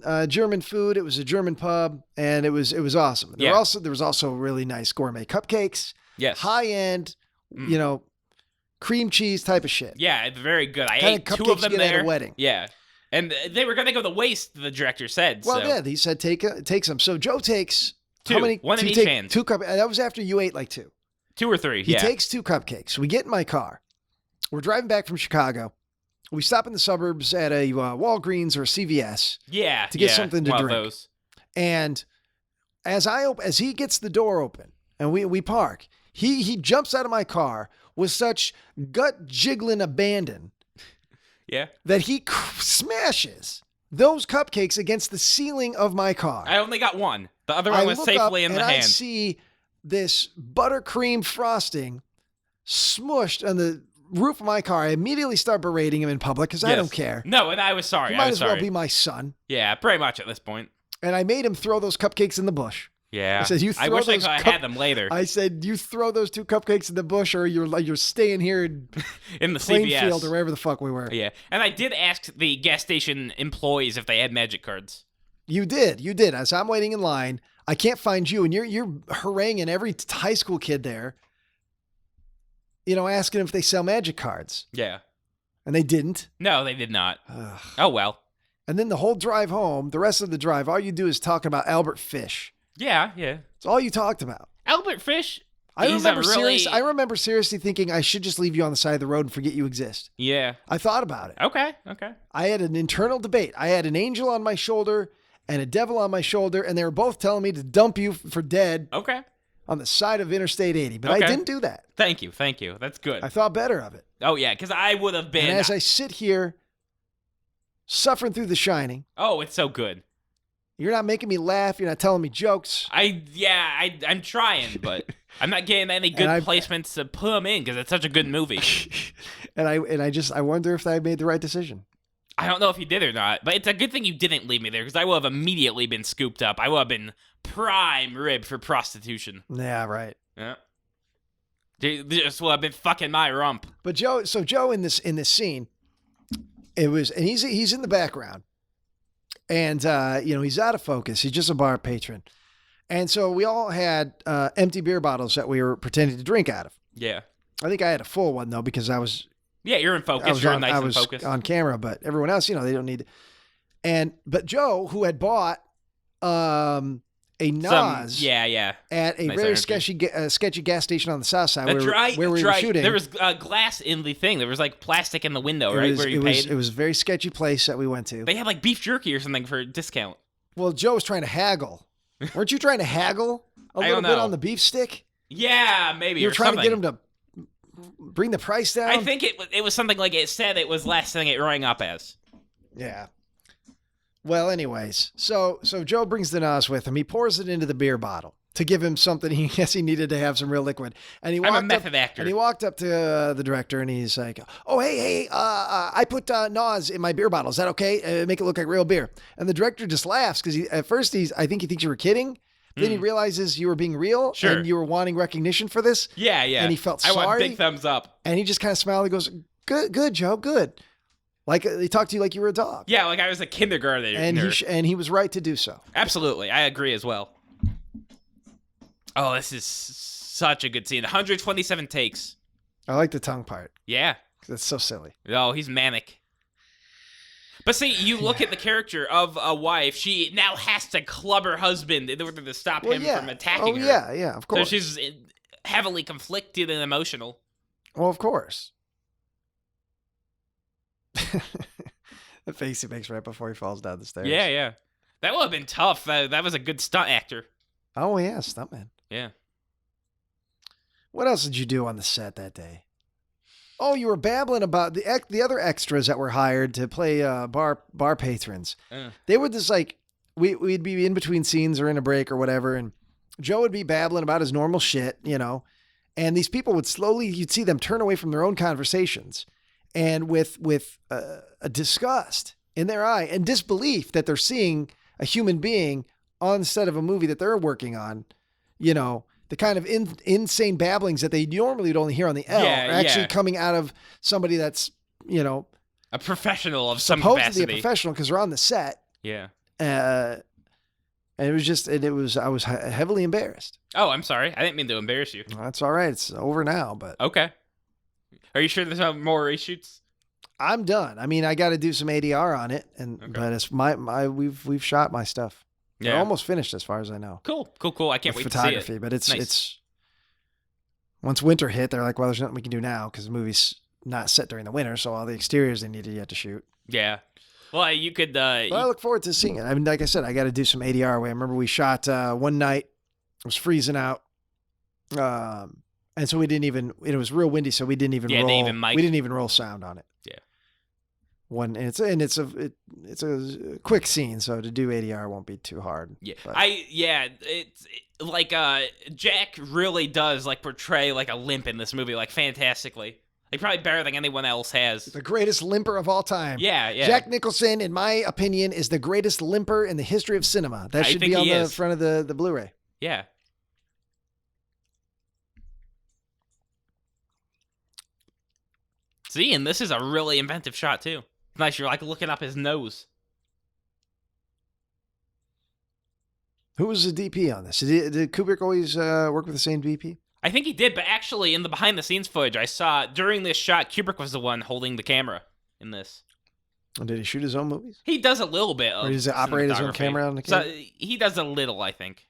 food. It was a German pub, and it was awesome. There was also really nice gourmet cupcakes. Yes. High end, cream cheese type of shit. Yeah, it's very good. I ate two of them there. At a wedding. Yeah. And they were going to go to waste, the director said. Well, yeah, he said take some. So Joe takes... Two. One in each hand. 2 cups. That was after you ate like 2. 2 or 3, He takes 2 cupcakes. We get in my car. We're driving back from Chicago. We stop in the suburbs at a Walgreens or a CVS. Yeah. To get something to drink. Those. And as he gets the door open and we park, he jumps out of my car with such gut-jiggling abandon that he smashes those cupcakes against the ceiling of my car. I only got one. The other one was safely in the hand. I see this buttercream frosting smushed on the roof of my car. I immediately start berating him in public because I don't care. No, and I was sorry. He might as well be my son. Yeah, pretty much at this point. And I made him throw those cupcakes in the bush. Yeah. I said, I wish I had them later. I said, you throw those 2 cupcakes in the bush or you're staying here in the Plainfield or wherever the fuck we were. Yeah. And I did ask the gas station employees if they had magic cards. You did. As I'm waiting in line, I can't find you, and you're haranguing every high school kid there, asking if they sell magic cards. Yeah. And they didn't. No, they did not. Oh, well. And then the whole drive home, the rest of the drive, all you do is talk about Albert Fish. Yeah. It's all you talked about. Albert Fish? I remember seriously thinking I should just leave you on the side of the road and forget you exist. Yeah. I thought about it. Okay. I had an internal debate. I had an angel on my shoulder and a devil on my shoulder, and they were both telling me to dump you for dead. Okay. On the side of Interstate 80, but I didn't do that. Thank you. That's good. I thought better of it. Oh, yeah, because I would have been... And as I sit here, suffering through The Shining... Oh, it's so good. You're not making me laugh. You're not telling me jokes. I'm trying, but I'm not getting any good placements to put them in because it's such a good movie. and I wonder if I made the right decision. I don't know if you did or not, but it's a good thing you didn't leave me there because I would have immediately been scooped up. I would have been prime rib for prostitution. Yeah, right. Yeah. Just would have been fucking my rump. But Joe in this scene, he's in the background, and he's out of focus. He's just a bar patron, and so we all had empty beer bottles that we were pretending to drink out of. Yeah. I think I had a full one though because I was Yeah, you're in focus. You're nice and focused. On camera, but everyone else, they don't need. But Joe, who had bought a Nas, at a very sketchy gas station on the south side where we were shooting. There was glass in the thing. There was like plastic in the window, right? Where you paid. It was a very sketchy place that we went to. They had like beef jerky or something for a discount. Well, Joe was trying to haggle. Weren't you trying to haggle a little bit on the beef stick? Yeah, maybe. You were trying to get him to bring the price down. I think it was something like it said it was less than it rang up as. Yeah. Well, anyways, so Joe brings the Nas with him. He pours it into the beer bottle to give him something. He needed to have some real liquid. And I'm a method actor. And he walked up to the director and he's like, "Oh, hey, I put Nas in my beer bottle. Is that okay? Make it look like real beer." And the director just laughs because at first I think he thinks you were kidding. Then he realizes you were being real and you were wanting recognition for this. Yeah. And he felt sorry. I want big thumbs up. And he just kind of smiled and goes, "Good, Joe, good." Like they talked to you like you were a dog. Yeah, like I was a kindergartner. And he was right to do so. Absolutely. I agree as well. Oh, this is such a good scene. 127 takes. I like the tongue part. Yeah. That's so silly. Oh, he's manic. But see, you look at the character of a wife, she now has to club her husband in order to stop him from attacking her. Yeah, of course. So she's heavily conflicted and emotional. Well, of course. The face he makes right before he falls down the stairs. Yeah. That would have been tough. That was a good stunt actor. Oh, yeah, stuntman. Yeah. What else did you do on the set that day? Oh, you were babbling about the other extras that were hired to play bar patrons. They would just like, we'd be in between scenes or in a break or whatever, and Joe would be babbling about his normal shit, and these people would you'd see them turn away from their own conversations. And with a disgust in their eye and disbelief that they're seeing a human being on the set of a movie that they're working on, the kind of insane babblings that they normally would only hear on the L are actually coming out of somebody that's, a professional of some capacity. Supposed to be a professional because they're on the set. Yeah. And I was heavily embarrassed. Oh, I'm sorry. I didn't mean to embarrass you. That's all right. It's over now, but. Okay. Are you sure there's no more reshoots? I'm done. I mean, I got to do some ADR on it, but it's we've shot my stuff. Yeah, we're almost finished as far as I know. Cool. I can't wait photography, to see it. But it's once winter hit, they're like, well, there's nothing we can do now because the movie's not set during the winter, so all the exteriors they needed yet to shoot. Yeah. Well, you could. I look forward to seeing it. I mean, like I said, I got to do some ADR. I remember we shot one night. It was freezing out. And so we didn't even, it was real windy, so we didn't even roll. We didn't even roll sound on it. Yeah. It's a quick scene, so to do ADR won't be too hard. Yeah. It's like Jack really does like portray like a limp in this movie, like fantastically. Like probably better than anyone else has. The greatest limper of all time. Yeah. Jack Nicholson, in my opinion, is the greatest limper in the history of cinema. That should be on the front of the Blu-ray. Yeah. See, and this is a really inventive shot, too. It's nice, you're like looking up his nose. Who was the DP on this? Did Kubrick always work with the same DP? I think he did, but actually in the behind-the-scenes footage I saw, during this shot, Kubrick was the one holding the camera in this. And did he shoot his own movies? He does a little bit of Or does he operate his own camera on the camera? So he does a little, I think.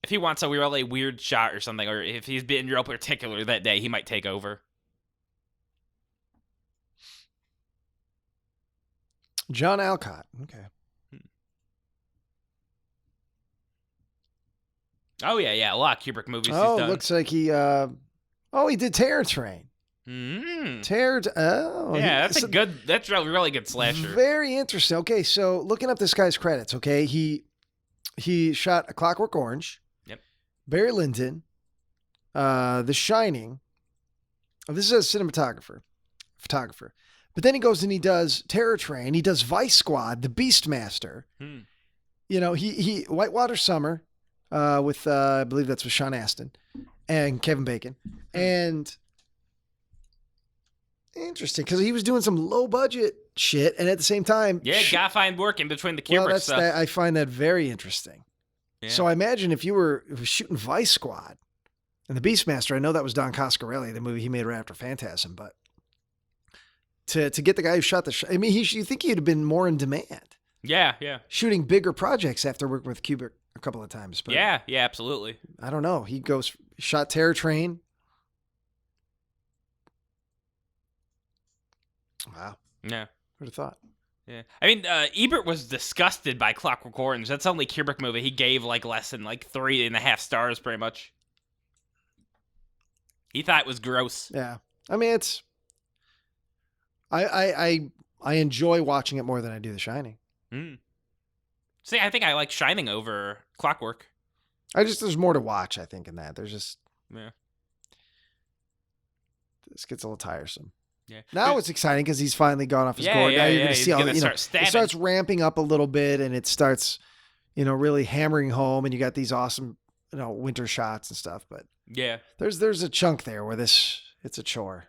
If he wants a really weird shot or something, or if he's been real particular that day, he might take over. John Alcott. Okay. Oh, yeah. A lot of Kubrick movies he's done. done. Looks like he did Terror Train. That's a really good slasher. Very interesting. Okay, so looking up this guy's credits, okay, he shot A Clockwork Orange. Yep. Barry Lyndon, The Shining. Oh, this is a photographer. But then he goes and he does Terror Train. He does Vice Squad, The Beastmaster. He Whitewater Summer with, I believe that's with Sean Astin and Kevin Bacon. And interesting, because he was doing some low budget shit, and at the same time, gotta find work in between the Kubrick stuff. I find that very interesting. Yeah. So I imagine if you were shooting Vice Squad, And the Beastmaster, I know that was Don Coscarelli, the movie he made right after Phantasm, but to get the guy who shot I mean, you think he'd have been more in demand. Yeah. Shooting bigger projects after working with Kubrick a couple of times. But Yeah, absolutely. I don't know. He shot Terror Train. Wow. Yeah. Who'd have thought? Yeah. I mean, Ebert was disgusted by Clockwork Orange. That's the only Kubrick movie he gave less than 3.5 stars, pretty much. He thought it was gross. Yeah. I mean, it's... I enjoy watching it more than I do The Shining. See, I think I like Shining over Clockwork. There's more to watch, I think, in that. There's just... Yeah. This gets a little tiresome. Yeah. Now it's exciting because he's finally gone off his gourd. Now you're going to see all it starts ramping up a little bit, and it starts, really hammering home, and you got these awesome, winter shots and stuff. But yeah, there's a chunk there where it's a chore.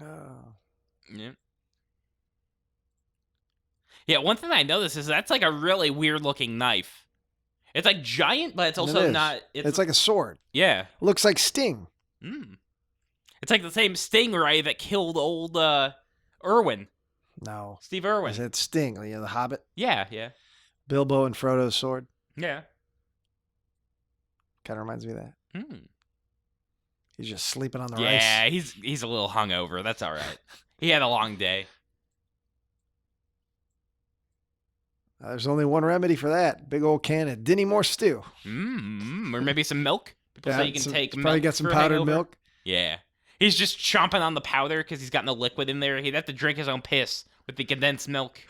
Oh. Yeah. Yeah, one thing I noticed is that's a really weird looking knife. It's giant, but it's also not. It's like a sword. Yeah. Looks like Sting. It's like the same stingray that killed old Irwin. No. Steve Irwin. Is it Sting? The Hobbit? Yeah. Bilbo and Frodo's sword? Yeah. Kind of reminds me of that. He's just sleeping on the rice. Yeah, he's a little hungover. That's all right. He had a long day. There's only one remedy for that. Big old can of Dinty Moore stew. Or maybe some milk. People say you can take milk. Probably got some powdered milk. Yeah. He's just chomping on the powder because he's got no liquid in there. He'd have to drink his own piss with the condensed milk.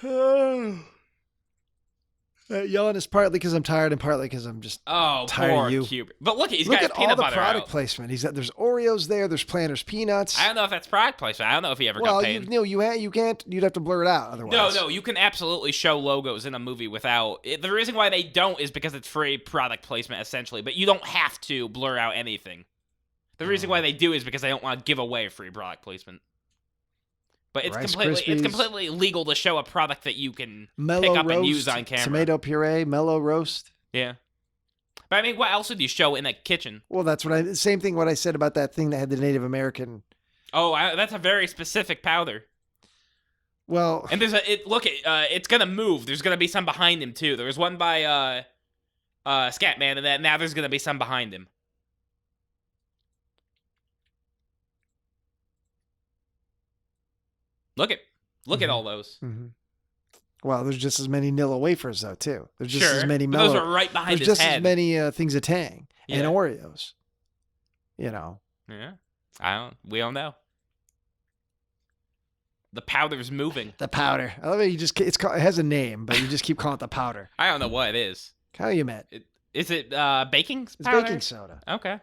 Yelling is partly because I'm tired and partly because I'm just tired poor of you. Kubrick. But look got his at peanut all the butter product out. placement. There's Oreos there. There's Planters peanuts. I don't know if that's product placement. I don't know if he ever got paid. You can't. You'd have to blur it out otherwise. No, you can absolutely show logos in a movie without. The reason why they don't is because it's free product placement essentially. But you don't have to blur out anything. The reason why they do is because they don't want to give away free product placement. But it's completely legal to show a product that you can pick up and use on camera. Tomato puree, mellow roast. Yeah. But I mean, what else would you show in a kitchen? Well, that's same thing what I said about that thing that had the Native American. Oh, that's a very specific powder. Well, and it's gonna move. There's gonna be some behind him too. There was one by Scatman, and now there's gonna be some behind him. Look at all those. Mm-hmm. Well, there's just as many Nilla wafers though too. There's just as many. Those are right behind his head. There's just as many things of Tang and Oreos. Yeah. We don't know. The powder's moving. The powder. I love it. It has a name, but you just keep calling it the powder. I don't know what it is. How you met? Is it baking powder? It's baking soda. Okay.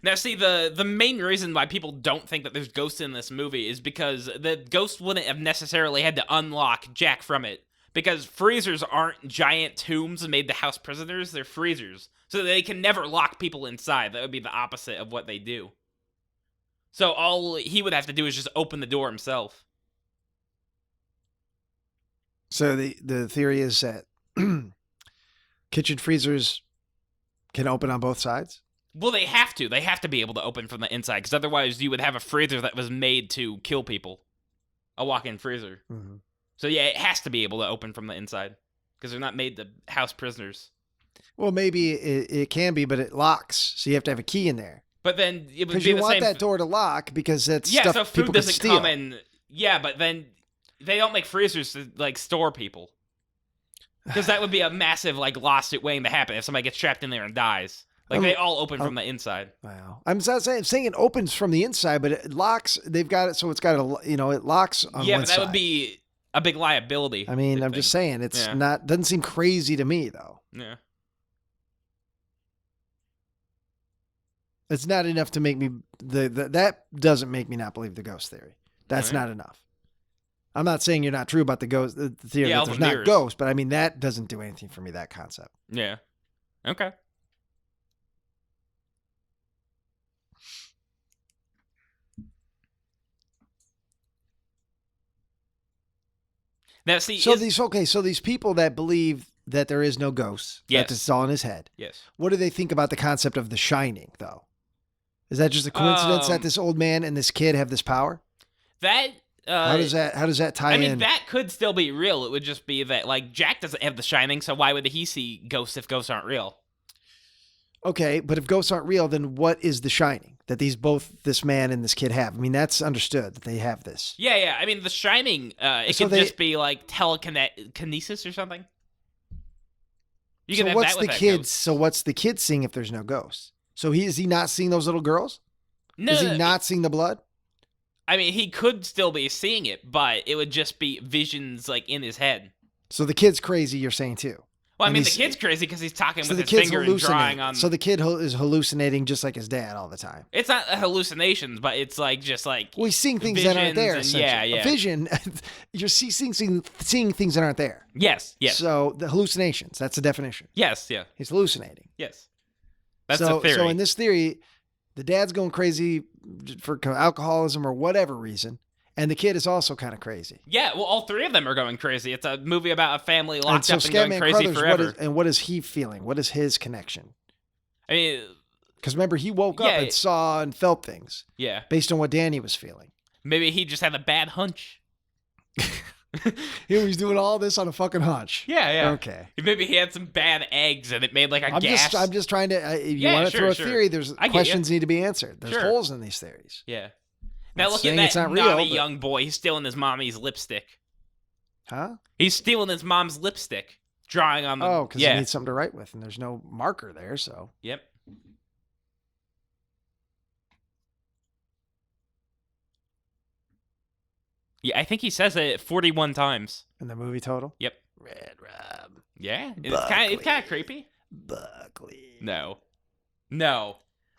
Now, see, the main reason why people don't think that there's ghosts in this movie is because the ghost wouldn't have necessarily had to unlock Jack from it. Because freezers aren't giant tombs made to house prisoners, they're freezers. So they can never lock people inside. That would be the opposite of what they do. So all he would have to do is just open the door himself. So the theory is that kitchen freezers can open on both sides? Well, they have to. They have to be able to open from the inside, because otherwise you would have a freezer that was made to kill people. A walk-in freezer. Mm-hmm. So yeah, it has to be able to open from the inside, because they're not made to house prisoners. Well, maybe it can be, but it locks, so you have to have a key in there. But then it would be the same... Because you want that door to lock, because that's stuff so food people doesn't can steal. come in... Yeah, but then they don't make freezers to, store people. Because that would be a massive, lawsuit waiting to happen if somebody gets trapped in there and dies. They all open from the inside. Wow. I'm not saying it opens from the inside, but it locks. They've got it so it's got it locks on one side. Yeah, but that would be a big liability. I mean, I'm just saying it's not doesn't seem crazy to me though. Yeah. It's not enough to make me that doesn't make me not believe the ghost theory. That's not enough. I'm not saying you're not true about the ghost, the theory Yeah, that all there's the not mirrors. ghosts, but I mean, that doesn't do anything for me, that concept. Yeah. Okay. Now, see, So these people that believe that there is no ghosts, Yes. that it's all in his head. Yes. What do they think about the concept of The Shining, though? Is that just a coincidence that this old man and this kid have this power? That How does that tie in? I mean, that could still be real. It would just be that, like, Jack doesn't have the Shining, so why would he see ghosts if ghosts aren't real? Okay, but if ghosts aren't real, then what is The Shining that this man and this kid have? I mean, that's understood that they have this. Yeah. I mean, the Shining, it could just be like telekinesis or something. You can have what's that with the that kid? ghost. So what's the kid seeing if there's no ghosts? So is he not seeing those little girls? No, Is he not seeing the blood? I mean, he could still be seeing it, but it would just be visions like in his head. So the kid's crazy, you're saying too. Well, I mean, the kid's crazy because he's talking So with the his kid's finger and drawing on. So the kid is hallucinating just like his dad all the time. It's not hallucinations, but it's like just like. Well, he's seeing things that aren't there. And yeah. A vision, you're seeing things that aren't there. Yes. So the hallucinations, that's the definition. Yes. Yeah. He's hallucinating. Yes. That's the theory. So in this theory, the dad's going crazy for alcoholism or whatever reason, and the kid is also kind of crazy. Yeah, well, all three of them are going crazy. It's a movie about a family locked so up and going crazy forever. What is he feeling? What is his connection? I mean, because remember, he woke up and saw and felt things. Yeah. Based on what Danny was feeling. Maybe he just had a bad hunch. He was doing all this on a fucking hunch. Yeah. Okay. Maybe he had some bad eggs and it made like a gas. I'm just trying to. If you want to throw a theory, there's questions need to be answered. There's holes in these theories. Yeah. Now look at that naughty young boy. He's stealing his mommy's lipstick. Huh? He's stealing his mom's lipstick, drawing on the. Oh, because he needs something to write with, and there's no marker there, so. Yep. Yeah, I think he says it 41 times. In the movie total? Yep. Red Rob. Yeah, it's kind of creepy. Buckley. No.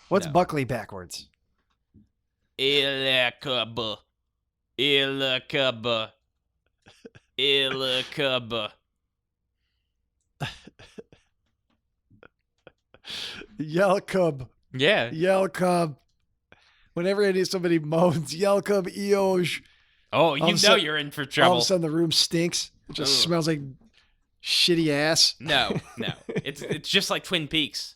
What's Buckley backwards? Ilakaba. Yell cub. Yeah. Yell cub. Whenever somebody moans, yell cub, eoj. Oh, you know you're in for trouble. All of a sudden the room stinks. It just smells like shitty ass. No. It's just like Twin Peaks.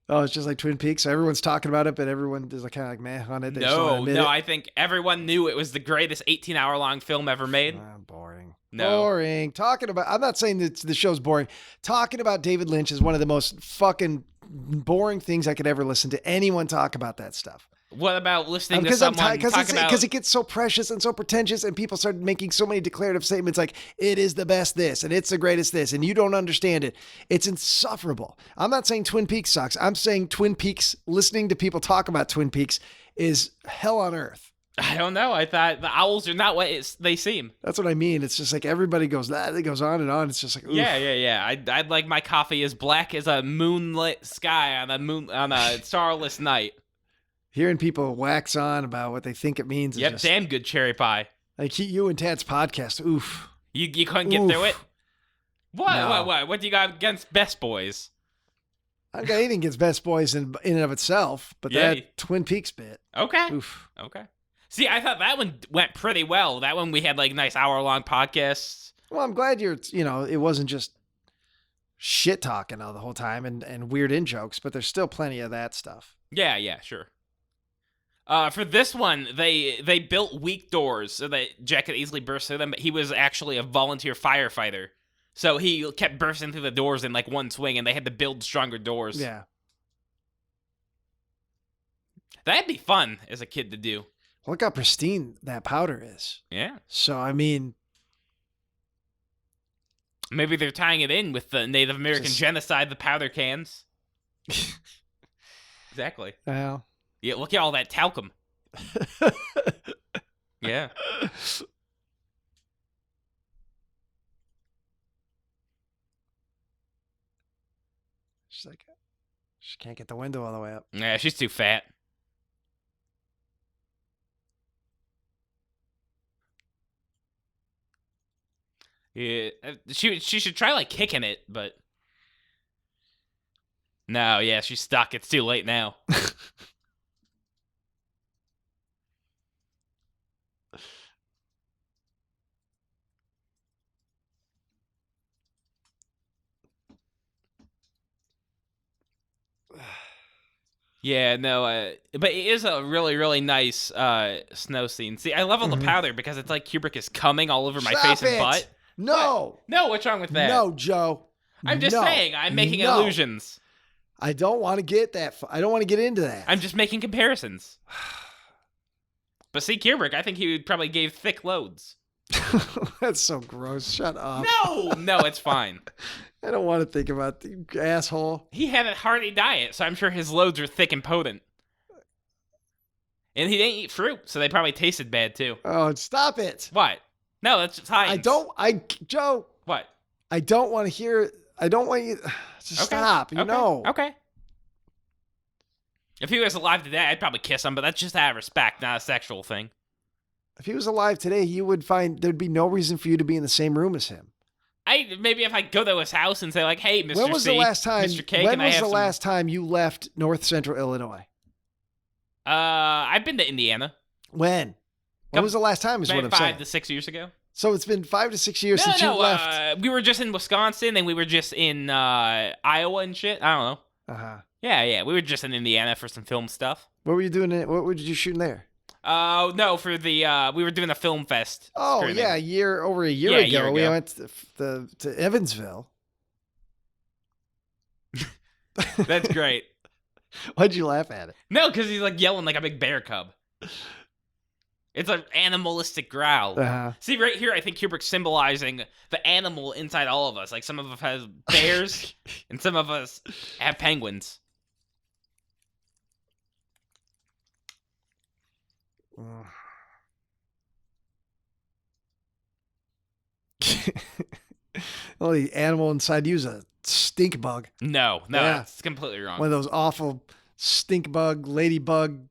Oh, it's just like Twin Peaks. So everyone's talking about it, but everyone is kind of like meh on it. They No, I think everyone knew it was the greatest 18-hour-long film ever made. Boring. No. Boring. I'm not saying that the show's boring. Talking about David Lynch is one of the most fucking boring things I could ever listen to anyone talk about that stuff. What about listening to someone talk about... Because it gets so precious and so pretentious, and people start making so many declarative statements like, it is the best this, and it's the greatest this, and you don't understand it. It's insufferable. I'm not saying Twin Peaks sucks. I'm saying Twin Peaks, listening to people talk about Twin Peaks is hell on earth. I don't know. I thought the owls are not what they seem. That's what I mean. It's just like everybody goes, it goes on and on. It's just like, oof. Yeah. I'd like my coffee as black as a moonlit sky on a starless night. Hearing people wax on about what they think it means. Yep, damn good cherry pie. Like you and Tad's podcast. Oof. You couldn't get through it? What? No. What do you got against Best Boys? I don't got anything against Best Boys in and of itself, but that Twin Peaks bit. Okay. Oof. Okay. See, I thought that one went pretty well. That one we had like nice hour-long podcasts. Well, I'm glad it wasn't just shit talking all the whole time and weird in jokes, but there's still plenty of that stuff. Yeah, sure. For this one, they built weak doors so that Jack could easily burst through them, but he was actually a volunteer firefighter. So he kept bursting through the doors in like one swing, and they had to build stronger doors. Yeah. That'd be fun as a kid to do. Well, look how pristine that powder is. Yeah. So, I mean... Maybe they're tying it in with the Native American genocide, the powder cans. Exactly. Well... Yeah, look at all that talcum. Yeah. She's like, she can't get the window all the way up. Yeah, she's too fat. Yeah, she should try like kicking it, but no, yeah, she's stuck. It's too late now. Yeah, no, but it is a really, really nice snow scene. See, I love all the powder because it's like Kubrick is coming all over my face and butt. No. What? No, what's wrong with that? No, Joe. I'm just saying, I'm making illusions. I don't want to get that. I don't want to get into that. I'm just making comparisons. But see, Kubrick, I think he probably gave thick loads. That's so gross. Shut up. No, it's fine. I don't want to think about the asshole. He had a hearty diet, so I'm sure his loads are thick and potent. And he didn't eat fruit, so they probably tasted bad too. Oh, stop it. What? No, that's science. Joe. What? I don't want to hear. I don't want you. Just stop. You know. Okay. If he was alive today, I'd probably kiss him, but that's just out of respect, not a sexual thing. If he was alive today, you would find there'd be no reason for you to be in the same room as him. Maybe if I go to his house and say like, "Hey, Mr. When was C, the last time? Mr. K, when was the last time you left North Central Illinois? I've been to Indiana. When? When was the last time? Is what I'm saying. 5 to 6 years ago. So it's been 5 to 6 years since you left. We were just in Wisconsin, and we were just in Iowa and shit. I don't know. Yeah. We were just in Indiana for some film stuff. What were you doing? What were you shooting there? No, for the we were doing a film fest. Oh screening. yeah, over a year ago. We went to Evansville. That's great. Why'd you laugh at it? No, because he's like yelling like a big bear cub. It's an animalistic growl. See, right here, I think Kubrick's symbolizing the animal inside all of us. Like, some of us have bears, and some of us have penguins. Well, the animal inside you is a stink bug. No, that's completely wrong. One of those awful stink bug, ladybug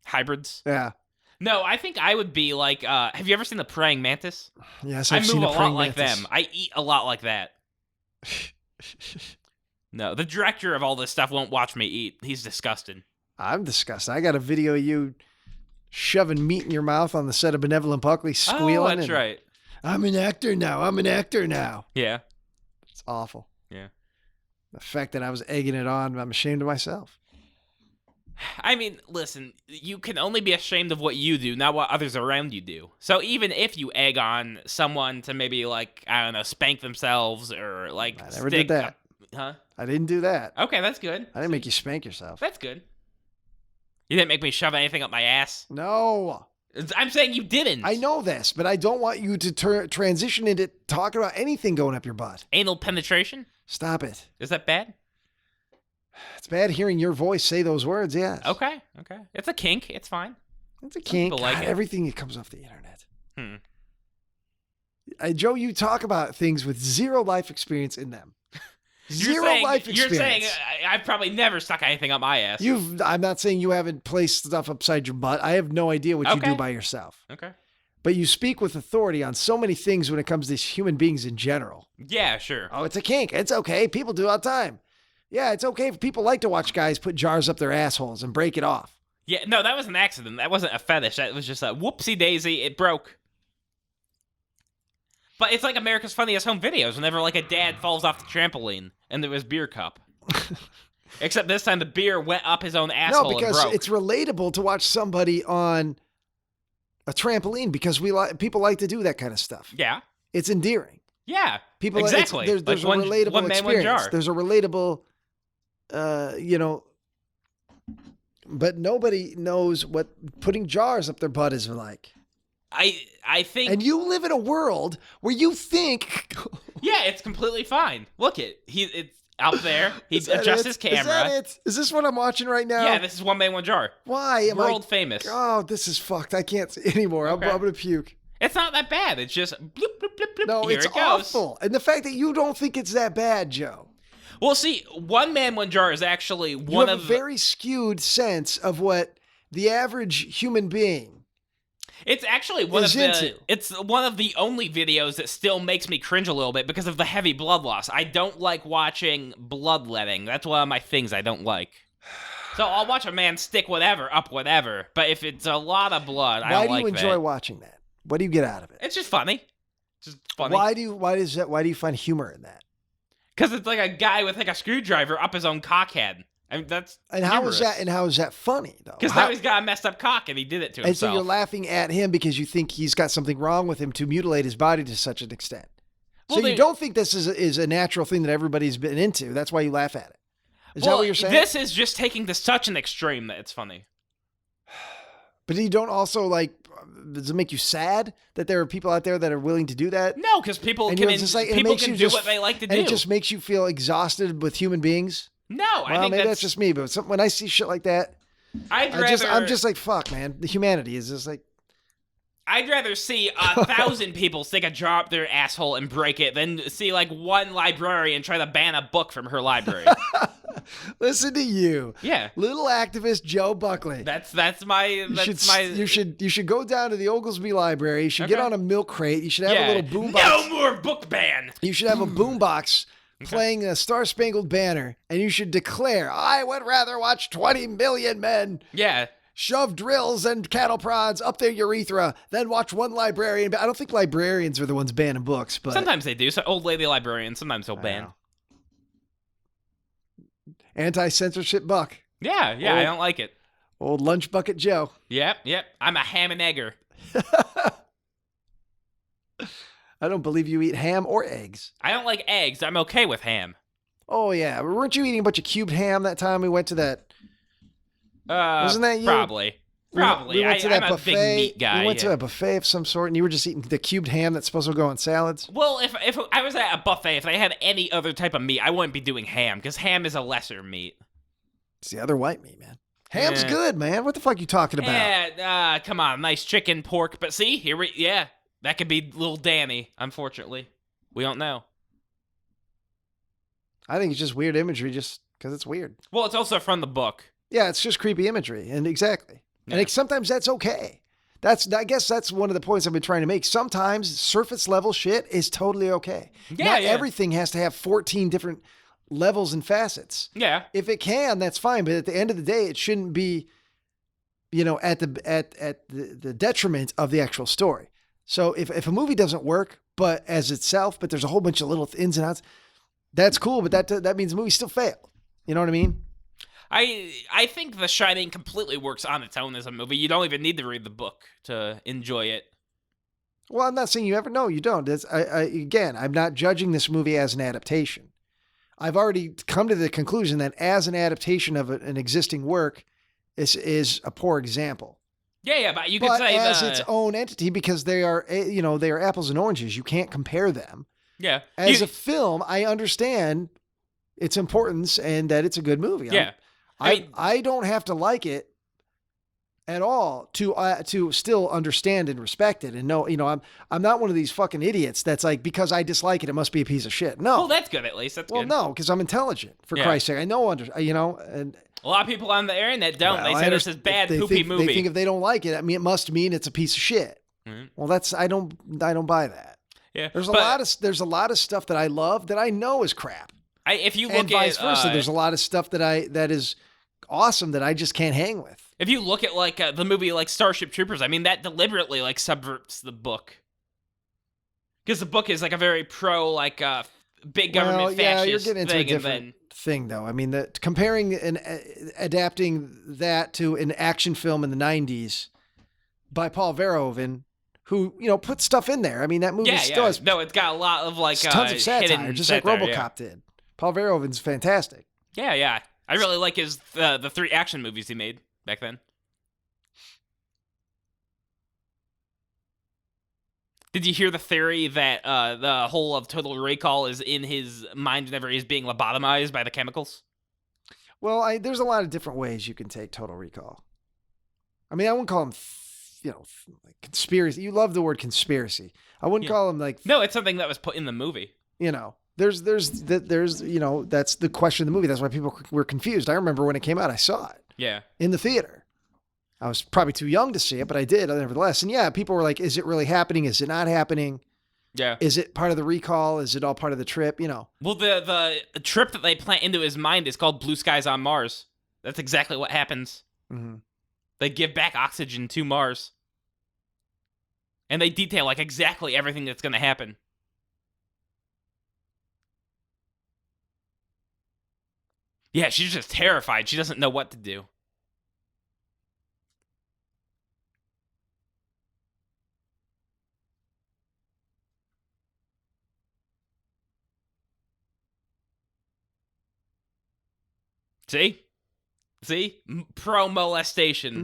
hybrids. Yeah. No, I think I would be like, have you ever seen the praying mantis? Yes, I move a lot like them. I eat a lot like that. No, the director of all this stuff won't watch me eat. He's disgusted. I'm disgusted. I got a video of you shoving meat in your mouth on the set of Benevolent Buckley, squealing. Oh, that's right. I'm an actor now. Yeah. It's awful. Yeah. The fact that I was egging it on, I'm ashamed of myself. I mean, listen, you can only be ashamed of what you do, not what others around you do. So even if you egg on someone to maybe, like, I don't know, spank themselves or, like, I never did that. Huh? I didn't do that. Okay, that's good. I didn't make you spank yourself. That's good. You didn't make me shove anything up my ass? No. I'm saying you didn't. I know this, but I don't want you to transition into talking about anything going up your butt. Anal penetration? Stop it. Is that bad? It's bad hearing your voice say those words, yes. Okay. It's a kink. It's fine. It's a kink. People like it. Everything that comes off the internet. Joe, you talk about things with zero life experience in them. Life experience. You're saying I've probably never stuck anything up my ass. I'm not saying you haven't placed stuff upside your butt. I have no idea what you do by yourself. Okay. But you speak with authority on so many things when it comes to human beings in general. Yeah, sure. Oh, it's a kink. It's okay. People do it all the time. Yeah, it's okay. People like to watch guys put jars up their assholes and break it off. Yeah, no, that was an accident. That wasn't a fetish. That was just a whoopsie daisy. It broke. But it's like America's Funniest Home Videos whenever, like, a dad falls off the trampoline and there was beer cup. Except this time the beer went up his own asshole and broke. No, because it's relatable to watch somebody on a trampoline because people like to do that kind of stuff. Yeah. It's endearing. Yeah, exactly. There's like a relatable one man, experience. one jar. There's a relatable, but nobody knows what putting jars up their butt is like. I think... And you live in a world where you think... Yeah, it's completely fine. Look it's out there. He adjusts his camera. Is that it? Is this what I'm watching right now? Yeah, this is one man, one jar. Why? World famous. Oh, this is fucked. I can't see anymore. Okay. I'm going to puke. It's not that bad. It's just bloop, bloop, bloop, bloop. No, Here it's it goes. awful. And the fact that you don't think it's that bad, Joe. Well, see, one man, one jar is actually you have a very skewed sense of what the average human being It's actually it's one of the only videos that still makes me cringe a little bit because of the heavy blood loss. I don't like watching bloodletting. That's one of my things I don't like. So I'll watch a man stick whatever up whatever, but if it's a lot of blood, I don't like that. Why do you enjoy watching that? What do you get out of it? It's just funny. Just funny. Why do you find humor in that? Because it's like a guy with like a screwdriver up his own cockhead. I mean, that's how is that funny though? Because now he's got a messed up cock and he did it to himself. And so you're laughing at him because you think he's got something wrong with him to mutilate his body to such an extent. Well, so you don't think this is a natural thing that everybody's been into. That's why you laugh at it. Is that what you're saying? This is just taking to such an extreme that it's funny. But you don't also does it make you sad that there are people out there that are willing to do that? No, because people can do what they like to do. And it just makes you feel exhausted with human beings? No, I think maybe that's just me, but when I see shit like that, I'm just like, fuck, man. The humanity is just like... I'd rather see 1,000 people stick a jar up their asshole and break it than see one librarian try to ban a book from her library. Listen to you. Yeah. Little activist Joe Buckley. You should go down to the Oglesby Library. You should get on a milk crate. You should have a little boombox. No more book ban. You should have a boombox playing a Star Spangled Banner, and you should declare, I would rather watch 20 million men. Yeah. Shove drills and cattle prods up their urethra, then watch one librarian. I don't think librarians are the ones banning books, but sometimes they do. So old lady librarians, sometimes they'll ban. Anti-censorship Buck. Yeah, I don't like it. Old lunch bucket Joe. Yep. I'm a ham and egger. I don't believe you eat ham or eggs. I don't like eggs. I'm okay with ham. Oh, yeah. Weren't you eating a bunch of cubed ham that time we went to that? Wasn't that you? Probably. We went to that I'm buffet. A big meat guy. We went to a buffet of some sort, and you were just eating the cubed ham that's supposed to go on salads? Well, if I was at a buffet, if they had any other type of meat, I wouldn't be doing ham, because ham is a lesser meat. It's the other white meat, man. Ham's good, man. What the fuck are you talking about? Yeah, come on. Nice chicken, pork. But see, that could be little Danny, unfortunately. We don't know. I think it's just weird imagery just because it's weird. Well, it's also from the book. Yeah, it's just creepy imagery, and exactly. Yeah. And sometimes that's okay. I guess that's one of the points I've been trying to make. Sometimes surface level shit is totally okay. Not everything has to have 14 different levels and facets. Yeah. If it can, that's fine. But at the end of the day, it shouldn't be, at the detriment of the actual story. So if a movie doesn't work, but as itself, but there's a whole bunch of little ins and outs, that's cool. But that means the movie still failed. You know what I mean? I think The Shining completely works on its own as a movie. You don't even need to read the book to enjoy it. Well, I'm not saying you ever. No, you don't. Again, I'm not judging this movie as an adaptation. I've already come to the conclusion that as an adaptation of an existing work, this is a poor example. Yeah, but you could say as its own entity, because they are apples and oranges. You can't compare them. Yeah. As a film, I understand its importance and that it's a good movie. Yeah. I don't have to like it at all to still understand and respect it and know. I'm not one of these fucking idiots that's like, because I dislike it, it must be a piece of shit. No. Well, that's good at least. That's good. Well, no, because I'm intelligent. For Christ's sake, I know. And a lot of people on the internet don't. They say this is bad poopy movie. They think if they don't like it, it must mean it's a piece of shit. Mm-hmm. Well, I don't buy that. Yeah. There's a lot of stuff that I love that I know is crap. If you look and vice versa, there's a lot of stuff that is awesome that I just can't hang with. If you look at the movie Starship Troopers, I mean, that deliberately subverts the book, because the book is a very pro big government fascist. Yeah, you're getting into a different thing though. I mean, comparing and adapting that to an action film in the 90s by Paul Verhoeven, who put stuff in there. I mean, that movie still has it's got a lot of tons of satire, just like RoboCop did. Paul Verhoeven's fantastic. Yeah. I really like his the 3 action movies he made back then. Did you hear the theory that the whole of Total Recall is in his mind whenever he's being lobotomized by the chemicals? Well, there's a lot of different ways you can take Total Recall. I mean, I wouldn't call him, conspiracy. You love the word conspiracy. I wouldn't call him No, it's something that was put in the movie. There's that's the question of the movie. That's why people were confused. I remember when it came out, I saw it. Yeah. In the theater. I was probably too young to see it, but I did nevertheless. And yeah, people were like, is it really happening? Is it not happening? Yeah. Is it part of the recall? Is it all part of the trip? You know. Well, the trip that they plant into his mind is called Blue Skies on Mars. That's exactly what happens. Mm-hmm. They give back oxygen to Mars. And they detail like exactly everything that's going to happen. Yeah, she's just terrified. She doesn't know what to do. See? See? Pro-molestation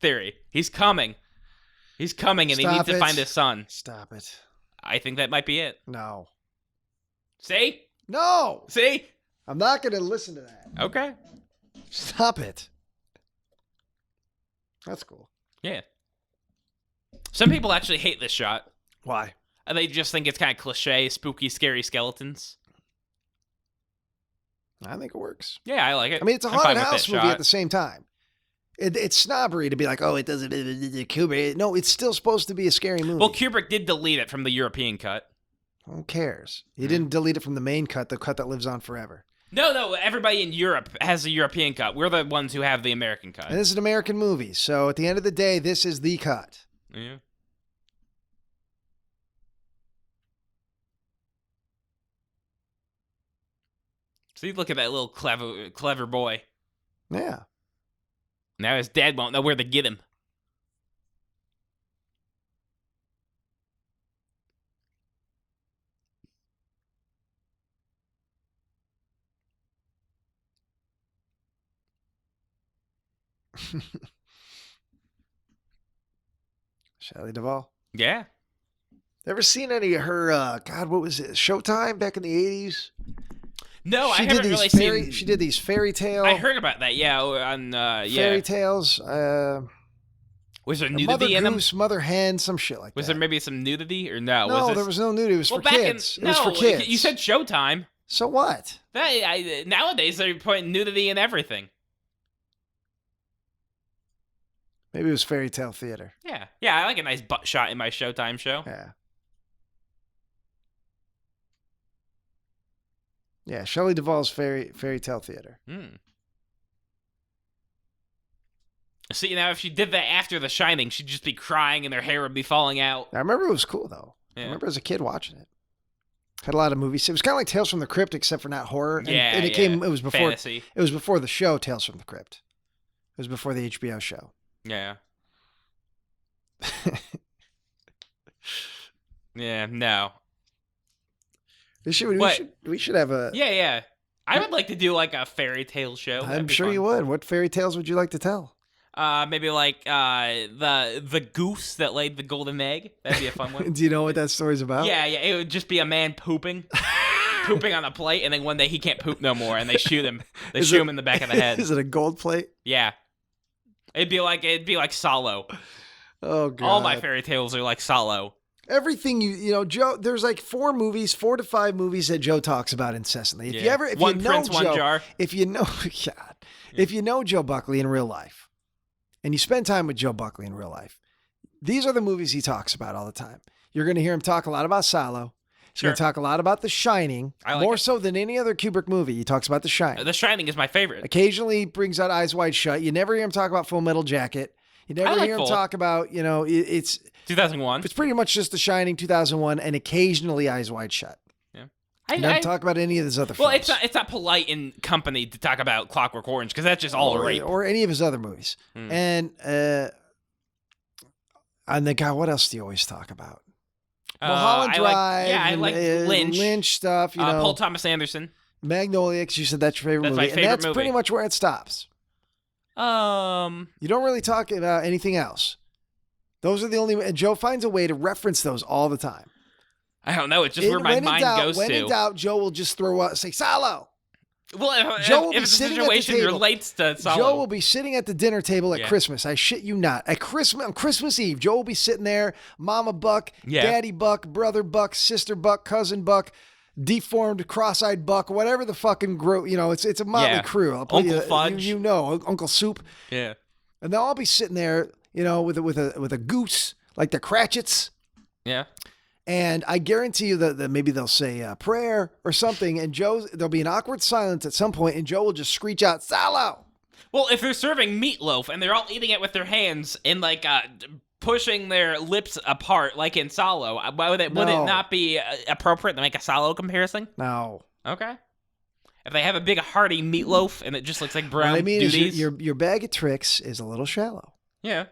theory. He's coming. He's coming, and he needs to find his son. Stop it. I think that might be it. No. See? No. See? I'm not going to listen to that. Okay. Stop it. That's cool. Yeah. Some people actually hate this shot. Why? They just think it's kind of cliche, spooky, scary skeletons. I think it works. Yeah, I like it. I mean, it's a haunted house movie at the same time. It's snobbery to be like, oh, it doesn't. Kubrick. No, it's still supposed to be a scary movie. Well, Kubrick did delete it from the European cut. Who cares? He didn't delete it from the main cut, the cut that lives on forever. No, everybody in Europe has a European cut. We're the ones who have the American cut. And this is an American movie, so at the end of the day, this is the cut. Yeah. See, look at that little clever boy. Yeah. Now his dad won't know where to get him. Shelley Duvall. Yeah. Ever seen any of her, God, what was it? Showtime back in the 80s? No, I haven't really seen. She did these fairy tale. I heard about that, yeah. On, fairy tales. Was there nudity in them? Mother Goose, Mother Hen, some shit like that. Was there maybe some nudity or no? No, there was no nudity. It was for kids. It was for kids. You said Showtime. So what? Nowadays, they're putting nudity in everything. Maybe it was fairy tale theater. Yeah. Yeah, I like a nice butt shot in my Showtime show. Yeah. Yeah, Shelley Duvall's fairy tale theater. See, now if she did that after The Shining, she'd just be crying and her hair would be falling out. I remember it was cool, though. Yeah. I remember as a kid watching it. Had a lot of movies. It was kind of like Tales from the Crypt, except for not horror. And it was before fantasy. It was before the show Tales from the Crypt. It was before the HBO show. Yeah. Yeah, no. We should have a... Yeah. I would like to do like a fairy tale show. I'm sure you would. What fairy tales would you like to tell? Maybe like the goose that laid the golden egg. That'd be a fun one. Do you know what that story's about? Yeah. It would just be a man pooping on a plate, and then one day he can't poop no more, and they shoot him. They shoot him in the back of the head. Is it a gold plate? Yeah. It'd be like Solo. Oh god. All my fairy tales are like Solo. Everything you know, Joe. There's like 4 to 5 movies that Joe talks about incessantly. If you know Joe Buckley in real life, and you spend time with Joe Buckley in real life, these are the movies he talks about all the time. You're going to hear him talk a lot about Silo. He's going to talk a lot about The Shining, more so than any other Kubrick movie. He talks about The Shining. The Shining is my favorite. Occasionally he brings out Eyes Wide Shut. You never hear him talk about Full Metal Jacket. You never hear him talk about, it's 2001. It's pretty much just The Shining, 2001, and occasionally Eyes Wide Shut. Yeah. I never talk about any of his other films. Well, it's not polite in company to talk about Clockwork Orange because that's just all rape. Or any of his other movies. And then, God, what else do you always talk about? Mulholland Drive. I like Lynch. Lynch stuff, Paul Thomas Anderson. Magnolia, because you said that's your favorite movie. My favorite and that's movie. Pretty much where it stops. You don't really talk about anything else. Those are the only... And Joe finds a way to reference those all the time. I don't know. It's just where my mind goes to. When in doubt, Joe will just say, Salo! Well, Joe will if be the sitting situation at the table. relates to Salo. Joe will be sitting at the dinner table at Christmas. I shit you not. On Christmas Eve, Joe will be sitting there, Mama Buck, Daddy Buck, Brother Buck, Sister Buck, Cousin Buck, deformed, cross-eyed Buck, whatever the fucking it's a motley crew. I'll put Uncle Fudge. Uncle Soup. Yeah. And they'll all be sitting there, with a goose like the Cratchits. Yeah. And I guarantee you that maybe they'll say a prayer or something, and there'll be an awkward silence at some point, and Joe will just screech out, "Salo!" Well, if they're serving meatloaf and they're all eating it with their hands and like pushing their lips apart, like in Salo, would it not be appropriate to make a Salo comparison? No. Okay. If they have a big hearty meatloaf and it just looks like brown what I mean duties. Is your bag of tricks is a little shallow. Yeah.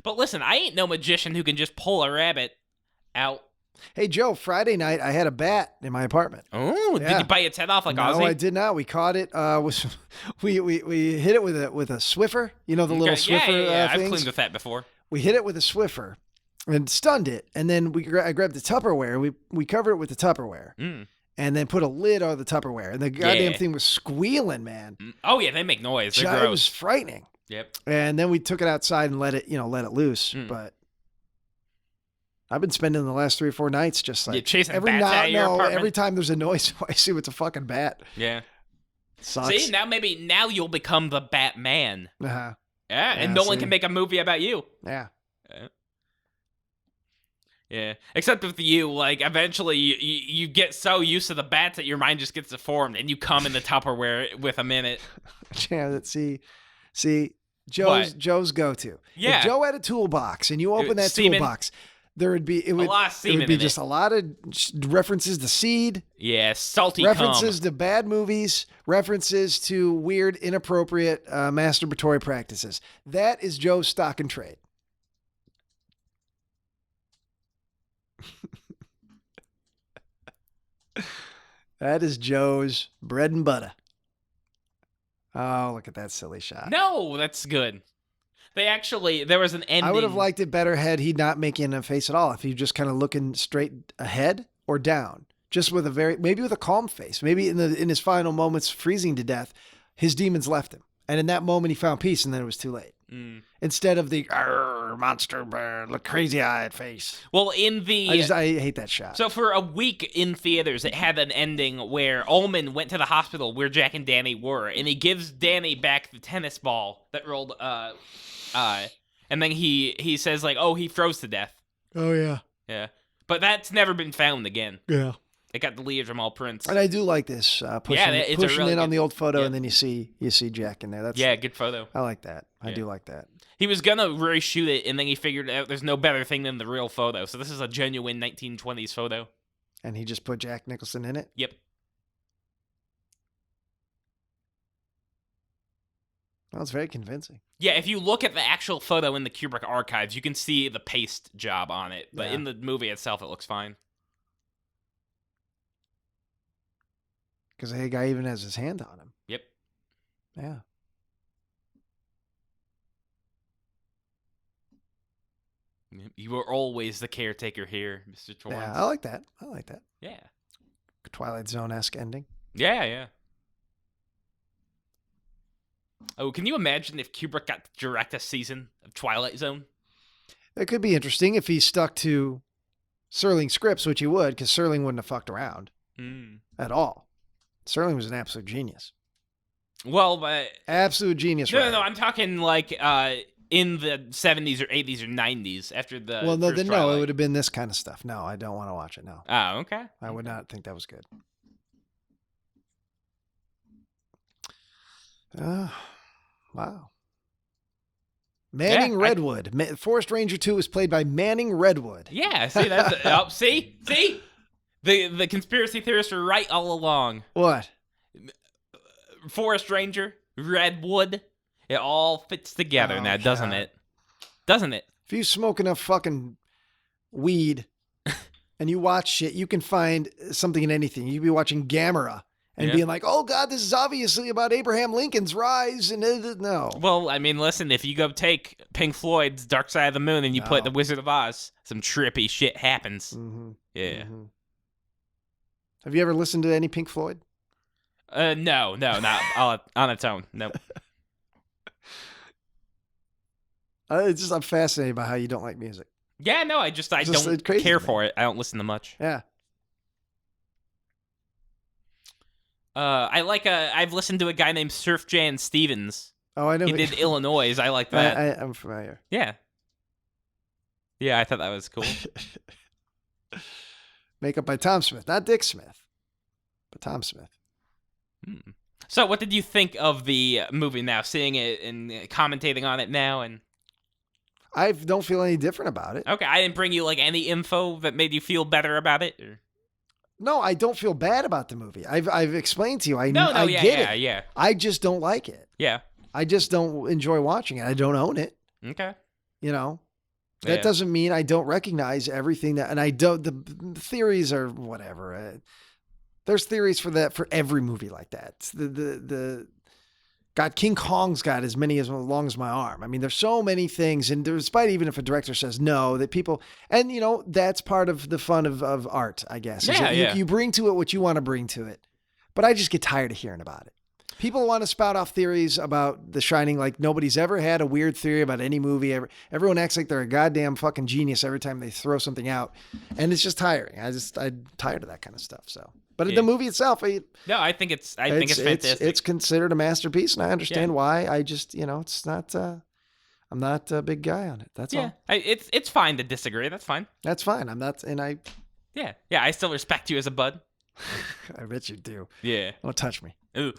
But listen, I ain't no magician who can just pull a rabbit out. Hey, Joe, Friday night, I had a bat in my apartment. Oh, yeah. Did you bite its head off like Ozzy? No, I did not. We caught it. We hit it with a Swiffer. You know, the little Swiffer Yeah, things? I've cleaned with that before. We hit it with a Swiffer and stunned it. And then I grabbed the Tupperware. We covered it with the Tupperware. And then put a lid on the Tupperware. And the goddamn thing was squealing, man. Oh, yeah, they make noise. They're gross. It was frightening. Yep. And then we took it outside and let it loose. But I've been spending the last 3 or 4 nights just like chasing bats out of your apartment. Every time there's a noise, I see it's a fucking bat. Yeah. Sucks. See, now you'll become the Batman. Uh-huh. Yeah, and Nolan can make a movie about you. Yeah. Yeah. Except with you, like, eventually you get so used to the bats that your mind just gets deformed and you come in the Tupperware with a minute. Yeah, see, Joe's go-to. Yeah. If Joe had a toolbox and you open that toolbox, there would be a lot of semen. It would be just a lot of references to seed. Yeah, salty references to bad movies, references to weird, inappropriate masturbatory practices. That is Joe's stock and trade. That is Joe's bread and butter. Oh, look at that silly shot. No, that's good. There was an ending. I would have liked it better had he not making a face at all. If he just kind of looking straight ahead or down, just with maybe with a calm face. Maybe in his final moments, freezing to death, his demons left him. And in that moment, he found peace, and then it was too late. Instead of the monster bird, look crazy-eyed face. Well, I hate that shot. So for a week in theaters, it had an ending where Ullman went to the hospital where Jack and Danny were, and he gives Danny back the tennis ball that rolled, and then he says, like, oh, he froze to death. Oh, yeah. Yeah. But that's never been found again. Yeah. It got deleted from all prints. And I do like this, pushing really in on the old photo, and then you see Jack in there. That's good photo. I like that. I do like that. He was going to reshoot it, and then he figured out there's no better thing than the real photo. So this is a genuine 1920s photo. And he just put Jack Nicholson in it? Yep. Well, it's very convincing. Yeah, if you look at the actual photo in the Kubrick archives, you can see the paste job on it. But in the movie itself, it looks fine. Because the guy even has his hand on him. Yep. Yeah. You were always the caretaker here, Mr. Torrance. Yeah, I like that. Yeah. Twilight Zone-esque ending. Yeah. Oh, can you imagine if Kubrick got to direct a season of Twilight Zone? It could be interesting if he stuck to Serling scripts, which he would, because Serling wouldn't have fucked around at all. Serling was an absolute genius. Well, but... Absolute genius. No, I'm talking like in the 70s or 80s or 90s after the Well, no, first no, Twilight. it would have been this kind of stuff. No, I don't want to watch it, no. Oh, okay. I would not think that was good. Wow. Manning Redwood. Forest Ranger 2 was played by Manning Redwood. Yeah, see, that's... see? The conspiracy theorists were right all along. What? Forest Ranger, Redwood, it all fits together now, doesn't it? Doesn't it? If you smoke enough fucking weed and you watch shit, you can find something in anything. You could be watching Gamera and being like, oh, God, this is obviously about Abraham Lincoln's rise. And no. Well, I mean, listen, if you go take Pink Floyd's Dark Side of the Moon and you put The Wizard of Oz, some trippy shit happens. Mm-hmm. Yeah. Mm-hmm. Have you ever listened to any Pink Floyd? No, not on its own. Nope. I'm fascinated by how you don't like music. Yeah, no, I don't care for it. I don't listen to much. Yeah. I've listened to a guy named Surf Jan Stevens. Oh, I know. He did Illinois. I like that. I'm familiar. Yeah. Yeah, I thought that was cool. Makeup by Tom Smith, not Dick Smith, but Tom Smith. So, what did you think of the movie now? Seeing it and commentating on it now, and I don't feel any different about it. okay, I didn't bring you like any info that made you feel better about it. Or... No, I don't feel bad about the movie. I've explained to you. I yeah, get it. Yeah. I just don't like it. Yeah. I just don't enjoy watching it. I don't own it. Okay. You know, that doesn't mean I don't recognize everything that, and I don't. The theories are whatever. There's theories for that for every movie like that. God, King Kong's got as long as my arm. I mean, there's so many things, and despite even if a director says no, that people, and you know, that's part of the fun of art, I guess. Yeah, You bring to it what you want to bring to it. But I just get tired of hearing about it. People want to spout off theories about The Shining like nobody's ever had a weird theory about any movie. Everyone acts like they're a goddamn fucking genius every time they throw something out. And it's just tiring. I'm tired of that kind of stuff. So, but the movie itself, I think it's fantastic. It's considered a masterpiece, and I understand why. I just, it's not, I'm not a big guy on it. That's all. It's fine to disagree. That's fine. That's fine. I'm not, and I. Yeah. I still respect you as a bud. I bet you do. Yeah. Don't touch me. Ugh.